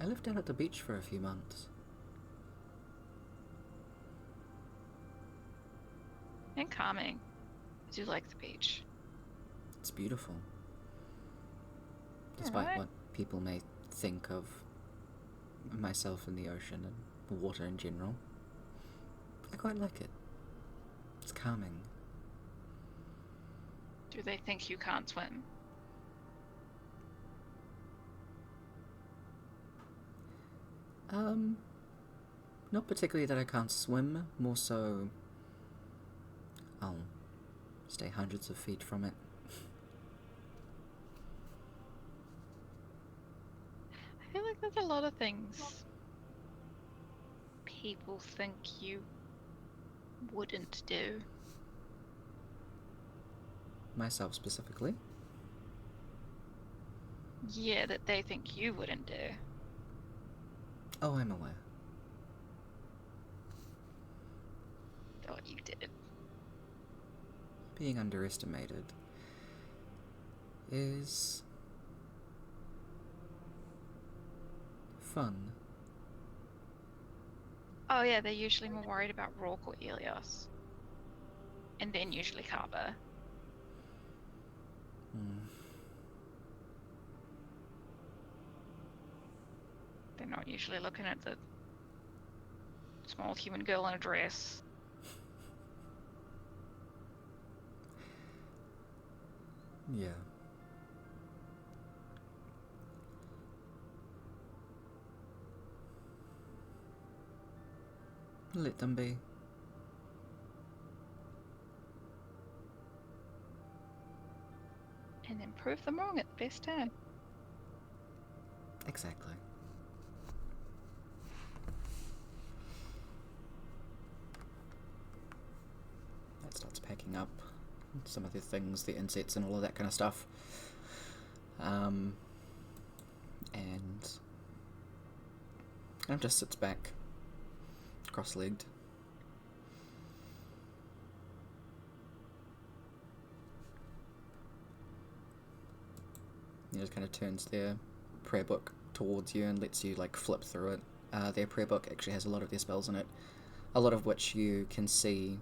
I lived out at the beach for a few months. And calming. I do like the beach. It's beautiful. Despite what people may think of myself in the ocean and water in general. I quite like it. It's calming. Do they think you can't swim? Not particularly that I can't swim, more so I'll stay hundreds of feet from it. I lot of things people think you wouldn't do. Myself specifically? Yeah, that they think you wouldn't do. Oh, I'm aware. Thought you did. Being underestimated is fun. Oh yeah, they're usually more worried about Rourke or Elios. And then usually Carver. They're not usually looking at the small human girl in a dress. Yeah. Let them be. And then prove them wrong at the best time. Exactly. That starts packing up some of the things, the insets and all of that kind of stuff. And just sits back, cross-legged. He just kind of turns their prayer book towards you and lets you like flip through it. Their prayer book actually has a lot of their spells in it, a lot of which you can see.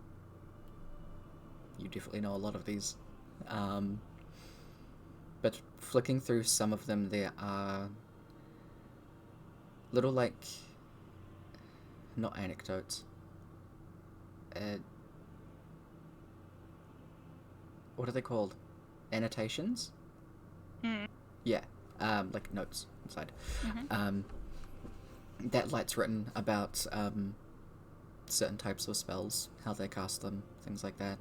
You definitely know a lot of these. But flicking through some of them, there are little, like, not anecdotes. What are they called? Annotations? Yeah, like notes inside. That light's written about certain types of spells, how they cast them, things like that.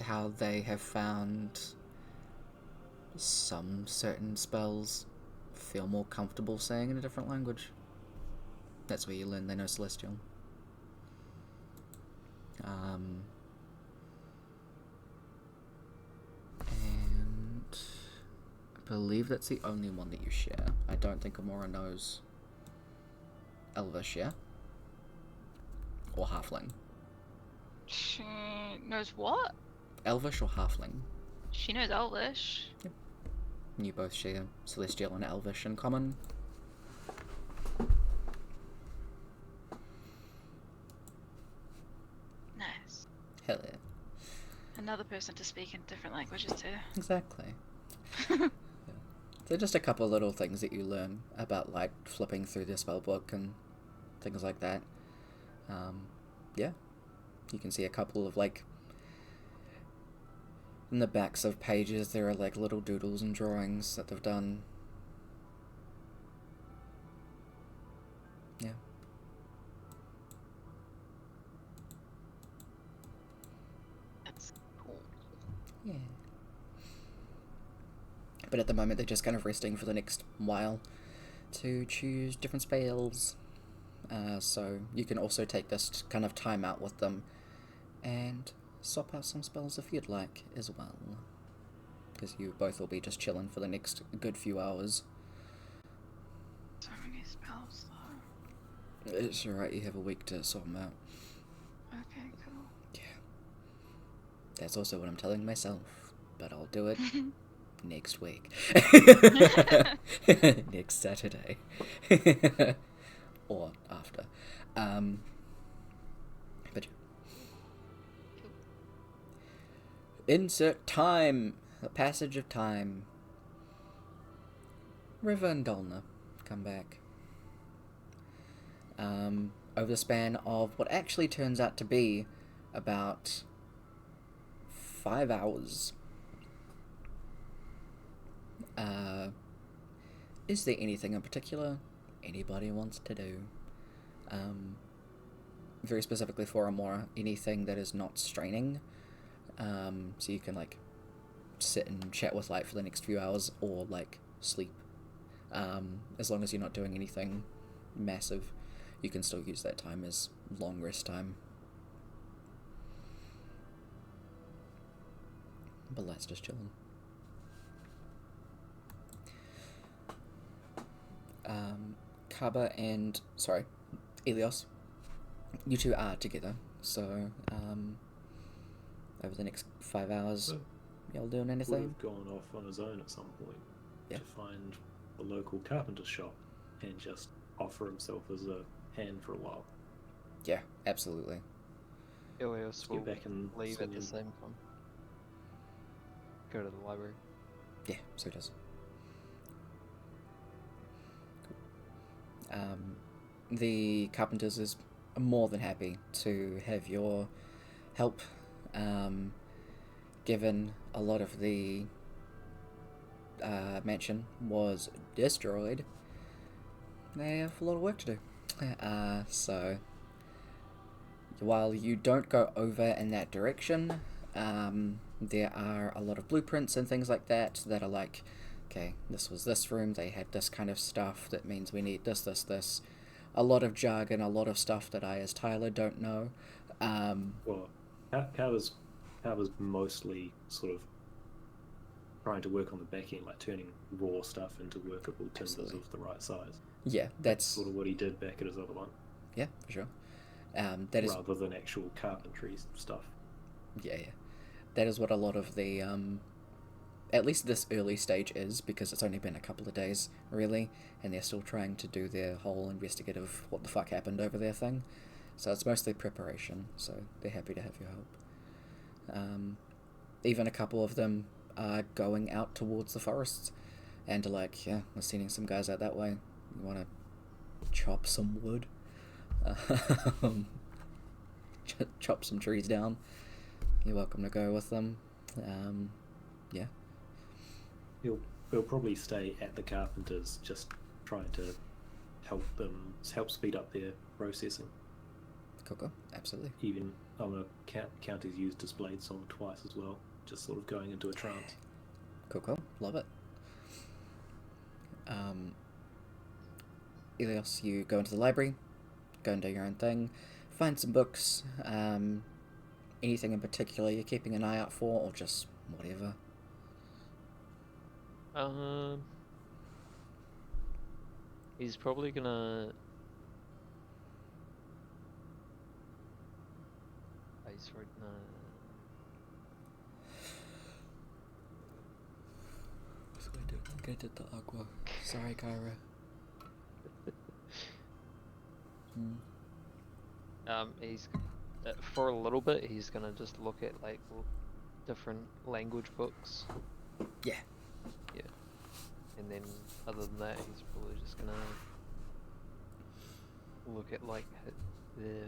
How they have found some certain spells feel more comfortable saying in a different language. That's where you learn they know Celestial. And I believe that's the only one that you share. I don't think Amora knows Elvish, yeah? Or Halfling. She knows what? Elvish or Halfling? She knows Elvish. Yep. You both share Celestial and Elvish in common. Nice. Hell yeah. Another person to speak in different languages too. Exactly. Yeah. They're just a couple of little things that you learn about, like, flipping through the spell book and things like that. Yeah. You can see a couple of, like, in the backs of pages there are, like, little doodles and drawings that they've done. Yeah. That's cool. Yeah. But at the moment they're just kind of resting for the next while to choose different spells. So you can also take this kind of time out with them and swap out some spells if you'd like as well. Because you both will be just chilling for the next good few hours. So many spells though. It's alright, you have a week to sort them out. Okay, cool. Yeah. That's also what I'm telling myself, but I'll do it next week. Next Saturday. Or after. But insert time. The passage of time. River and Dolna come back. Over the span of what actually turns out to be about 5 hours. Is there anything in particular anybody wants to do? Very specifically for Amora, anything that is not straining. So you can, like, sit and chat with light for the next few hours, or like sleep. As long as you're not doing anything massive, you can still use that time as long rest time. But Light's just chilling. Kaba and Elios, you two are together, so over the next 5 hours, So, y'all doing would anything? have gone off on his own at some point Yeah. to find a local carpenter shop and just offer himself as a hand for a while. Yeah, absolutely. Ilios will Get back and leave swing at the in. same time. Go to the library. Yeah, so it does. The Carpenters is more than happy to have your help, given a lot of the mansion was destroyed. They have a lot of work to do. So while you don't go over in that direction, there are a lot of blueprints and things like that that are like, okay, this was this room, they had this kind of stuff, that means we need this, this, this. A lot of jargon, a lot of stuff that I, as Tyler, don't know. Well, how was mostly sort of trying to work on the back end, like turning raw stuff into workable timbers Absolutely. of the right size. Yeah, that's Sort of what he did back at his other one, yeah, for sure. That is rather than actual carpentry stuff. yeah. That is what a lot of the at least this early stage is, because it's only been a couple of days, really, and they're still trying to do their whole investigative what the fuck happened over there thing. So it's mostly preparation, so they're happy to have your help. Even a couple of them are going out towards the forests, and are like, yeah, we're sending some guys out that way. You want to chop some wood? Chop some trees down. You're welcome to go with them. Yeah. He'll probably stay at the carpenters, just trying to help speed up their processing. Cool. Absolutely. Even I'm gonna count his used displayed song twice as well, just sort of going into a trance. Cool. Love it. Elios, you go into the library, go and do your own thing, find some books, anything in particular you're keeping an eye out for, or just whatever. He's probably gonna. He's right now. Get the agua. Sorry, Kyra. He's for a little bit. He's gonna just look at like different language books. Yeah. Yeah. And then other than that, he's probably just gonna look at like the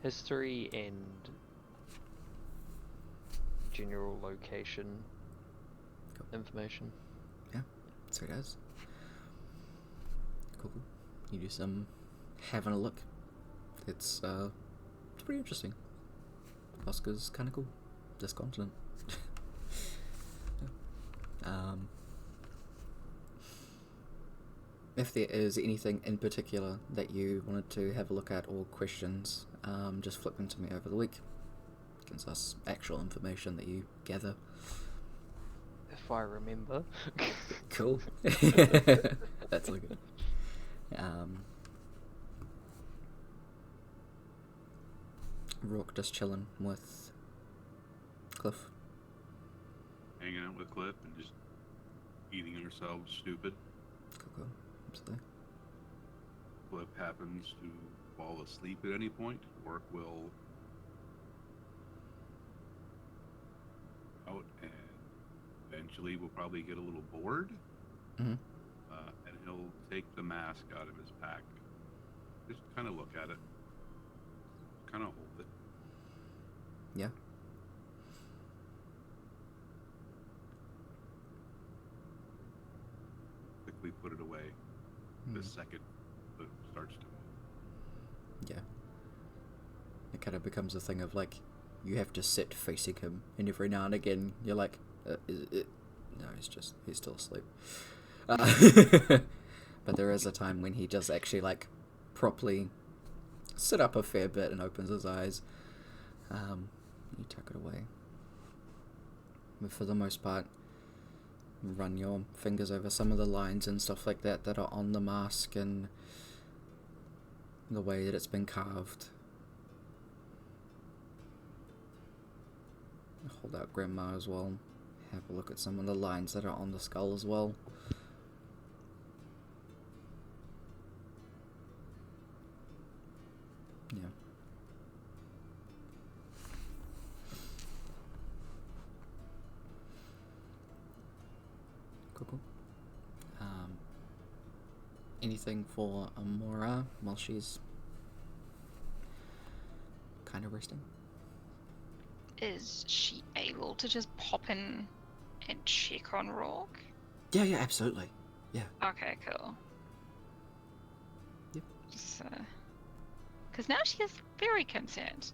history and general location information. So it does. Cool. You do some having a look. It's pretty interesting. Oscar's kind of cool. This continent. If there is anything in particular that you wanted to have a look at or questions, just flip them to me over the week. Gives us actual information that you gather. If I remember. Cool. That's all good. Rourke just chilling with Cliff. Hanging out with Cliff and just eating ourselves stupid. Cool. Absolutely. Cliff happens to fall asleep at any point. Work will out, and eventually we'll probably get a little bored. Mm-hmm. And he'll take the mask out of his pack. Just kind of look at it. Kind of hold it. Yeah. Quickly put it away the second it starts to move. Yeah. It kind of becomes a thing of like, you have to sit facing him, and every now and again you're like, is it? No, he's still asleep. But there is a time when he does actually like properly sit up a fair bit and opens his eyes. You tuck it away. But for the most part, run your fingers over some of the lines and stuff like that that are on the mask and the way that it's been carved. Hold out Grandma as well. Have a look at some of the lines that are on the skull as well. Yeah. Cool. Anything for Amora while she's kind of resting? Is she able to just pop in and check on Rourke? Yeah, absolutely. Yeah. Okay, cool. Yep. Because now she is very concerned.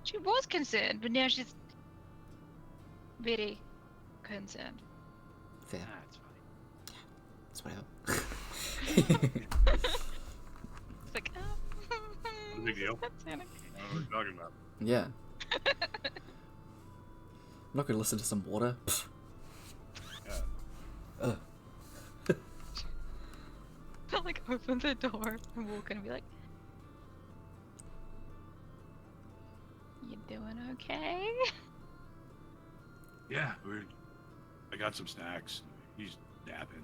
She was concerned, but now she's very concerned. Fair. It's fine. That's whatever. It's like, No big deal. that's Sonic. What are we talking about? Yeah. I'm not gonna listen to some water. Pfft. Yeah. I'll like open the door and walk in and be like, "You doing okay?" Yeah, I got some snacks. He's napping.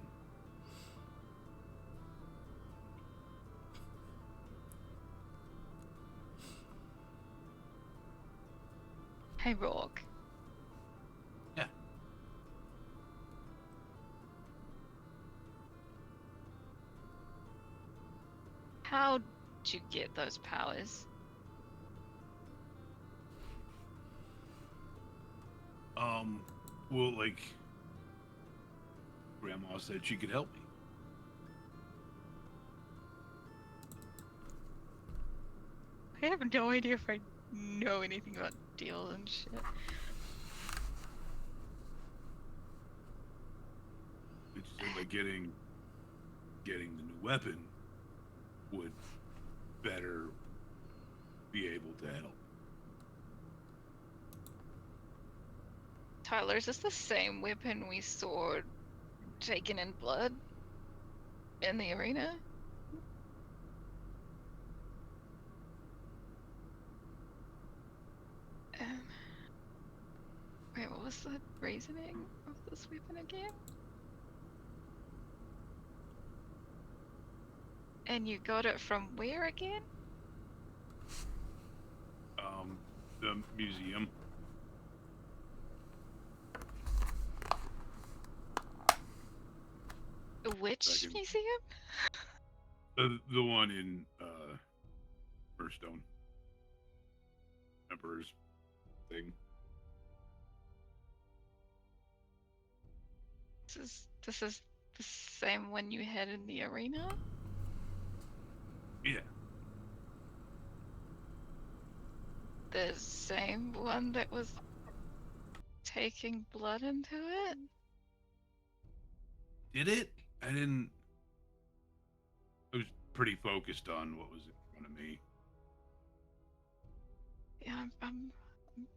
Hey, Rourke. Yeah. How'd you get those powers? Well, like, Grandma said she could help me. I have no idea if I know anything about deals and shit. It said like getting the new weapon would better be able to help. Tyler, is this the same weapon we saw taken in blood in the arena? Wait, what was the reasoning of this weapon again? And you got it from where again? The museum. Which Second. museum? The one in Firstone. Emperor's thing. This is the same one you had in the arena? Yeah. The same one that was taking blood into it? Did it? I didn't. I was pretty focused on what was in front of me. Yeah, I'm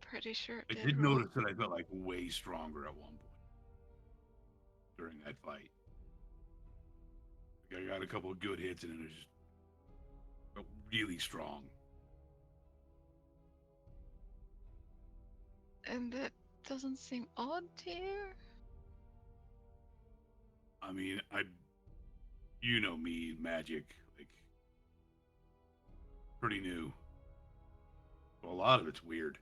pretty sure it I did. did Rourke. notice that I felt like way stronger at one point during that fight. Like I got a couple of good hits and it was just felt really strong. And that doesn't seem odd to you? I mean, you know me, magic, like pretty new. Well, a lot of it's weird.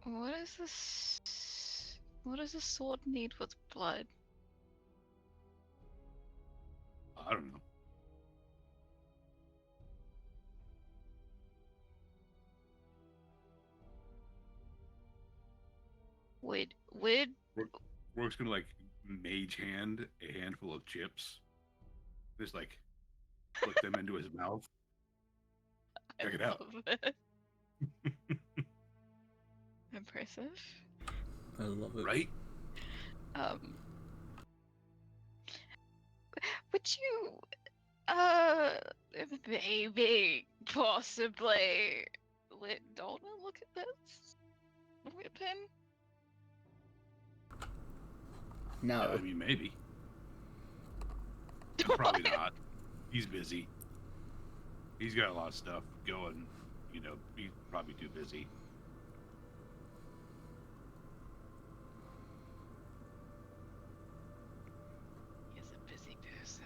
What is this? What does a sword need with blood? I don't know. Would Rourke's gonna like mage hand a handful of chips. Just like Put them into his mouth. Check it out. Love it. Impressive. I love it. Right? Would you, maybe, possibly let Donna look at this weapon? No. I mean, maybe. Probably not. He's busy. He's got a lot of stuff going. You know, he's probably too busy. He's a busy person.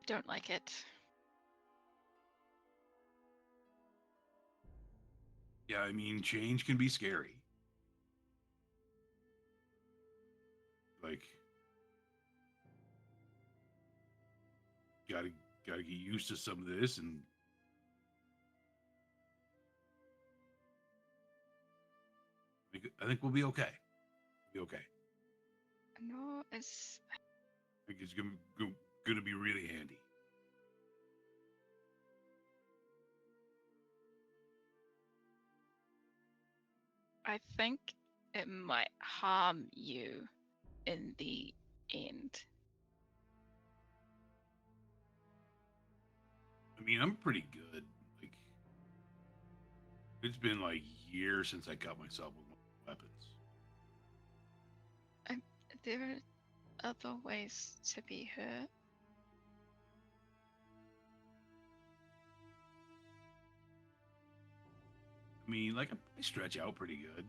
I don't like it. Yeah, I mean, change can be scary. Like, gotta get used to some of this, and I think we'll be okay. We'll be okay. No, it's. I think it's gonna be really handy. I think it might harm you in the end. I mean, I'm pretty good. Like, it's been like years since I cut myself with weapons. There are other ways to be hurt. I mean, like, I stretch out pretty good.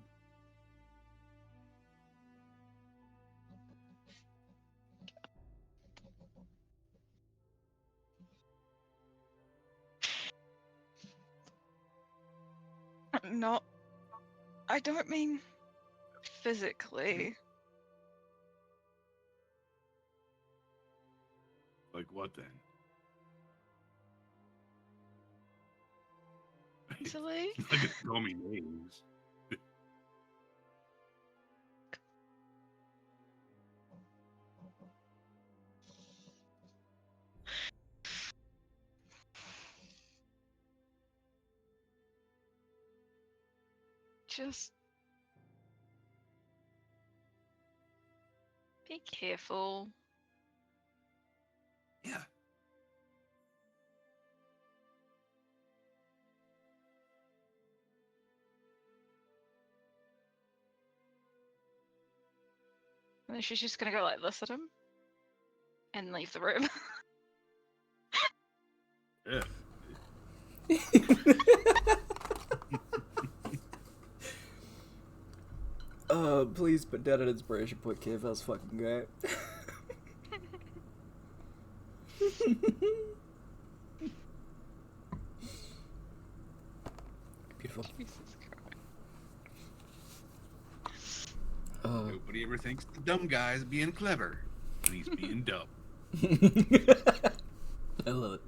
No, I don't mean physically. Like what then? Mentally? Like, it's call me names. Just be careful. Yeah. And then she's just gonna go like this at him and leave the room. Yeah. Please put down an inspiration point, Kev. That was fucking great. Beautiful. Jesus Christ. Nobody ever thinks the dumb guy's being clever when he's being dumb. I love it.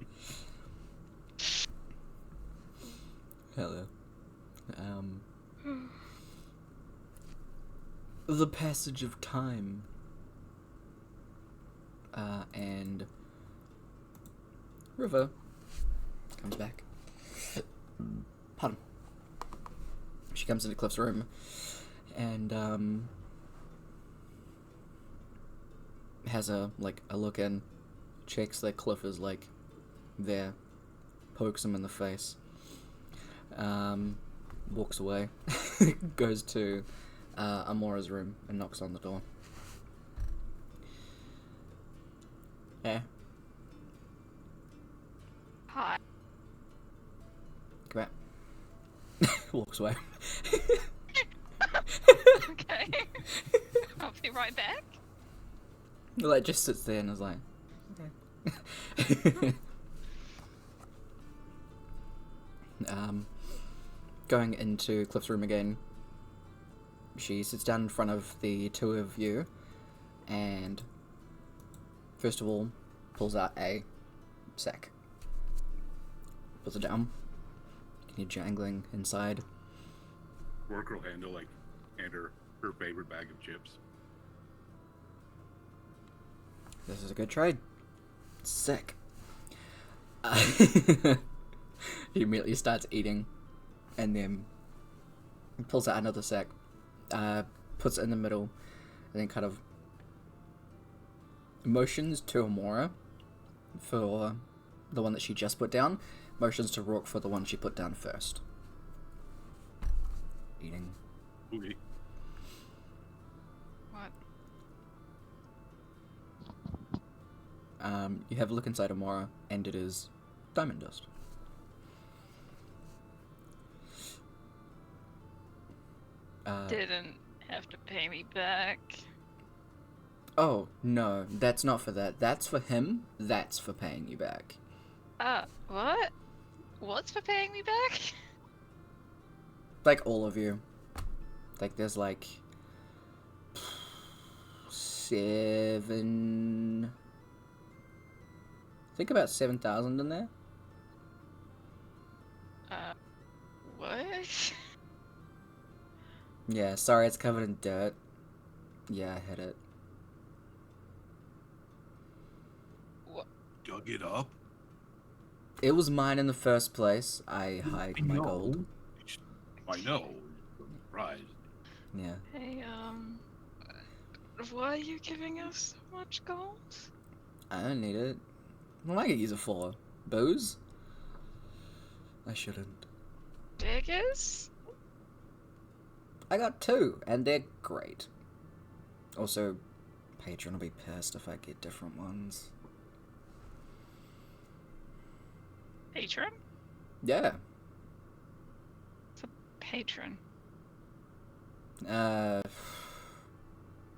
Hello. The passage of time. And River comes back. Pardon. She comes into Cliff's room and has a look in, checks that Cliff is there, pokes him in the face, walks away, goes to Amora's room and knocks on the door. Yeah. Hi. Come out. Walks away. Okay. I'll be right back. Just sits there and is like, okay. Going into Cliff's room again, she sits down in front of the two of you and first of all pulls out a sack puts it down. You're jangling inside. Brooke will hand her favorite bag of chips. This is a good trade. Sick. He immediately starts eating, and then pulls out another sack, puts it in the middle, and then kind of motions to Amora for the one that she just put down, motions to Rourke for the one she put down first. Eating. Okay. What? You have a look inside Amora, and it is diamond dust. Didn't have to pay me back. Oh, no, that's not for that. That's for him. That's for paying you back. What? What's for paying me back? Like, all of you. Like, there's, like... 7... Think about 7,000 in there. What? Yeah, sorry, it's covered in dirt. Yeah, I hit it. What? Dug it up? It was mine in the first place. I hide my gold. I know. Right. Yeah. Hey, why are you giving us so much gold? I don't need it. What am I gonna use it for? Booze? I shouldn't. Daggers? I got 2, and they're great. Also, Patron will be pissed if I get different ones. Patron? Yeah. It's a patron.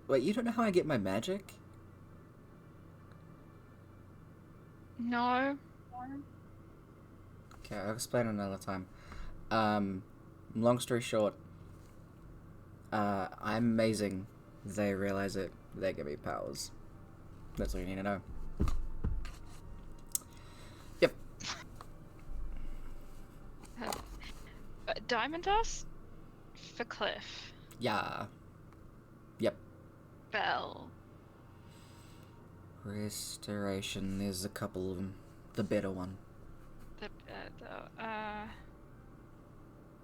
Wait, you don't know how I get my magic? No. Okay, I'll explain another time. Long story short, I'm amazing. They realize it. They give me powers. That's all you need to know. Yep. Diamond dust? For Cliff. Yeah. Yep. Bell. Restoration. There's a couple of them. The better one.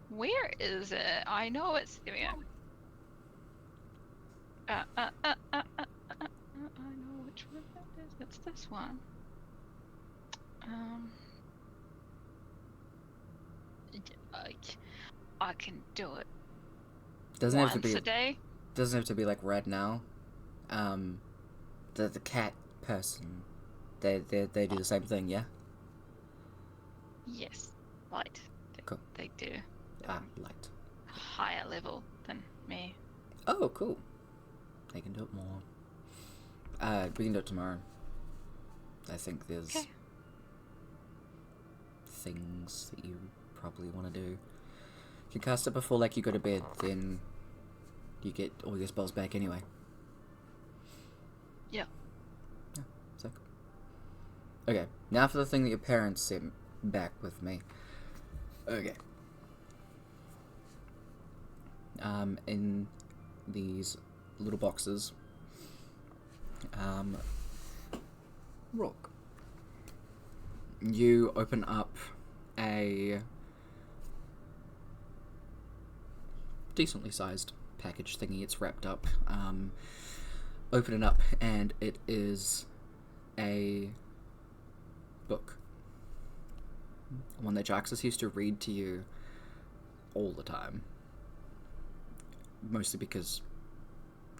Where is it? I know it's there. I know which one that is. It's this one. I can do it. Doesn't once have to be a day. Doesn't have to be like right now. The cat person. They do the same thing, yeah? Yes, light. Cool. They do. Light. Higher level than me. Oh, cool. They can do it more. We can do it tomorrow. I think there's Okay. things that you probably want to do. You can cast it before, like, you go to bed, then you get all your spells back anyway. Yeah. Yeah, sick. Okay, now for the thing that your parents sent back with me. Okay. In these little boxes, Rook. You open up a decently sized package thingy. It's wrapped up. Open it up, and it is a book. One that Jaxus used to read to you all the time. Mostly because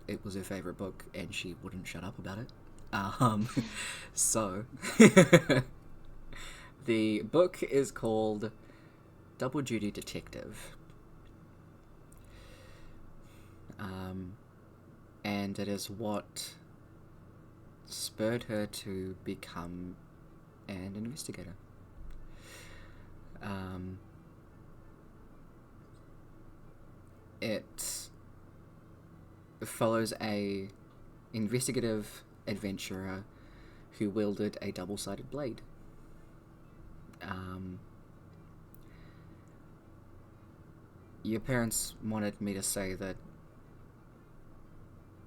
it was her favorite book and she wouldn't shut up about it. So the book is called Double Duty Detective. And it is what spurred her to become an investigator. It follows a investigative adventurer who wielded a double-sided blade. Your parents wanted me to say that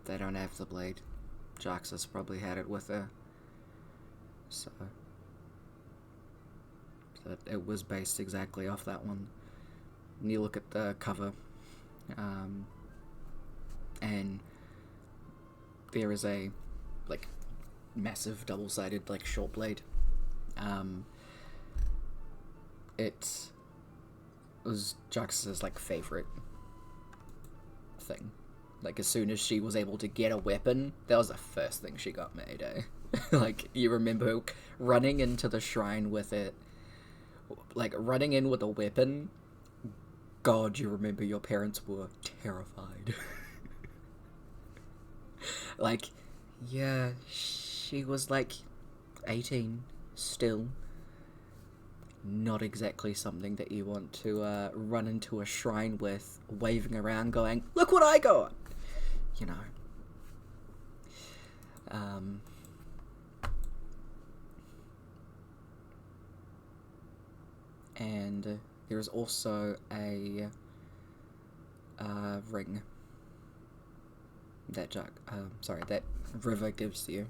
they don't have the blade. Jax has probably had it with her. So that it was based exactly off that one. And you look at the cover, and there is a like massive double-sided like short blade. It was Jax's like favorite thing. Like as soon as she was able to get a weapon, that was the first thing she got made, eh? Like you remember running into the shrine with it, like running in with a weapon. God, you remember your parents were terrified. Like, yeah, she was like 18 still. Not exactly something that you want to run into a shrine with, waving around going, look what I got! You know. And there is also a ring that that River gives you.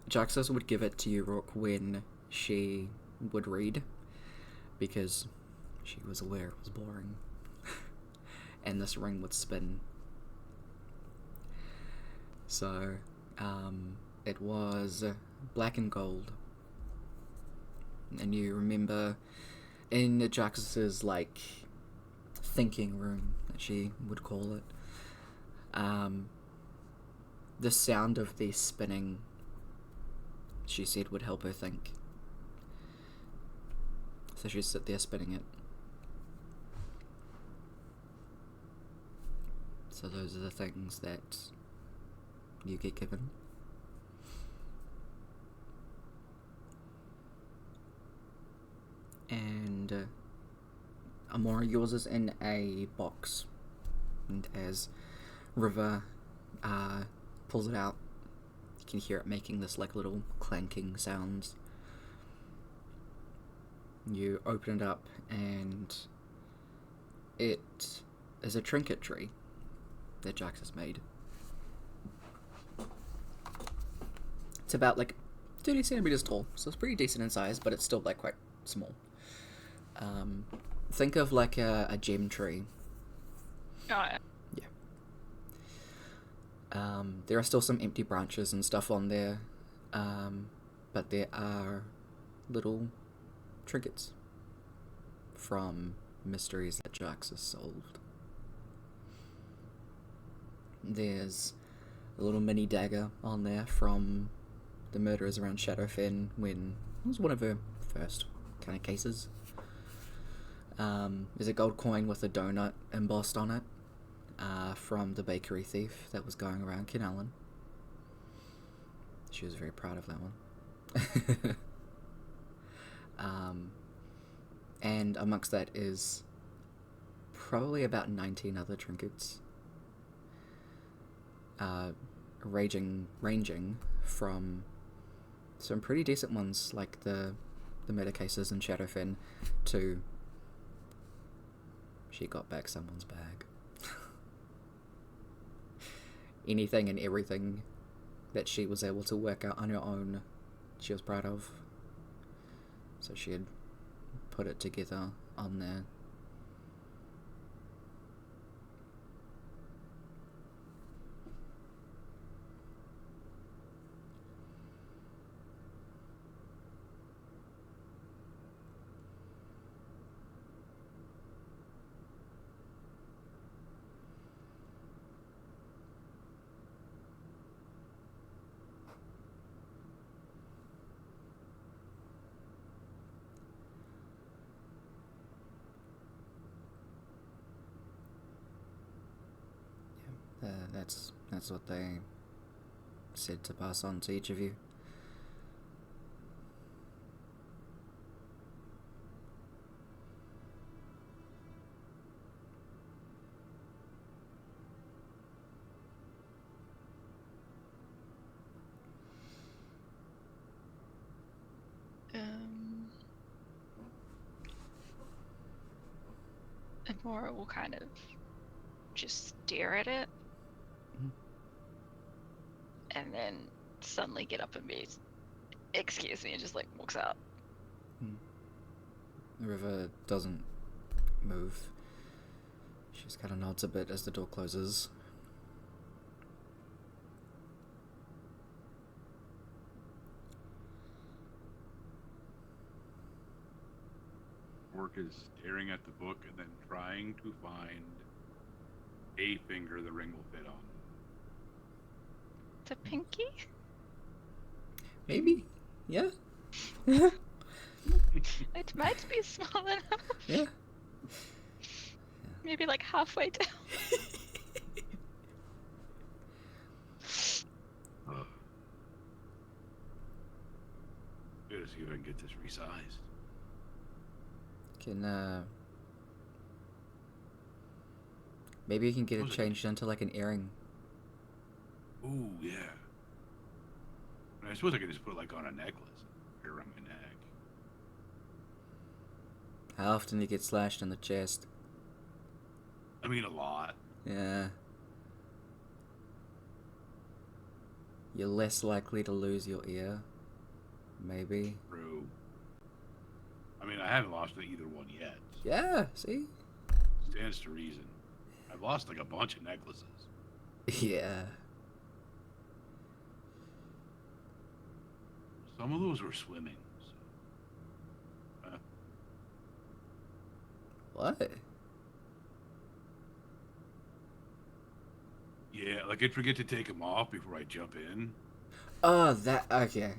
Jaxus would give it to you, Rook, when she would read, because she was aware it was boring. And this ring would spin. So, it was black and gold. And you remember in Jaxus's, like, thinking room, that she would call it, the sound of the spinning, she said, would help her think. So she'd sit there spinning it. So those are the things that you get given. And Amora, yours is in a box. And as River pulls it out, you can hear it making this like little clanking sounds. You open it up and it is a trinket tree that Jax has made. It's about like 30 centimeters tall, so it's pretty decent in size, but it's still like quite small. Think of like a gem tree. Oh, yeah. There are still some empty branches and stuff on there, but there are little trinkets from mysteries that Jax has solved. There's a little mini dagger on there from the murderers around Shadowfen when it was one of her first kind of cases. There's a gold coin with a donut embossed on it from the bakery thief that was going around Kinallen. She was very proud of that one. And amongst that is probably about 19 other trinkets. Ranging from some pretty decent ones like the murder cases in Shadowfen to she got back someone's bag. Anything and everything that she was able to work out on her own, she was proud of. So she had put it together on there. That's what they said to pass on to each of you. And Mora will kind of just stare at it. Mhm. And then suddenly get up and be, excuse me, and just like walks out. The river doesn't move. She just kind of nods a bit as the door closes. Orc is staring at the book and then trying to find a finger the ring will fit on. The pinky? Maybe? Yeah? It might be small enough. Yeah. Maybe like halfway down. Gotta see if I can get this resized. Can, maybe you can get it Was it- changed into like an earring. Ooh, yeah. I suppose I could just put it like on a necklace, wear it around my neck. How often do you get slashed in the chest? I mean, a lot. Yeah. You're less likely to lose your ear. Maybe. True. I mean, I haven't lost either one yet. Yeah, see? Stands to reason. I've lost like a bunch of necklaces. Yeah. Some of those were swimming. So. What? Yeah, like I'd forget to take them off before I jump in. Oh, that. Okay.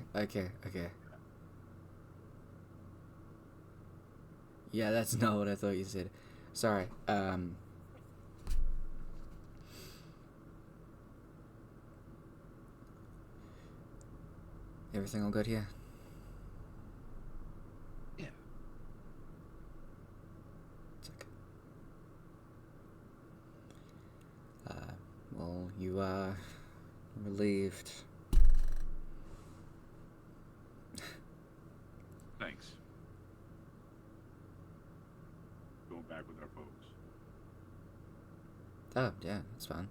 Yeah, that's not what I thought you said. Sorry. Everything all good here? Yeah. It's okay. Well, you are relieved. Thanks. Going back with our folks. Oh, yeah, that's fine.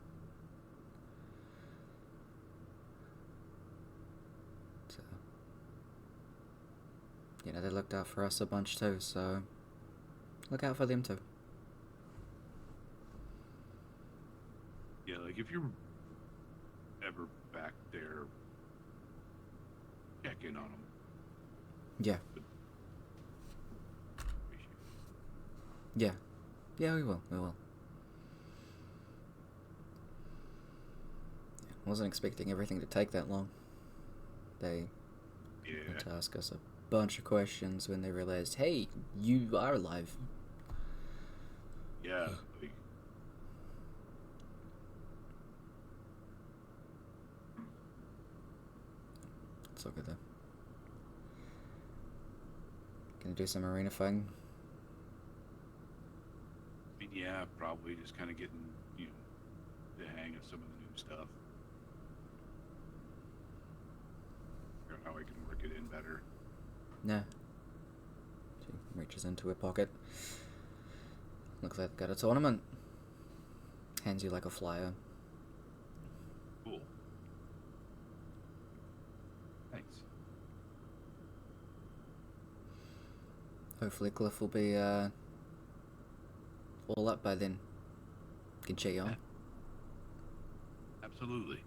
So, you know, they looked out for us a bunch too, so look out for them too. Yeah, like if you're ever back there, check in on them. Yeah. Yeah. Yeah, we will. Wasn't expecting everything to take that long. They had to ask us a bunch of questions when they realized, hey, you are alive. Yeah, like, It's all good though. Gonna do some arena fighting. I mean, yeah, probably just kind of getting, the hang of some of the new stuff. Figure out how I can work it in better. Nah. She reaches into her pocket. Looks like got a tournament. Hands you like a flyer. Cool. Thanks. Hopefully Cliff will be all up by then. Can cheer you on. Absolutely.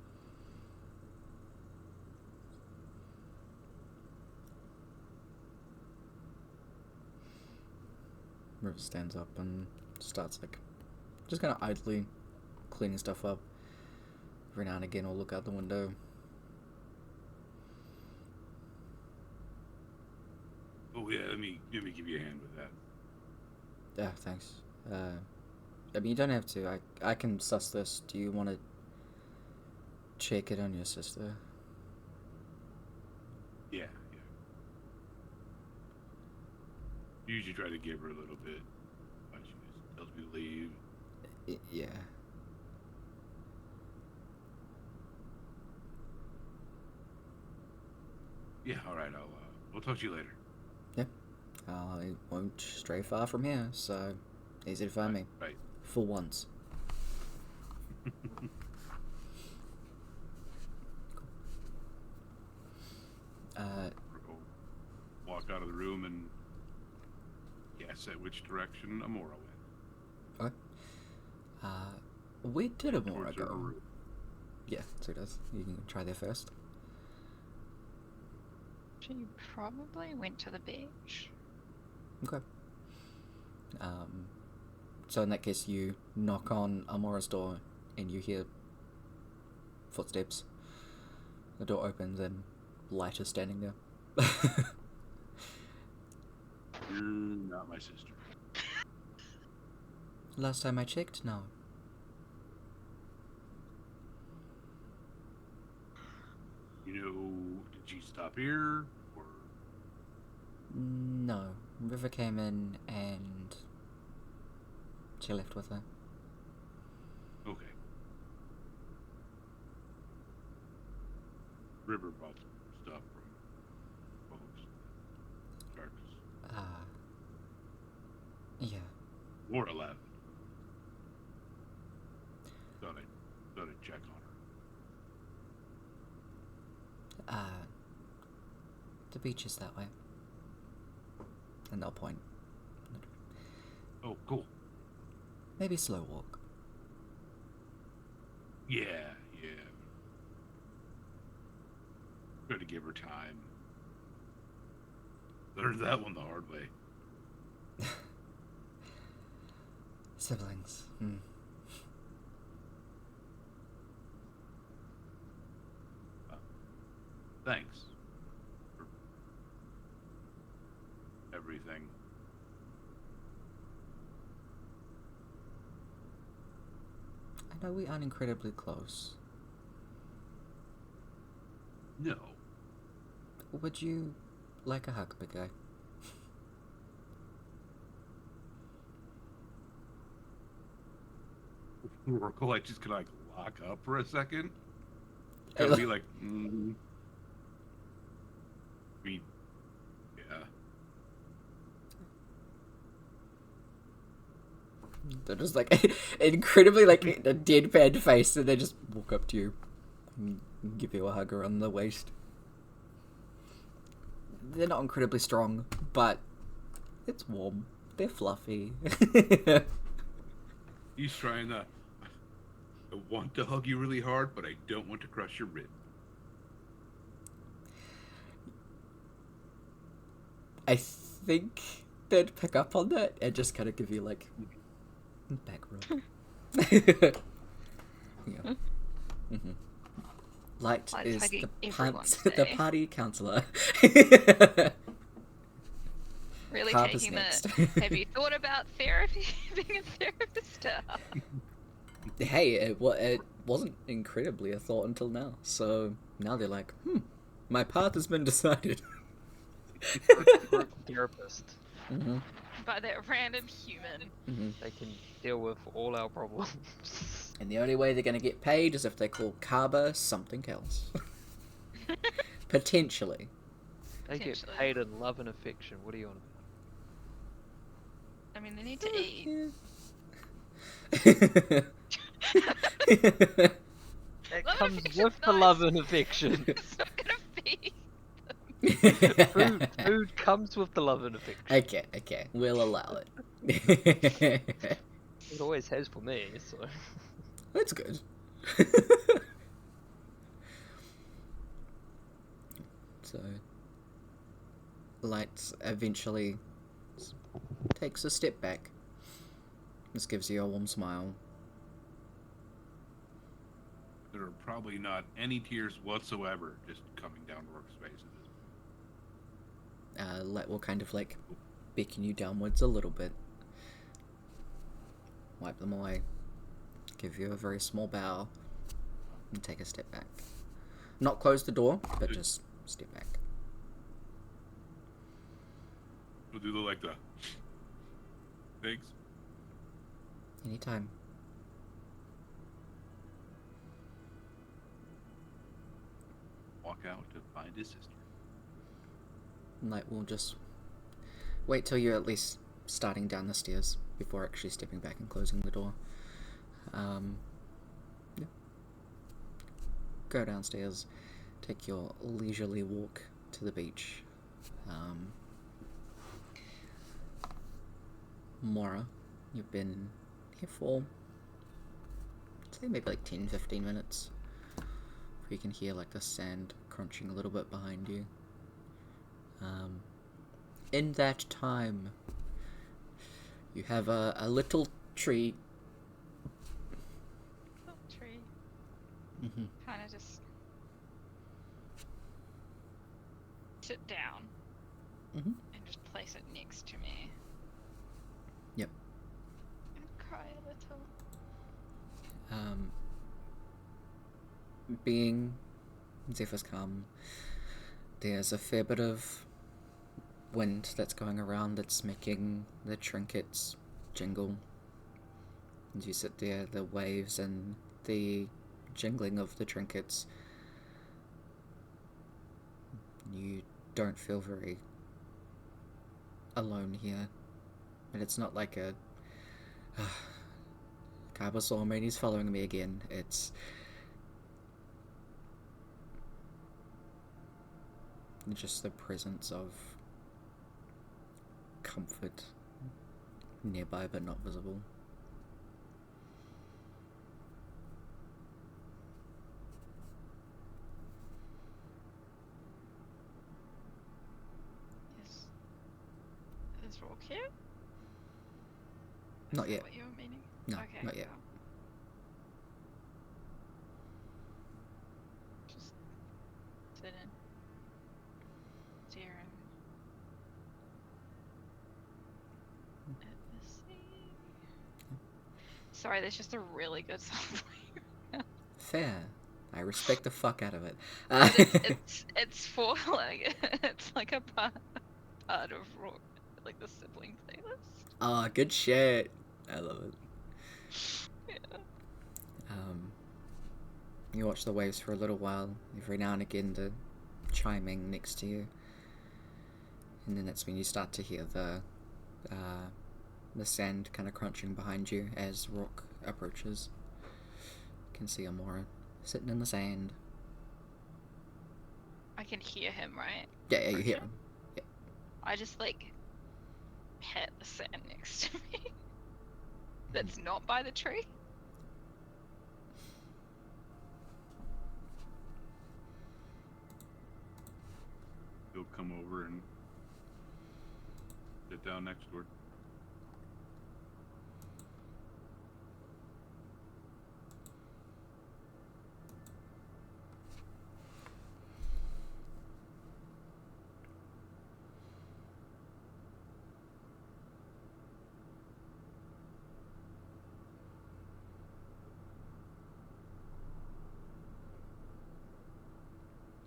River stands up and starts like just kind of idly cleaning stuff up. Every now and again will look out the window. Oh yeah, let me give you a hand with that. Yeah, thanks. I mean, you don't have to. I can suss this. Do you want to check it on your sister? Yeah. Usually try to give her a little bit, but she just tells me to leave. Yeah. Yeah, all right. We'll talk to you later. I won't stray far from here, so Easy to find me. Right. For once. Walk out of the room and guess at which direction Amora went. Okay. Where did Amora Towards her go? room. Yeah, so it does. You can try there first. She probably went to the beach. Okay. So in that case, you knock on Amora's door and you hear footsteps. The door opens and Light is standing there. You're not my sister. Last time I checked, no. You know, did she stop here? Or No. River came in and she left with her. okay. River brought some stuff from folks. Sharks. Yeah. Laura left. Thought I'd check on her. The beach is that way. And they'll point. Oh, cool. Maybe slow walk. Yeah. Try to give her time. Learned that one the hard way. Siblings. Thanks for everything. I know we aren't incredibly close. No. Would you like a hug, big guy? We're like just gonna like lock up for a second. Gonna be like, I mean, yeah. They're just like incredibly like a deadpan face, and they just walk up to you and give you a hug around the waist. They're not incredibly strong, but it's warm. They're fluffy. He's trying to. I want to hug you really hard, but I don't want to crush your rib. I think they'd pick up on that and just kind of give you like back rub. Yeah. Mm-hmm. Light Light's is hugging the everyone the today. party counselor. Really Harper's taking next. Have you thought about therapy? Being a therapist? Hey, it wasn't incredibly a thought until now. So now they're like, my path has been decided. Group therapist. Mm-hmm. By that random human. Mm-hmm. They can deal with all our problems. And the only way they're going to get paid is if they call Kaba something else. Potentially. They get Potentially. paid in love and affection. What are you on I mean, they need to eat. about? It Love and comes affection's with the nice. love and affection. It's not gonna be. Food comes with the love and affection. Okay, we'll allow it. It always has for me, so. That's good. So, Light eventually takes a step back. This gives you a warm smile. There are probably not any tears whatsoever just coming down Rourke's face at this. Light will kind of like beckon you downwards a little bit. Wipe them away. Give you a very small bow. And take a step back. Not close the door, but just step back. We'll do the like the. Thanks. Anytime. Walk out to find his sister. Light will just wait till you're at least starting down the stairs. before actually stepping back and closing the door. Yeah. Go downstairs, take your leisurely walk to the beach. Mora, you've been here for, I'd say maybe like 10-15 minutes. You can hear like the sand crunching a little bit behind you. In that time, you have a little tree. Little tree. Mm-hmm. Kind of just sit down Mm-hmm. and just place it next to me. Yep. And cry a little. Being Zephyr's calm, there's a fair bit of wind that's going around that's making the trinkets jingle. As you sit there, the waves and the jingling of the trinkets, you don't feel very alone here. And it's not like a Carbasaur, man, he's following me again. It's just the presence of comfort nearby but not visible. Is Rourke here? Not Is that yet. what you were meaning? No, Okay, not yet. cool. Just sitting, staring at the sea. Sorry, that's just a really good song for you. Fair. I respect the fuck out of it. It's for like it's like a part of Rourke, like the sibling playlist. Oh, good shit. I love it. Yeah. You watch the waves for a little while, every now and again they're chiming next to you. And then that's when you start to hear the sand kind of crunching behind you as Rourke approaches. You can see Amora sitting in the sand. I can hear him, right? Yeah, you hear him. Yeah. I just like pet the sand next to me. That's not by the tree. He'll come over and sit down next to her.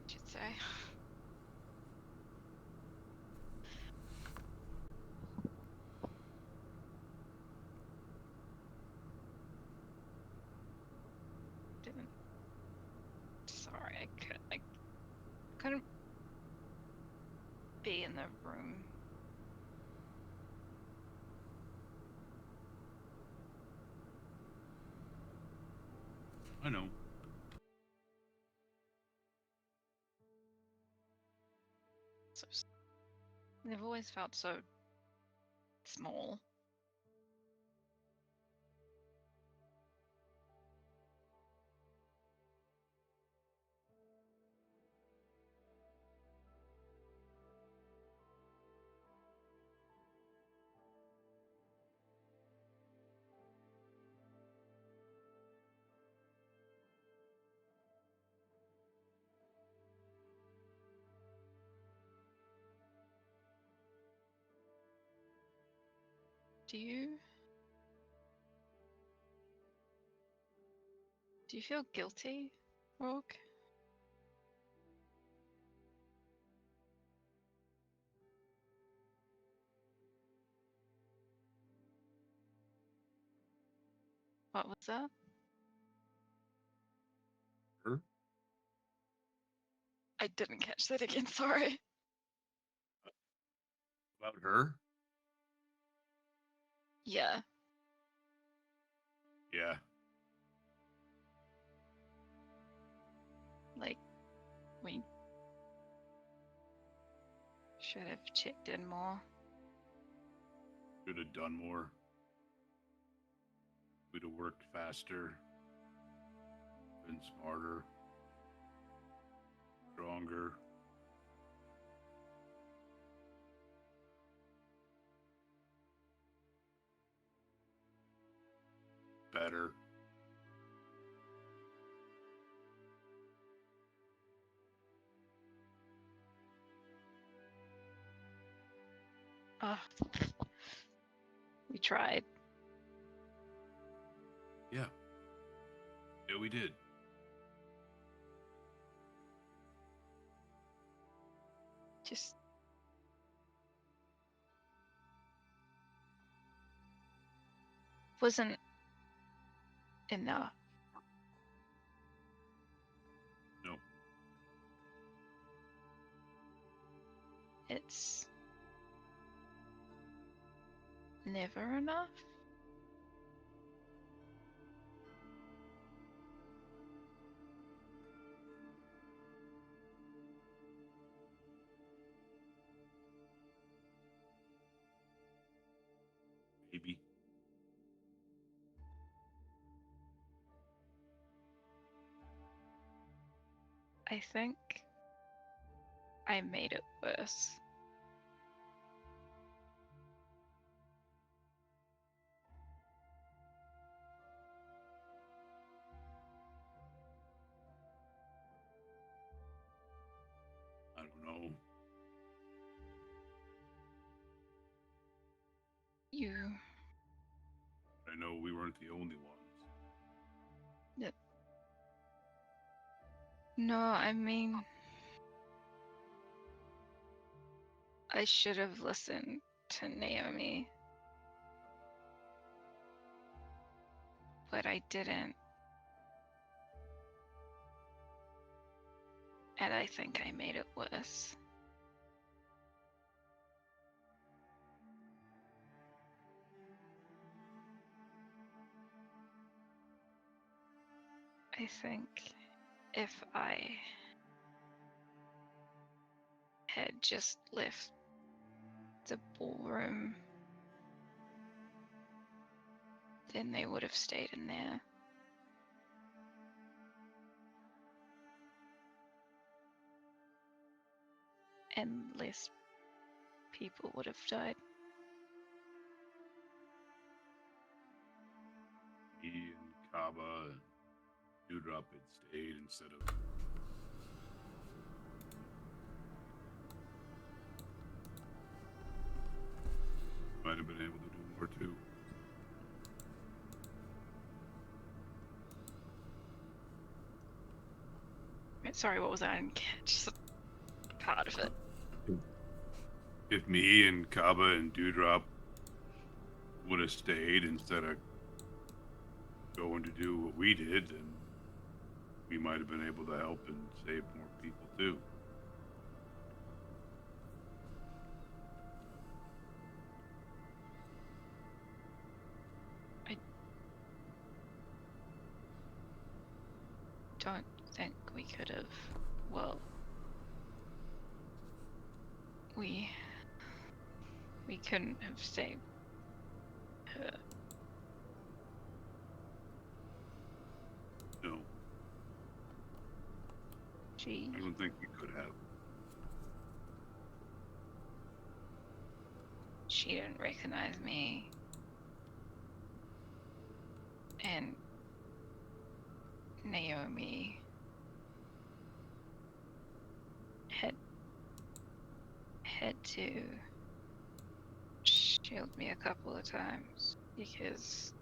Should say. Didn't. Sorry, I couldn't be in the room. I know. So they've always felt so small. Do you feel guilty, Rourke? What was that? Her? I didn't catch that again, sorry. About her? Yeah. Yeah. Like, we should have checked in more. Should have done more. We'd have worked faster. Been smarter. Stronger. Better. We tried. Yeah. Yeah, we did. Just wasn't enough. No. It's never enough. Maybe. I think I made it worse. I don't know. You. I know we weren't the only ones. No, I mean, I should have listened to Naomi. But I didn't. And I think I made it worse. I think if I had just left the ballroom, then they would have stayed in there. And less people would have died. He and Kaba and Dewdrop had stayed instead of. Might have been able to do more too. Sorry, what was that? I didn't catch part of it. If me and Kaba and Dewdrop would have stayed instead of going to do what we did, then we might have been able to help and save more people too. I don't think we could have. Well, we couldn't have saved her. No, She I don't think we could have. didn't recognize me. And Naomi had to shield me a couple of times because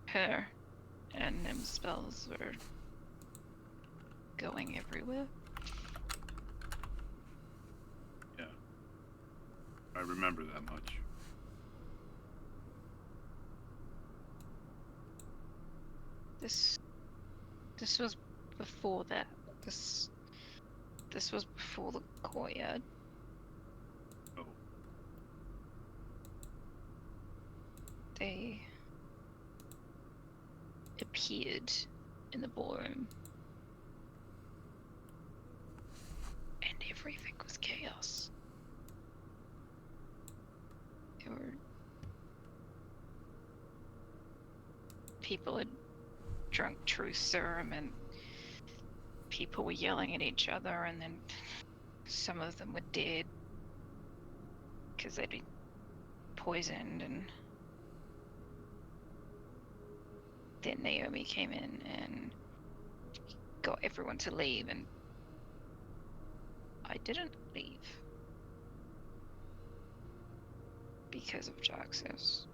her and them spells were going everywhere. Yeah, I remember that much. This was before that. This was before the courtyard. Oh, they appeared in the ballroom. And everything was chaos. There were people had drunk truth serum and people were yelling at each other, and then some of them were dead because they'd been poisoned, and then Naomi came in and got everyone to leave, and I didn't leave because of Jaxus.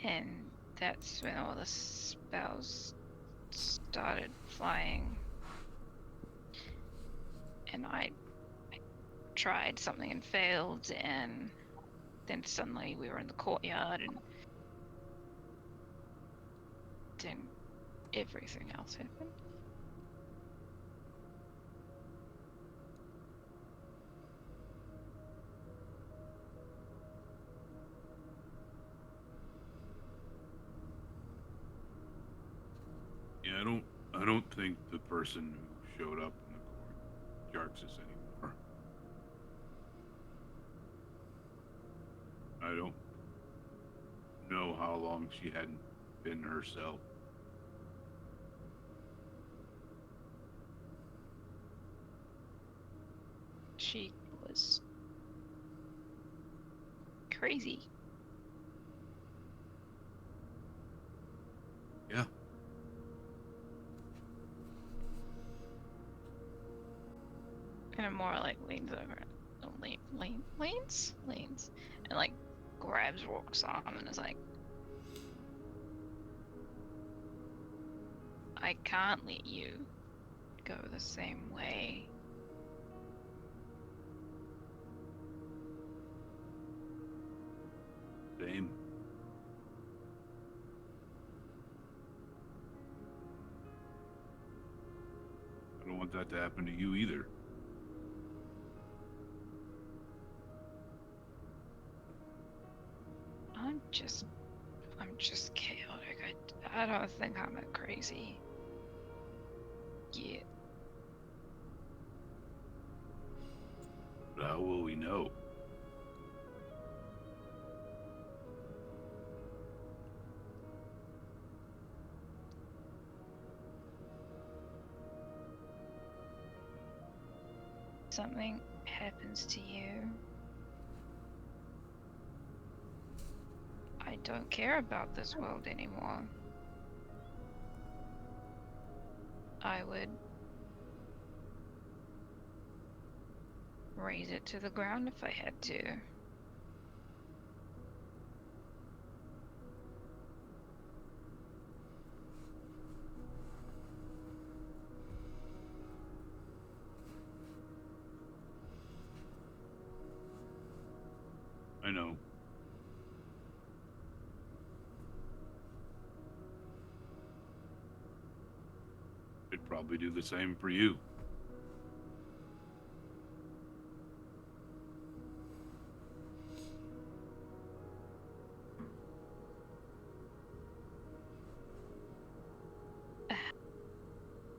And that's when all the spells started flying. And I tried something and failed, and then suddenly we were in the courtyard, and then everything else happened. Yeah, I don't think the person who showed up in the court Jarks anymore. I don't know how long she hadn't been herself. She was crazy. Yeah. And it more like leans over, leans, and like grabs Rourke's arm and is like, I can't let you go the same way. Same. I don't want that to happen to you either. I'm just chaotic. I don't think I'm a crazy yet. But how will we know? Something happens to you, I don't care about this world anymore. I would raze it to the ground if I had to. I know. I'd probably do the same for you.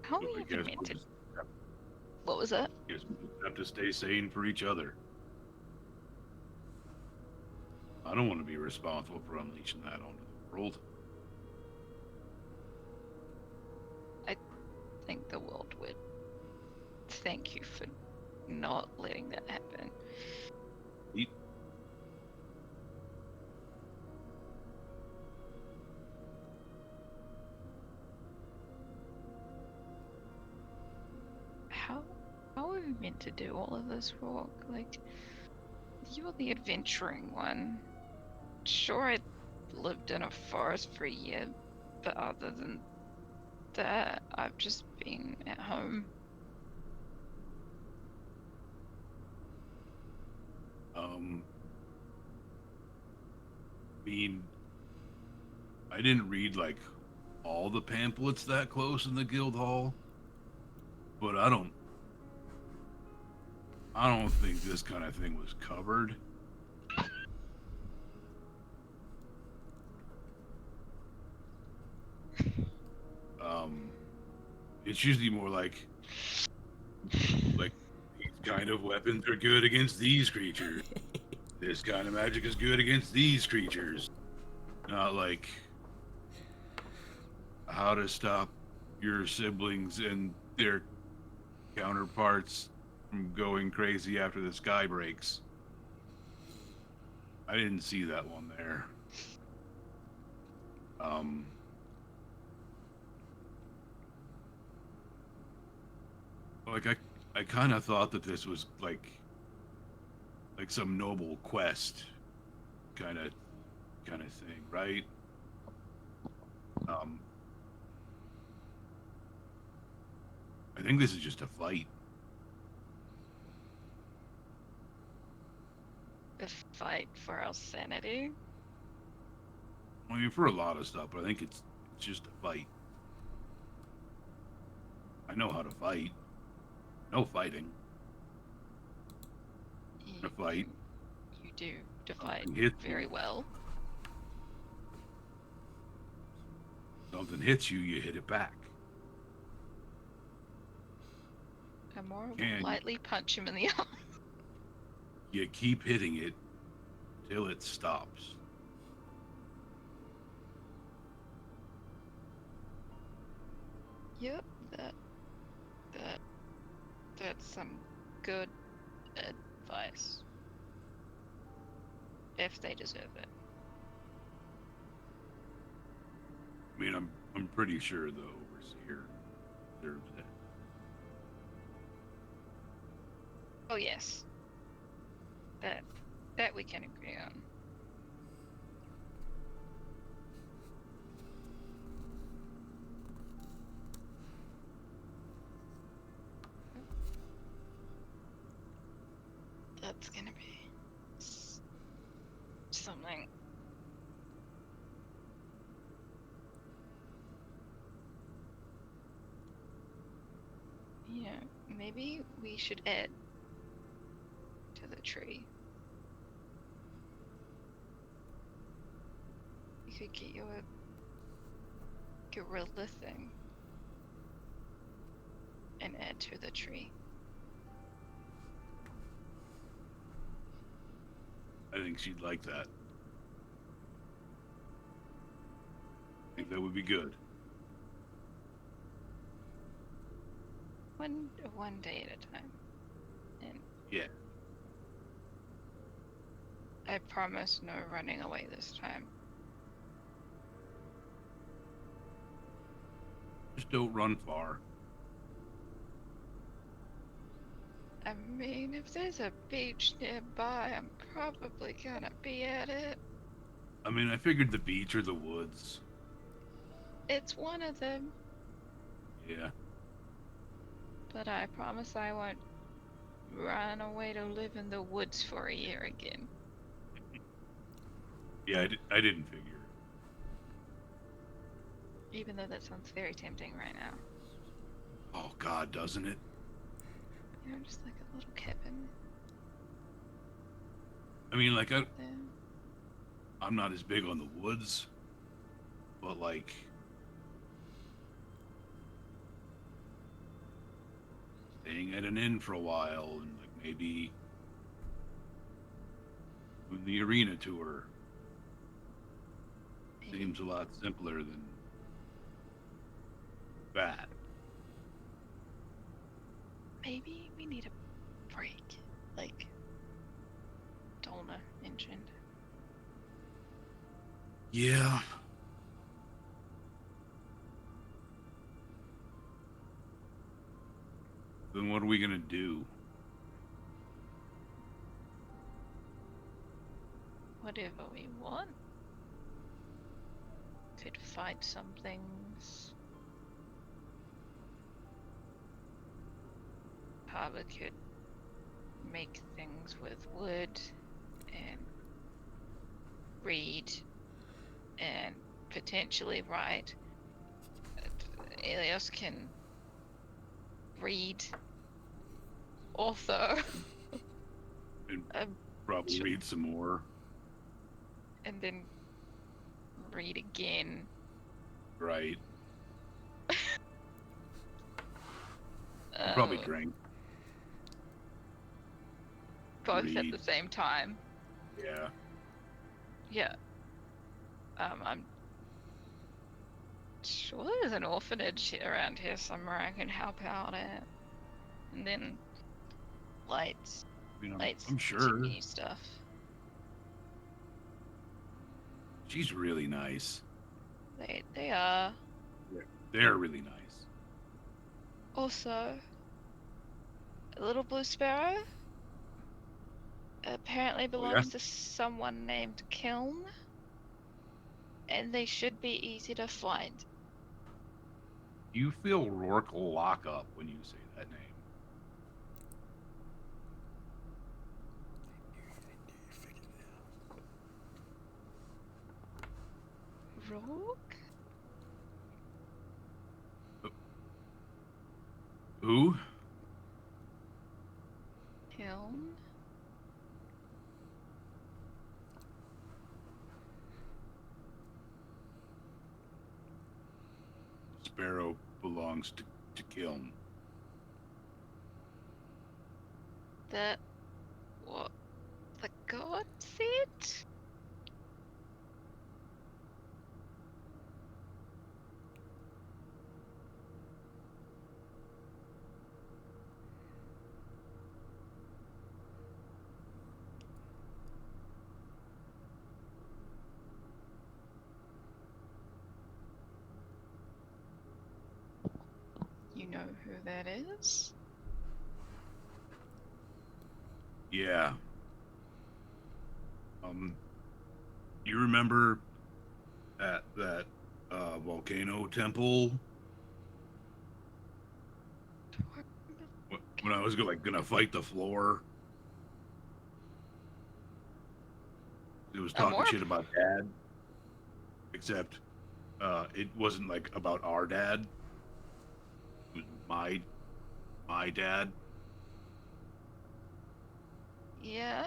How are But we I even guess meant we'll to? just What was that? have to stay sane for each other. I don't want to be responsible for unleashing that onto the world. I think the world would thank you for not letting that happen. Eat. How are we meant to do all of this work? Like, you're the adventuring one. Sure, I lived in a forest for a year, but other than that, I've just been at home. I didn't read like all the pamphlets that close in the guild hall, but I don't I don't think this kind of thing was covered. It's usually more like these kind of weapons are good against these creatures. This kind of magic is good against these creatures. Not like how to stop your siblings and their counterparts from going crazy after the sky breaks. I didn't see that one there. Like I kind of thought that this was like some noble quest kind of thing, right? I think this is just a fight. A fight for our sanity. I mean, for a lot of stuff, but I think it's just a fight. I know how to fight. No fighting. A fight. You do to fight Something very well. Something hits you, you hit it back. Amora will And lightly punch him in the eye. you keep hitting it till it stops. Yep, that's some good advice. If they deserve it. I mean, I'm pretty sure the overseer deserves it. Oh yes. That we can agree on. That's gonna be something. Yeah, maybe we should add to the tree. You could get you a gorilla thing and add to the tree. I think she'd like that. I think that would be good. One day at a time. And Yeah. I promise no running away this time. Just don't run far. I mean, if there's a beach nearby, I'm probably gonna be at it. I mean, I figured the beach or the woods. It's one of them, Yeah. but I promise I won't run away to live in the woods for a year again. Yeah, I didn't figure. Even though that sounds very tempting right now. Oh, God, doesn't it? You know, just like a little cabin I mean, like, there. I'm not as big on the woods, but, like, staying at an inn for a while and, like, maybe doing the arena tour seems a lot simpler than that. Maybe we need a break, like Dolna mentioned. Yeah. Then what are we gonna do? Whatever we want. Could fight some things. Probably could make things with wood and read and potentially write. Elios can read also. Probably Sure. read some more. And then read again. Right. Probably Uh, drink. both at read. the same time. Yeah. Yeah. I'm sure there's an orphanage around here somewhere I can help out at. And then lights. Lights I'm sure. new stuff. She's really nice. They are. They're really nice. Also, a little blue sparrow apparently belongs to someone named Kiln, and they should be easy to find. You feel Rourke lock up when you say that name. Rook? Who? Kiln? Sparrow belongs to Kiln. That what the god said? You know who that is? Yeah. You remember that volcano temple when I was gonna fight the floor? It was talking shit about Dad, except it wasn't like about our dad. It was my dad. Yeah.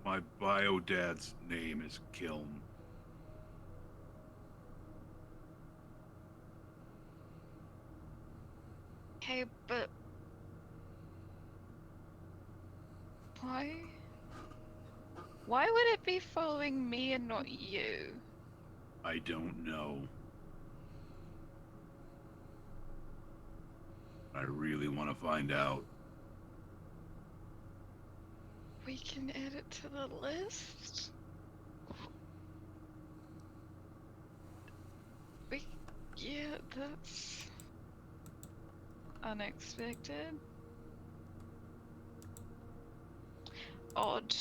My bio dad's name is Kiln. Okay, but why? Why would it be following me and not you? I don't know. I really want to find out. We can add it to the list. Yeah, that's unexpected. Odd.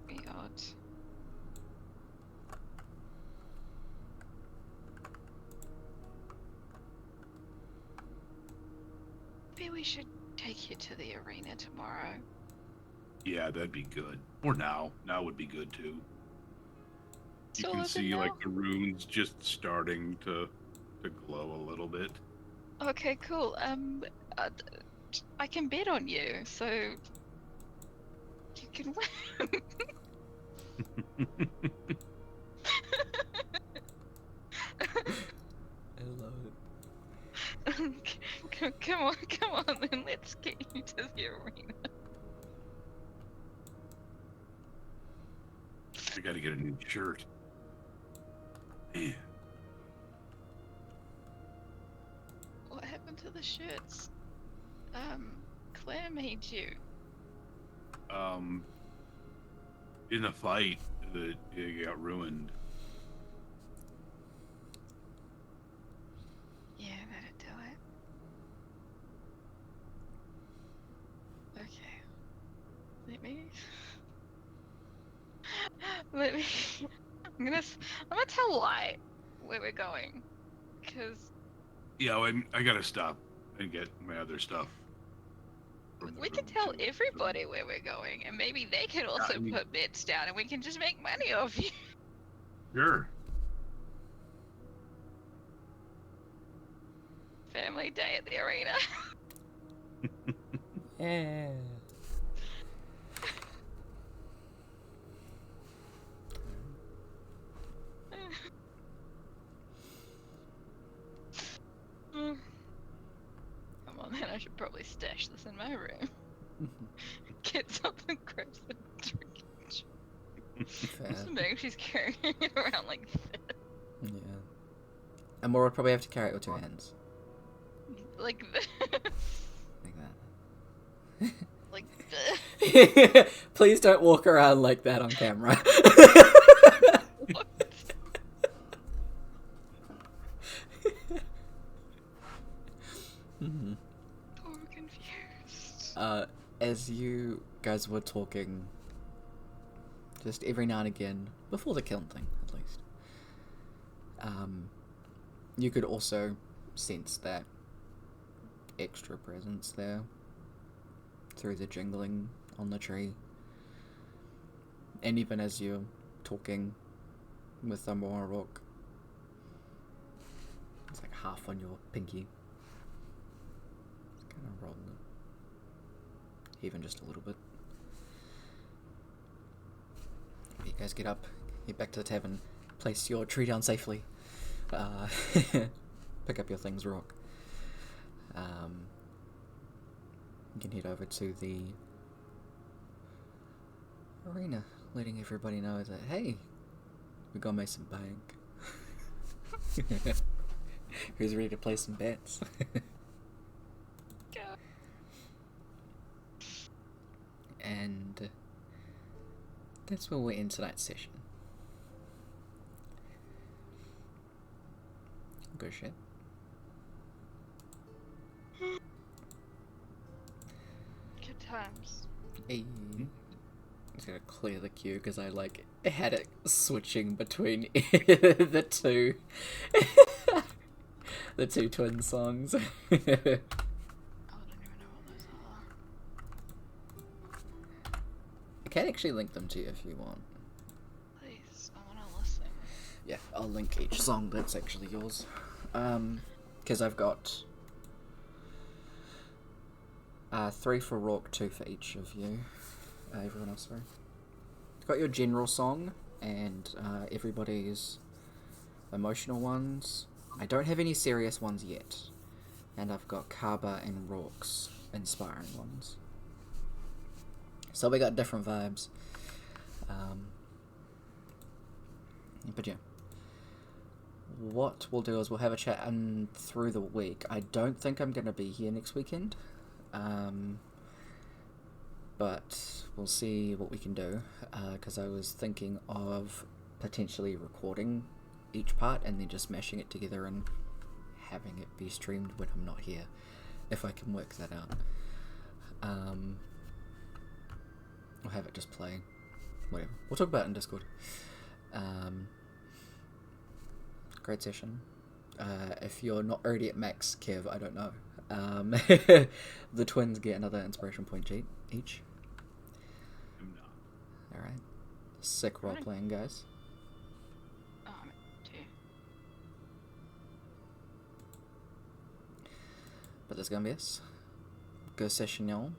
Very odd. Maybe we should take you to the arena tomorrow. Yeah, that'd be good. Or now. Now would be good too. You Still can open see now? like the runes just starting to glow a little bit. Okay, cool. I can bet on you, so you can win. I love it. Come on, then let's get you to the arena. I gotta get a new shirt. Man. What happened to the shirts? Claire made you. In a fight, it got ruined. Yeah, that'd do it. Okay. Let me. I'm gonna tell Light where we're going, cause Yeah, I gotta stop and get my other stuff. from the We can room tell to- everybody where we're going, and maybe they can also I mean- put bets down, and we can just make money off you. Sure. Family day at the arena. Yeah. Come on, then I should probably stash this in my room. Get something gross and drink it. Fair. Just imagine she's carrying it around like this. Yeah. And more would probably have to carry it with two hands. Like this. Like that. Like this. Please don't walk around like that on camera. What? Mhm. Oh, I'm confused. As you guys were talking, just every now and again, before the kiln thing, at least, you could also sense that extra presence there through the jingling on the tree. And even as you're talking with the more rock, it's like half on your pinky. Just kind of rolling it. Even just a little bit. You guys get up, get back to the tavern, place your tree down safely, pick up your things, Rock. You can head over to the arena, letting everybody know that, hey, we got make some bank. Who's ready to play some bets? Go. And that's where we're in tonight's session. Good shit. Good times. Hey. Just gonna clear the queue because I had it switching between the two the two twin songs. Oh, I don't even know what those are. I can actually link them to you if you want. Please, I wanna listen. Yeah, I'll link each song that's actually yours. Because I've got 3 for Rourke, 2 for each of you. Everyone else, sorry. I've got your general song and everybody's emotional ones. I don't have any serious ones yet. And I've got Kaba and Rourke's inspiring ones. So we got different vibes. But yeah. What we'll do is we'll have a chat through the week. I don't think I'm going to be here next weekend. But we'll see what we can do. Because I was thinking of potentially recording each part and then just mashing it together and having it be streamed when I'm not here. If I can work that out. I'll have it just play. Whatever. We'll talk about it in Discord. Great session. If you're not already at max, Kev, I don't know. The twins get another inspiration point each. I'm not. Alright. Sick role playing, guys. Oh, I'm too. But that's gonna be us. Good session, y'all.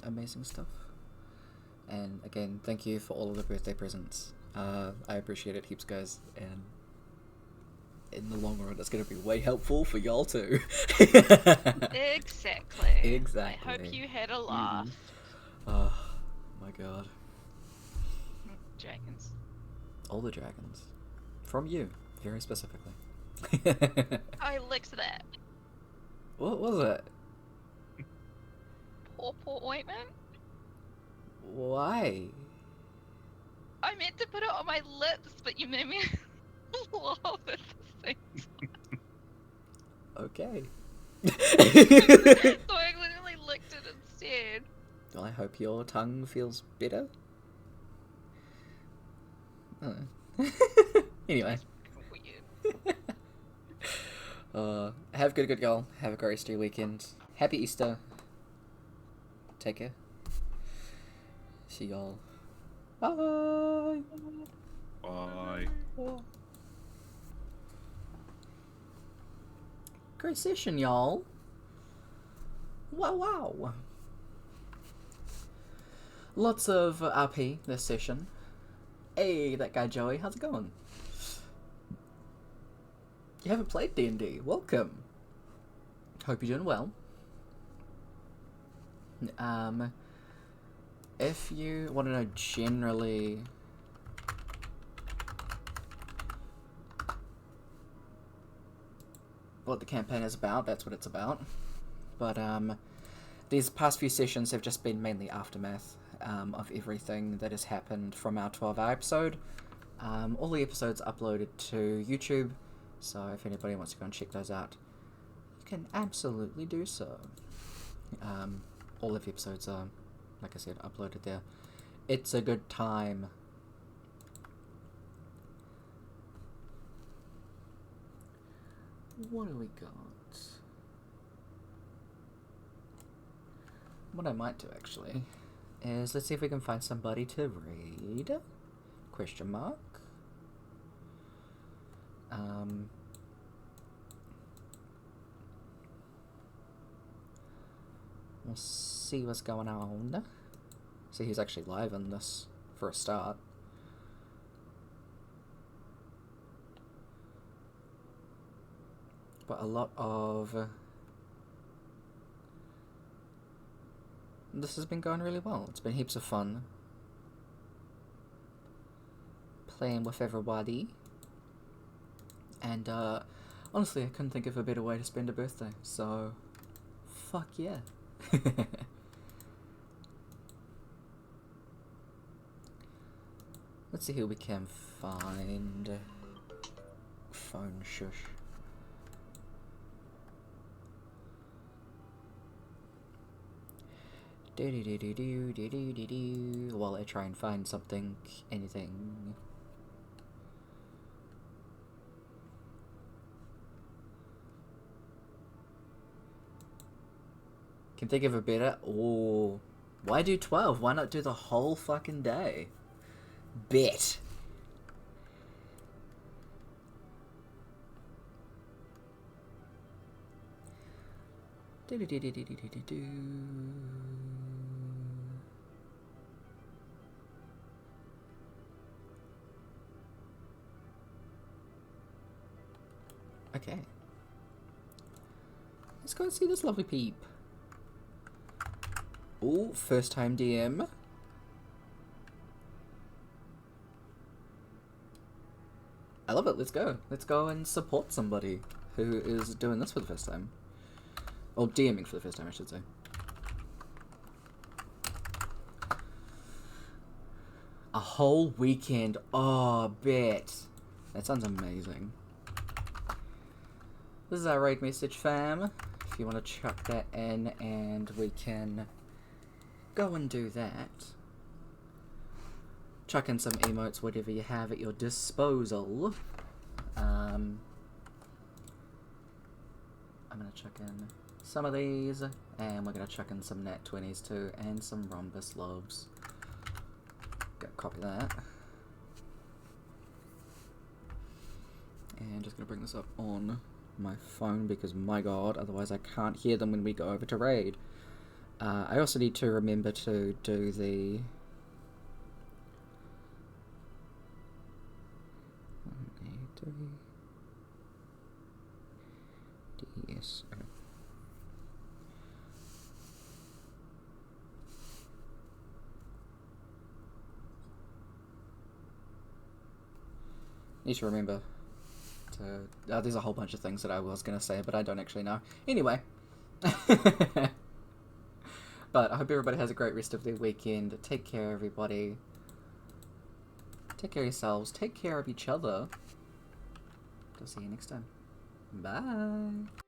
Amazing stuff. And again, thank you for all of the birthday presents. I appreciate it heaps, guys. And in the long run, it's going to be way helpful for y'all too. Exactly. Exactly. I hope you had a laugh. Oh my god. Dragons. All the dragons. From you, very specifically. I licked that. What was it? Pawpaw ointment? Why? I meant to put it on my lips, but you made me laugh at the same time. Okay. So I literally licked it instead. Well, I hope your tongue feels better. I don't know. Anyway. Weird. Have a good y'all. Have a great rest of your weekend. Happy Easter. Take care. See y'all. Bye. Bye. Great session, y'all. Wow. Lots of RP this session. Hey, that guy Joey, how's it going? You haven't played D&D. Welcome. Hope you're doing well. If you want to know generally what the campaign is about, that's what it's about. But these past few sessions have just been mainly aftermath of everything that has happened from our 12-hour episode. All the episodes uploaded to YouTube, so if anybody wants to go and check those out, you can absolutely do so. All of the episodes are, like I said, uploaded there. It's a good time. What do we got? What I might do, actually, is let's see if we can find somebody to read. Question mark. We'll see what's going on. See who's actually live on this for a start. But a lot of this has been going really well. It's been heaps of fun playing with everybody, and honestly, I couldn't think of a better way to spend a birthday, so fuck yeah. Let's see who we can find. Phone shush. While I try and find something, anything. Can think of a better. Oh, why do 12? Why not do the whole fucking day? Bet. Okay. Let's go and see this lovely peep. Ooh, first time DM. I love it, let's go. Let's go and support somebody who is doing this for the first time. Or DMing for the first time, I should say. A whole weekend. Oh, bet. That sounds amazing. This is our raid message, fam. If you want to chuck that in, and we can go and do that. Chuck in some emotes, whatever you have at your disposal. I'm going to chuck in some of these, and we're going to chuck in some nat 20s too, and some rhombus loves. Go copy that. And just going to bring this up on my phone because, my god, otherwise I can't hear them when we go over to raid. I also need to remember to do the... DS. Okay. Need to remember to... there's a whole bunch of things that I was going to say, but I don't actually know. Anyway. But I hope everybody has a great rest of their weekend. Take care, everybody. Take care of yourselves. Take care of each other. I'll see you next time. Bye.